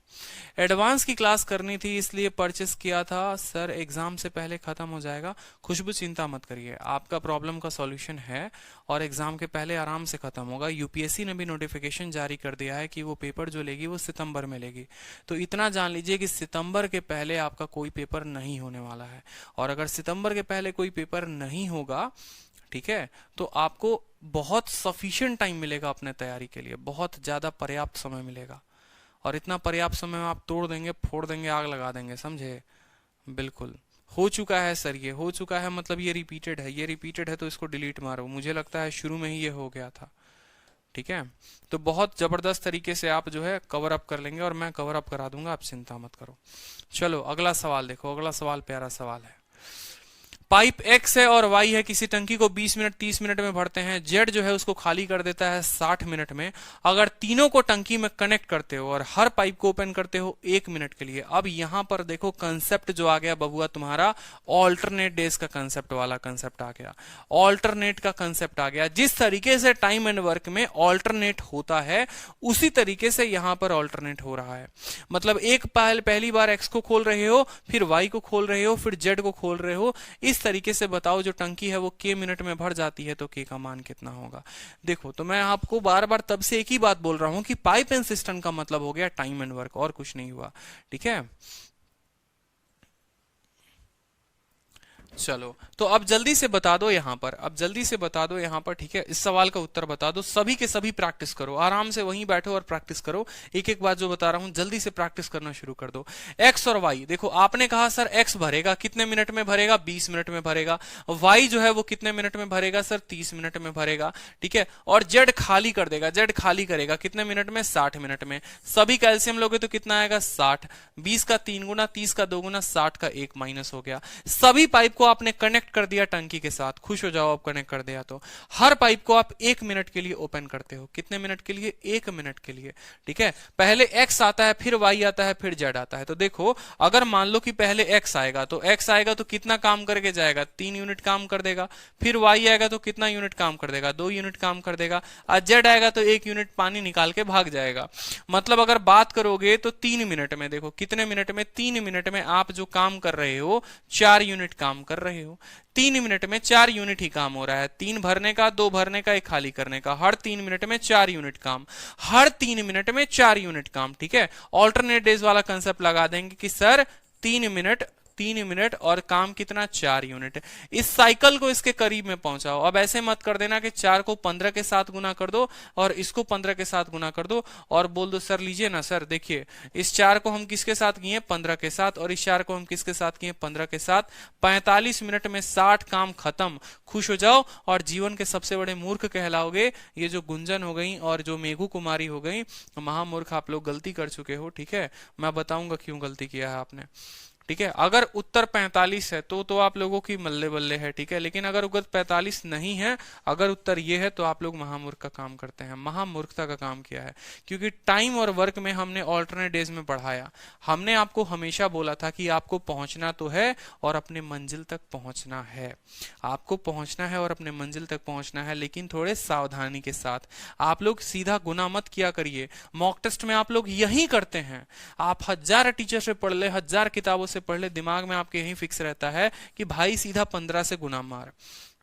एडवांस की क्लास करनी थी इसलिए परचेस किया था सर, एग्जाम से पहले खत्म हो जाएगा। खुशबू चिंता मत करिए, आपका प्रॉब्लम का सॉल्यूशन है और एग्जाम के पहले आराम से खत्म होगा। यूपीएससी ने भी नोटिफिकेशन जारी कर दिया है कि वो पेपर जो लेगी वो सितंबर में लेगी, तो इतना जान लीजिए कि सितंबर के पहले आपका कोई पेपर नहीं होने वाला है। और अगर सितंबर के पहले कोई पेपर नहीं होगा, ठीक है, तो आपको बहुत सफिशिएंट टाइम मिलेगा अपने तैयारी के लिए, बहुत ज्यादा पर्याप्त समय मिलेगा। और इतना पर्याप्त समय में आप तोड़ देंगे, फोड़ देंगे, आग लगा देंगे, समझे? बिल्कुल हो चुका है सर, ये हो चुका है, मतलब ये रिपीटेड है, ये रिपीटेड है तो इसको डिलीट मारो। मुझे लगता है शुरू में ही ये हो गया था, ठीक है। तो बहुत जबरदस्त तरीके से आप जो है कवर अप कर लेंगे और मैं कवर अप करा दूंगा, आप चिंता मत करो। चलो अगला सवाल देखो, अगला सवाल प्यारा सवाल है। पाइप X है और Y है, किसी टंकी को 20 मिनट 30 मिनट में भरते हैं। Z जो है उसको खाली कर देता है 60 मिनट में। अगर तीनों को टंकी में कनेक्ट करते हो और हर पाइप को ओपन करते हो 1 मिनट के लिए। अब यहां पर देखो कंसेप्ट जो आ गया बबुआ तुम्हारा, ऑल्टरनेट डेज का कंसेप्ट वाला कंसेप्ट आ गया, ऑल्टरनेट का कंसेप्ट आ गया। जिस तरीके से टाइम एंड वर्क में ऑल्टरनेट होता है उसी तरीके से यहां पर ऑल्टरनेट हो रहा है। मतलब एक पहली बार X को खोल रहे हो, फिर Y को खोल रहे हो, फिर Z को खोल रहे हो। इस तरीके से बताओ जो टंकी है वो K मिनट में भर जाती है, तो K का मान कितना होगा? देखो, तो मैं आपको बार बार तब से एक ही बात बोल रहा हूं कि पाइप एंड सिस्टम का मतलब हो गया टाइम एंड वर्क, और कुछ नहीं हुआ, ठीक है। चलो तो अब जल्दी से बता दो यहां पर, अब जल्दी से बता दो यहां पर, ठीक है। इस सवाल का उत्तर बता दो, सभी के सभी प्रैक्टिस करो, आराम से वहीं बैठो और प्रैक्टिस करो। एक एक बात जो बता रहा हूं जल्दी से प्रैक्टिस करना शुरू कर दो। X और Y, देखो आपने कहा सर X भरेगा कितने मिनट में भरेगा? 20 मिनट में भरेगा। Y जो है वो कितने मिनट में भरेगा? सर 30 मिनट में भरेगा, ठीक है। और Z खाली कर देगा, Z खाली करेगा कितने मिनट में? 60 मिनट में। सभी कैल्शियम लोगे तो कितना आएगा? 60। 20 का 3 गुना, 30 का 2 गुना, 60 का 1 माइनस हो गया। सभी पाइप को आपने कनेक्ट कर दिया टंकी के साथ, खुश हो जाओ आप कनेक्ट कर दिया तो। हर पाइप को आप 1 मिनट के लिए ओपन करते हो, कितने मिनट के लिए? 1 मिनट के लिए, ठीक है। पहले X आता है, फिर Y आता है, फिर Z आता है। तो देखो अगर मान लो कि पहले X आएगा तो X आएगा तो कितना काम करके जाएगा? 3 यूनिट काम कर देगा। फिर Y आएगा तो कितना यूनिट काम कर देगा? 2 यूनिट काम कर देगा। और Z आएगा तो 1 यूनिट पानी निकाल के भाग जाएगा। मतलब अगर बात करोगे तो 3 मिनट में, देखो कितने मिनट में? 3 मिनट में आप जो काम कर रहे हो 4 यूनिट काम कर रहे हो। 3 मिनट में 4 यूनिट ही काम हो रहा है, 3 भरने का, 2 भरने का, 1 खाली करने का। हर 3 मिनट में 4 यूनिट काम, हर 3 मिनट में 4 यूनिट काम, ठीक है। ऑल्टरनेट डेज वाला कंसेप्ट लगा देंगे कि सर 3 मिनट और काम कितना? 4 यूनिट। इस साइकिल को इसके करीब में पहुंचाओ। अब ऐसे मत कर देना कि 4 को 15 के साथ गुना कर दो और इसको 15 के साथ गुना कर दो और बोल दो सर लीजिए ना सर, देखिए इस 4 को हम किसके साथ किए? 15 के साथ, और इस 4 को हम किसके साथ किए? 15 के साथ। 45 मिनट में 60 काम खत्म, खुश हो जाओ और जीवन के सबसे बड़े मूर्ख कहलाओगे। ये जो गुंजन हो गई और जो मेघू कुमारी हो गई, महामूर्ख आप लोग गलती कर चुके हो, ठीक है। मैं बताऊंगा क्यों गलती किया है आपने, ठीक है। अगर उत्तर 45 है तो आप लोगों की मल्ले बल्ले है, ठीक है। लेकिन अगर उत्तर 45 नहीं है, अगर उत्तर ये है, तो आप लोग महामूर्ख का काम करते हैं, महामूर्खता का काम किया है। क्योंकि टाइम और वर्क में हमने ऑल्टरनेट डेज में पढ़ाया, हमने आपको हमेशा बोला था कि आपको पहुंचना तो है और अपने मंजिल तक पहुंचना है, आपको पहुंचना है और अपने मंजिल तक पहुंचना है, लेकिन थोड़े सावधानी के साथ। आप लोग सीधा गुना मत किया करिए। मॉक टेस्ट में आप लोग यही करते हैं, आप 1000 टीचर से पढ़ ले, 1000 किताबों से पढ़ ले, दिमाग में आपके यही फिक्स रहता है कि भाई सीधा 15 से गुना मार,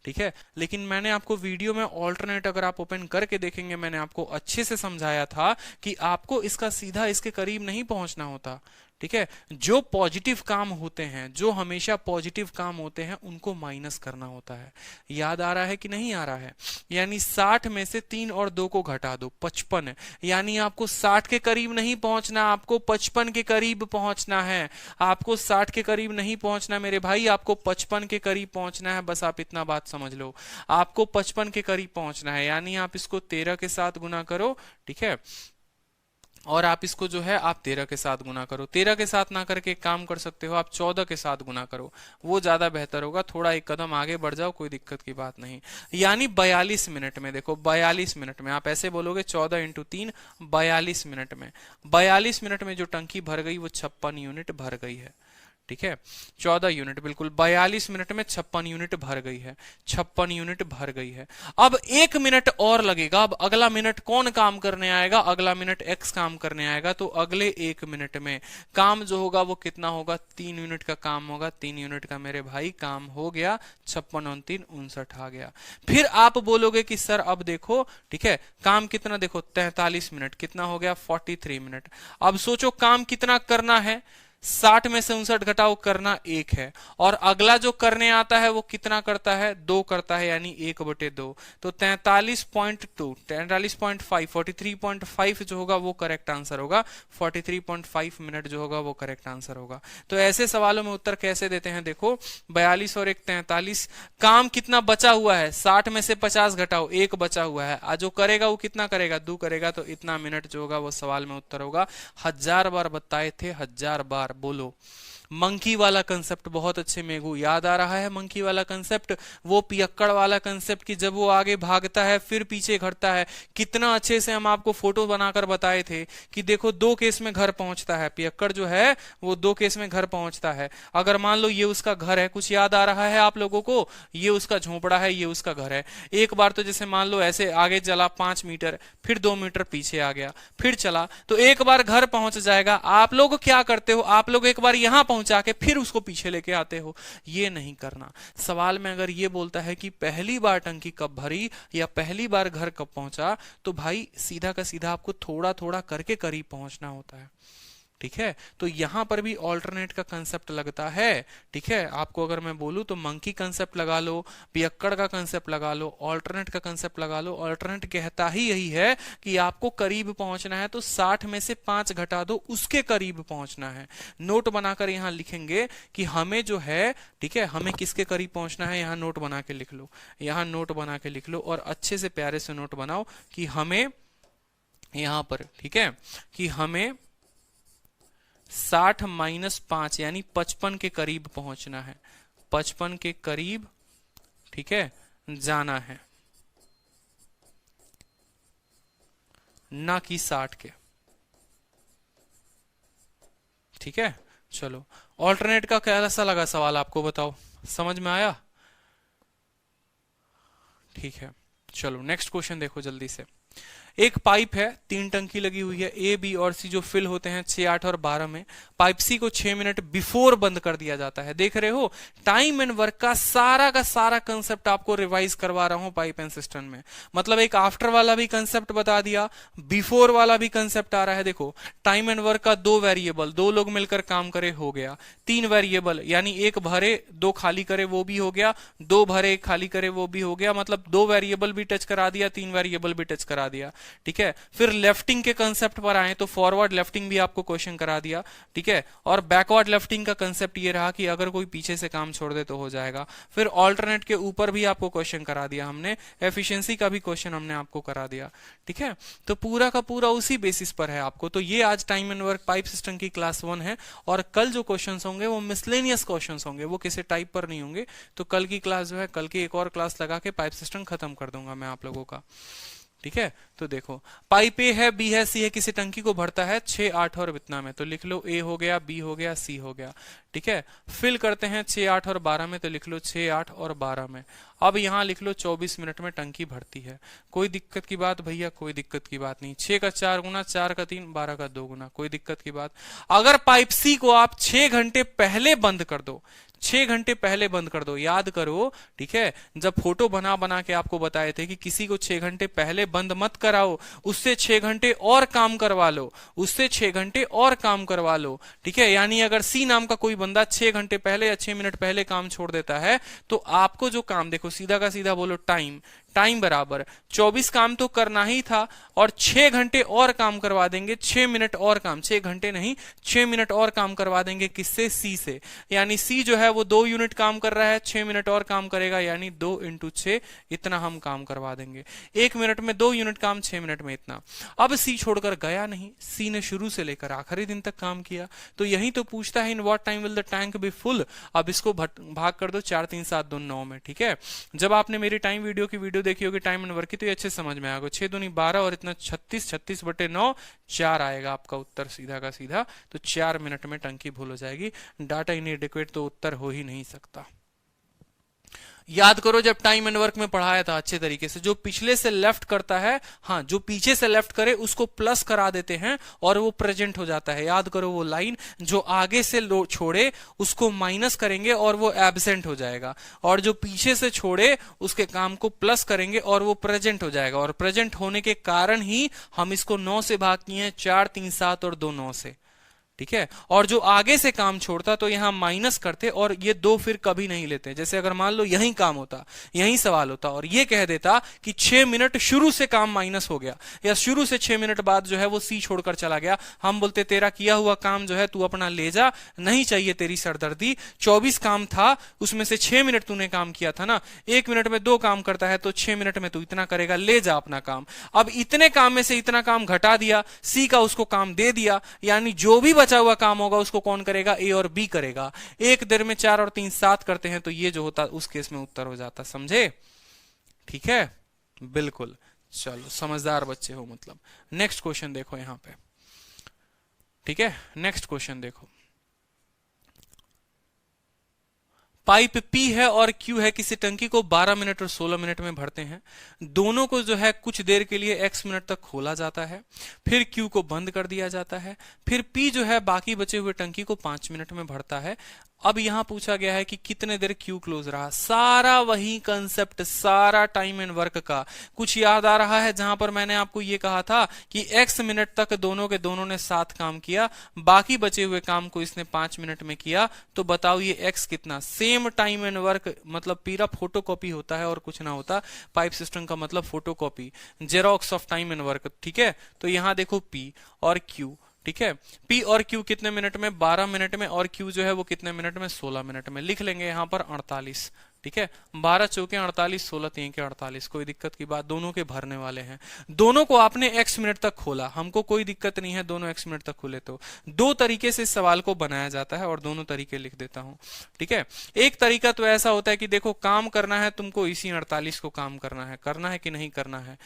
ठीक है। लेकिन मैंने आपको वीडियो में ऑल्टरनेट अगर आप ओपन करके देखेंगे, मैंने आपको अच्छे से समझाया था कि आपको इसका सीधा इसके करीब नहीं पहुंचना होता, ठीक है। जो पॉजिटिव काम होते हैं, जो हमेशा पॉजिटिव काम होते हैं, उनको माइनस करना होता है। याद आ रहा है कि नहीं आ रहा है? यानी 60 में से 3 और 2 को घटा दो, 55। यानी आपको 60 के करीब नहीं पहुंचना, आपको 55 के करीब पहुंचना है। आपको 60 के करीब नहीं पहुंचना मेरे भाई, आपको 55 के करीब पहुंचना है। बस आप इतना बात समझ लो, आपको 55 के करीब पहुंचना है। यानी आप इसको 13 के साथ गुना करो, ठीक है, और आप इसको जो है आप 13 के साथ गुना करो। 13 के साथ ना करके एक काम कर सकते हो, आप 14 के साथ गुना करो, वो ज्यादा बेहतर होगा। थोड़ा एक कदम आगे बढ़ जाओ, कोई दिक्कत की बात नहीं। यानी 42 मिनट में, देखो 42 मिनट में आप ऐसे बोलोगे 14 इंटू 3, 42 मिनट में, 42 मिनट में जो टंकी भर गई वो 56 यूनिट भर गई है, ठीक है। 14 यूनिट, बिल्कुल 42 मिनट में 56 यूनिट भर गई है, 56 यूनिट भर गई है। अब 1 मिनट और लगेगा। अब अगला मिनट कौन काम करने आएगा? अगला मिनट एक्स काम करने आएगा। तो अगले 1 मिनट में काम जो होगा वो कितना होगा? 3 यूनिट का काम होगा। 3 यूनिट का मेरे भाई काम हो गया, 56 और 3 59 आ गया। फिर आप बोलोगे कि सर अब देखो, ठीक है, काम कितना, देखो 43 मिनट, कितना हो गया? 43 मिनट। अब सोचो काम कितना करना है? 60 में से 59 घटाओ, करना 1 है। और अगला जो करने आता है वो कितना करता है? 2 करता है, यानी 1/2। तो 43.2, 43.5, 43.5 जो होगा वो करेक्ट आंसर होगा। 43.5 मिनट जो होगा वो करेक्ट आंसर होगा। तो ऐसे सवालों में उत्तर कैसे देते हैं? देखो 42 और 1 43, काम कितना बचा हुआ है? 60 में से 50 घटाओ, 1 बचा हुआ है। जो करेगा वो कितना करेगा? 2 करेगा। तो इतना मिनट जो होगा वो सवाल में उत्तर होगा। 1000 बार बताए थे, 1000 बार। बोलो मंकी वाला कंसेप्ट बहुत अच्छे मेघू याद आ रहा है? मंकी वाला कंसेप्ट, वो पियक्कड़ वाला कंसेप्ट कि जब वो आगे भागता है फिर पीछे घटता है। कितना अच्छे से हम आपको फोटो बनाकर बताए थे कि देखो 2 केस में घर पहुंचता है, पियक्कड़ जो है वो 2 केस में घर पहुंचता है। अगर मान लो ये उसका घर है, कुछ याद आ रहा है आप लोगों को? ये उसका झोपड़ा है, ये उसका घर है। एक बार तो जैसे मान लो ऐसे आगे चला 5 मीटर, फिर 2 मीटर पीछे आ गया, फिर चला, तो एक बार घर पहुंच जाएगा। आप लोग क्या करते हो? आप लोग एक बार यहां जाके फिर उसको पीछे लेके आते हो। ये नहीं करना। सवाल में अगर ये बोलता है कि पहली बार टंकी कब भरी या पहली बार घर कब पहुंचा, तो भाई सीधा का सीधा आपको थोड़ा थोड़ा करके करीब पहुंचना होता है, ठीक है। तो यहां पर भी ऑल्टरनेट का कंसेप्ट लगता है, ठीक है। आपको अगर मैं बोलूं तो मंकी कंसेप्ट लगा लो, पियक्कड़ का कंसेप्ट लगा लो, ऑल्टरनेट का कंसेप्ट लगा लो। ऑल्टरनेट कहता ही यही है कि आपको करीब पहुंचना है, तो 60 में से 5 घटा दो, उसके करीब पहुंचना है। नोट बनाकर यहां लिखेंगे कि हमें जो है, ठीक है, हमें किसके करीब पहुंचना है। यहां नोट बना के लिख लो, यहां नोट बना के लिख लो, और अच्छे से प्यारे से नोट बनाओ कि हमें यहां पर, ठीक है, कि हमें 60 माइनस 5 यानी 55 के करीब पहुंचना है, 55 के करीब, ठीक है, जाना है, ना कि 60 के, ठीक है। चलो ऑल्टरनेट का कैसा लगा सवाल आपको, बताओ, समझ में आया? ठीक है, चलो नेक्स्ट क्वेश्चन देखो जल्दी से। एक पाइप है, 3 टंकी लगी हुई है, ए बी और सी जो फिल होते हैं 6, 8 और 12 में। पाइप सी को 6 मिनट बिफोर बंद कर दिया जाता है। देख रहे हो, टाइम एंड वर्क का सारा कंसेप्ट आपको रिवाइज करवा रहा हूं पाइप एंड सिस्टम में। मतलब एक आफ्टर वाला भी कंसेप्ट बता दिया, बिफोर वाला भी कंसेप्ट आ रहा है। देखो टाइम एंड वर्क का 2 वेरिएबल, 2 लोग मिलकर काम करे, हो गया। 3 वेरिएबल यानी 1 भरे 2 खाली करे, वो भी हो गया। 2 भरे 1 खाली करे, वो भी हो गया। मतलब 2 वेरिएबल भी टच करा दिया, 3 वेरिएबल भी टच करा दिया। ठीक है। फिर लेफ्टिंग के कंसेप्ट पर आए तो फॉरवर्ड लेफ्टिंग भी आपको क्वेश्चन करा दिया, ठीक है। और बैकवर्ड लेफ्टिंग का कंसेप्ट ये रहा कि अगर कोई पीछे से काम छोड़ दे तो हो जाएगा। फिर ऑल्टरनेट के ऊपर भी आपको क्वेश्चन करा दिया हमने, एफिशिएंसी का भी क्वेश्चन हमने आपको करा दिया, ठीक है। तो पूरा का पूरा उसी बेसिस पर है आपको। तो ये आज time and work pipe system की क्लास 1 है, और कल जो क्वेश्चंस होंगे वो मिसलेनियस क्वेश्चंस होंगे, वो किसी टाइप पर नहीं होंगे। तो कल की क्लास जो है, कल की एक और क्लास लगा के पाइप सिस्टम खत्म कर दूंगा मैं आप लोगों का, ठीक है। तो देखो पाइप ए है, बी है, सी है, किसी टंकी को भरता है 6, 8 और इतना में, तो लिख लो ए हो गया, बी हो गया, सी हो गया, ठीक है। फिल करते हैं 6, 8 और 12 में, तो लिख लो 6, 8 और 12 में। अब यहां लिख लो 24 मिनट में टंकी भरती है। कोई दिक्कत की बात भैया? कोई दिक्कत की बात नहीं। 6 का 4 गुना, 4 का 3, 12 का 2 गुना, कोई दिक्कत की बात? अगर पाइप सी को आप 6 घंटे पहले बंद कर दो, 6 घंटे पहले बंद कर दो, याद करो, ठीक है। जब फोटो बना बना के आपको बताए थे कि किसी को 6 घंटे पहले बंद मत कराओ, उससे 6 घंटे और काम करवा लो, उससे 6 घंटे और काम करवा लो, ठीक है। यानी अगर सी नाम का कोई बंदा 6 घंटे पहले या 6 मिनट पहले काम छोड़ देता है, तो आपको जो काम, देखो सीधा का सीधा बोलो, टाइम बराबर 24 काम तो करना ही था, और 6 घंटे और काम करवा देंगे, 6 मिनट और काम, 6 घंटे नहीं 6 मिनट और काम करवा देंगे, किससे? सी से। यानी सी जो है वो 2 यूनिट काम कर रहा है, 6 मिनट और काम करेगा, यानी 2 इंटू 6, इतना हम काम करवा देंगे। 1 मिनट में 2 यूनिट काम, 6 मिनट में इतना। अब सी छोड़कर गया नहीं, सी ने शुरू से लेकर आखिरी दिन तक काम किया। तो यही तो पूछता है, in what time will the tank be full. अब इसको भाग कर दो 4, 3, 7, 2, 9 में, ठीक है। जब आपने मेरी टाइम वीडियो की वीडियो देखी होगी टाइम एंड वर्क की, तो ये अच्छे समझ में आएगा। 6 दूनी 12 और इतना 36, 36 बटे 9, 4 आएगा आपका उत्तर सीधा का सीधा। तो 4 मिनट में टंकी फुल हो जाएगी। डाटा इनएडिक्वेट तो उत्तर हो ही नहीं सकता। याद करो जब टाइम एंड वर्क में पढ़ाया था अच्छे तरीके से, जो पिछले से लेफ्ट करता है, हाँ, जो पीछे से लेफ्ट करे उसको प्लस करा देते हैं और वो प्रेजेंट हो जाता है। याद करो वो लाइन, जो आगे से छोड़े उसको माइनस करेंगे और वो एब्सेंट हो जाएगा, और जो पीछे से छोड़े उसके काम को प्लस करेंगे और वो प्रेजेंट हो जाएगा। और प्रेजेंट होने के कारण ही हम इसको 9 से भाग किए हैं, 4, 3, 7 और 2, 9 से, ठीक है। और जो आगे से काम छोड़ता तो यहां माइनस करते, और ये 2 फिर कभी नहीं लेते। जैसे अगर मान लो यही काम होता, यही सवाल होता, और ये कह देता कि 6 मिनट शुरू से काम माइनस हो गया, या शुरू से 6 मिनट बाद जो है वो सी छोड़कर चला गया, हम बोलते तेरा किया हुआ काम जो है तू अपना ले जा, नहीं चाहिए तेरी सरदर्दी। 24 काम था, उसमें से 6 मिनट तूने काम किया था ना, 1 मिनट में 2 काम करता है, तो 6 मिनट में तू इतना करेगा, ले जा अपना काम। अब इतने काम में से इतना काम घटा दिया, सी का उसको काम दे दिया, यानी जो भी बचा हुआ काम होगा उसको कौन करेगा? ए और बी करेगा। एक देर में 4 और 3 7 करते हैं, तो ये जो होता उस केस में उत्तर हो जाता। समझे? ठीक है, बिल्कुल। चलो समझदार बच्चे हो मतलब। नेक्स्ट क्वेश्चन देखो यहां पे, ठीक है। नेक्स्ट क्वेश्चन देखो, पाइप पी है और क्यू है, किसी टंकी को 12 मिनट और 16 मिनट में भरते हैं। दोनों को जो है कुछ देर के लिए x मिनट तक खोला जाता है, फिर क्यू को बंद कर दिया जाता है, फिर पी जो है बाकी बचे हुए टंकी को 5 मिनट में भरता है। अब यहां पूछा गया है कि कितने देर क्यू क्लोज रहा। सारा वही कंसेप्ट, सारा टाइम एंड वर्क का। कुछ याद आ रहा है जहां पर मैंने आपको ये कहा था कि x मिनट तक दोनों के दोनों ने 7 काम किया, बाकी बचे हुए काम को इसने 5 मिनट में किया। तो बताओ ये x कितना? सेम टाइम एंड वर्क मतलब पूरा फोटोकॉपी होता है और कुछ ना होता। पाइप सिस्टम का मतलब photocopy, xerox of time and work, ठीक है। तो यहां देखो p और q, ठीक है। P और Q कितने मिनट में? 12 मिनट में, और Q जो है वो कितने मिनट में? 16 मिनट में। लिख लेंगे यहां पर 48, ठीक है। 12 चौके 48, 16 3 के 48, कोई दिक्कत की बात? दोनों के भरने वाले हैं। दोनों को आपने x मिनट तक खोला, हमको कोई दिक्कत नहीं है, दोनों x मिनट तक खुले। तो 2 तरीके से इस सवाल को बनाया जाता है, और दोनों तरीके लिख देता हूं, ठीक है। एक तरीका तो ऐसा होता है कि देखो काम करना है तुमको, इसी 48 को काम करना है कि नहीं करना है।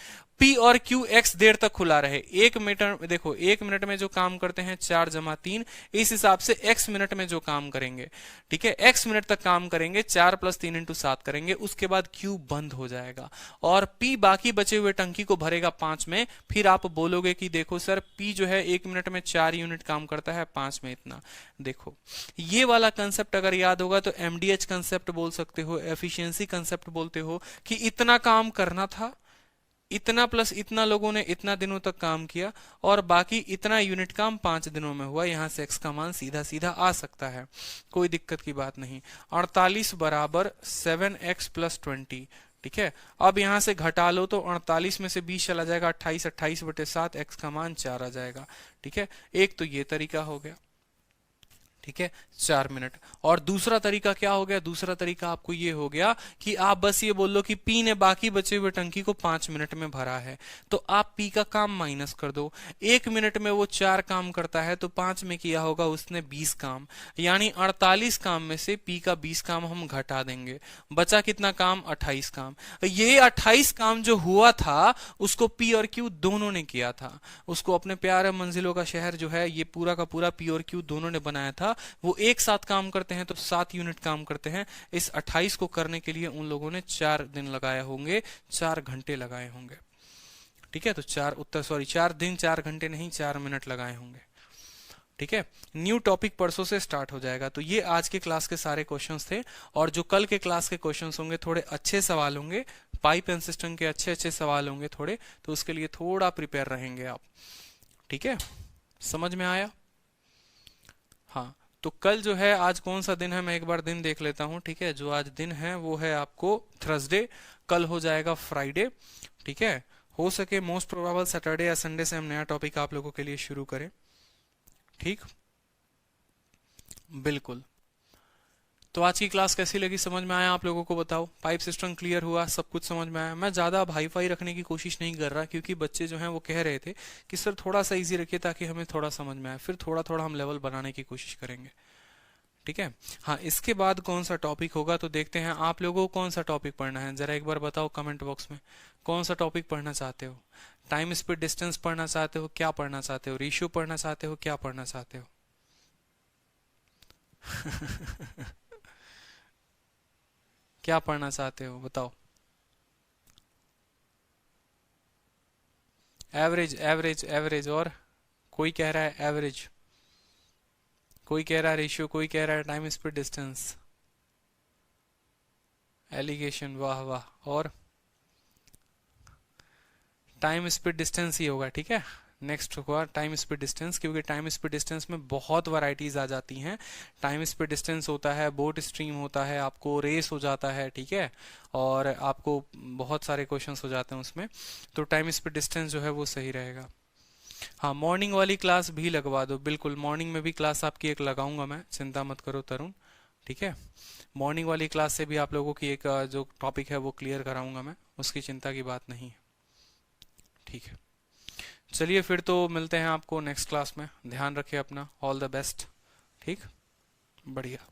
P और Q x देर तक खुला रहे। 1 मिनट, देखो 1 मिनट में जो काम करते हैं 4 जमा 3, इस हिसाब से x मिनट में जो काम करेंगे, ठीक है, x मिनट तक काम करेंगे, 4 + 3 × 7 करेंगे, उसके बाद Q बंद हो जाएगा और P बाकी बचे हुए टंकी को भरेगा 5 में। फिर आप बोलोगे कि देखो सर P जो है 1 मिनट में 4 यूनिट काम करता है, 5 में इतना। देखो ये वाला कंसेप्ट अगर याद होगा तो MDH कंसेप्ट बोल सकते हो, एफिशिएंसी कंसेप्ट बोलते हो, कि इतना काम करना था, इतना प्लस इतना लोगों ने इतना दिनों तक काम किया, और बाकी इतना यूनिट काम 5 दिनों में हुआ। यहां से x का मान सीधा सीधा आ सकता है, कोई दिक्कत की बात नहीं। 48 बराबर 7x + 20, ठीक है। अब यहां से घटा लो तो 48 में से 20 चला जाएगा, 28, 28/7, x का मान 4 आ जाएगा। ठीक है, एक तो ये तरीका हो गया। ठीक है, 4 मिनट। और दूसरा तरीका क्या हो गया? दूसरा तरीका आपको ये हो गया कि आप बस ये बोल लो कि पी ने बाकी बचे हुए टंकी को 5 मिनट में भरा है, तो आप पी का काम माइनस कर दो। 1 मिनट में वो 4 काम करता है, तो 5 में किया होगा उसने 20 काम, यानी 48 काम में से पी का 20 काम हम घटा देंगे। बचा कितना काम? 28 काम। ये 28 काम जो हुआ था उसको पी और क्यू दोनों ने किया था। उसको अपने प्यारे मंजिलों का शहर जो है ये पूरा का पूरा पी और क्यू दोनों ने बनाया था। वो एक साथ काम करते हैं तो 7 यूनिट काम करते हैं। इस 28 को करने के लिए उन लोगों ने 4 दिन लगाए होंगे, 4 घंटे लगाए होंगे। ठीक है, तो 4 दिन 4 घंटे नहीं, 4 मिनट लगाए होंगे। ठीक है, न्यू टॉपिक परसों से स्टार्ट हो जाएगा। तो ये आज के क्लास के सारे क्वेश्चंस थे, और जो कल के क्लास के क्वेश्चंस होंगे थोड़े अच्छे सवाल होंगे, पाइप एंड सिस्टम के अच्छे अच्छे सवाल होंगे थोड़े, तो उसके लिए थोड़ा प्रिपेयर रहेंगे आप। ठीक है, समझ में आया? हाँ, तो कल जो है, आज कौन सा दिन है मैं एक बार दिन देख लेता हूँ। ठीक है, जो आज दिन है वो है आपको थर्सडे, कल हो जाएगा फ्राइडे। ठीक है, हो सके मोस्ट प्रोबेबल सैटरडे या संडे से हम नया टॉपिक आप लोगों के लिए शुरू करें। ठीक, बिल्कुल। तो आज की क्लास कैसी लगी, समझ में आया आप लोगों को? बताओ, पाइप सिस्टम क्लियर हुआ, सब कुछ समझ में आया? मैं ज्यादा हाई फाई रखने की कोशिश नहीं कर रहा, क्योंकि बच्चे जो हैं वो कह रहे थे कि सर थोड़ा सा इजी रखिए ताकि हमें थोड़ा समझ में आए, फिर थोड़ा थोड़ा हम लेवल बनाने की कोशिश करेंगे। ठीक है, हाँ, इसके बाद कौन सा टॉपिक होगा तो देखते हैं। आप लोगों को कौन सा टॉपिक पढ़ना है जरा एक बार बताओ कमेंट बॉक्स में। कौन सा टॉपिक पढ़ना चाहते हो? टाइम स्पीड डिस्टेंस पढ़ना चाहते हो? क्या पढ़ना चाहते हो? रेशियो पढ़ना चाहते हो? क्या पढ़ना चाहते हो? क्या पढ़ना चाहते हो बताओ? एवरेज, एवरेज, एवरेज, और कोई कह रहा है एवरेज, कोई कह रहा है रेशियो, कोई कह रहा है टाइम स्पीड डिस्टेंस, एलिगेशन, वाह वाह। और टाइम स्पीड डिस्टेंस ही होगा। ठीक है, नेक्स्ट होगा टाइम स्पीड डिस्टेंस, क्योंकि टाइम स्पीड डिस्टेंस में बहुत वैरायटीज आ जाती हैं। टाइम स्पीड डिस्टेंस होता है, बोट स्ट्रीम होता है, आपको रेस हो जाता है। ठीक है, और आपको बहुत सारे क्वेश्चंस हो जाते हैं उसमें, तो टाइम स्पीड डिस्टेंस जो है वो सही रहेगा। हाँ, मॉर्निंग वाली क्लास भी लगवा दो, बिल्कुल मॉर्निंग में भी क्लास आपकी एक लगाऊंगा मैं, चिंता मत करो तरुण। ठीक है, मॉर्निंग वाली क्लास से भी आप लोगों की एक जो टॉपिक है वो क्लियर कराऊंगा मैं, उसकी चिंता की बात नहीं है। ठीक है, चलिए फिर तो मिलते हैं आपको नेक्स्ट क्लास में। ध्यान रखिए अपना, ऑल द बेस्ट। ठीक, बढ़िया।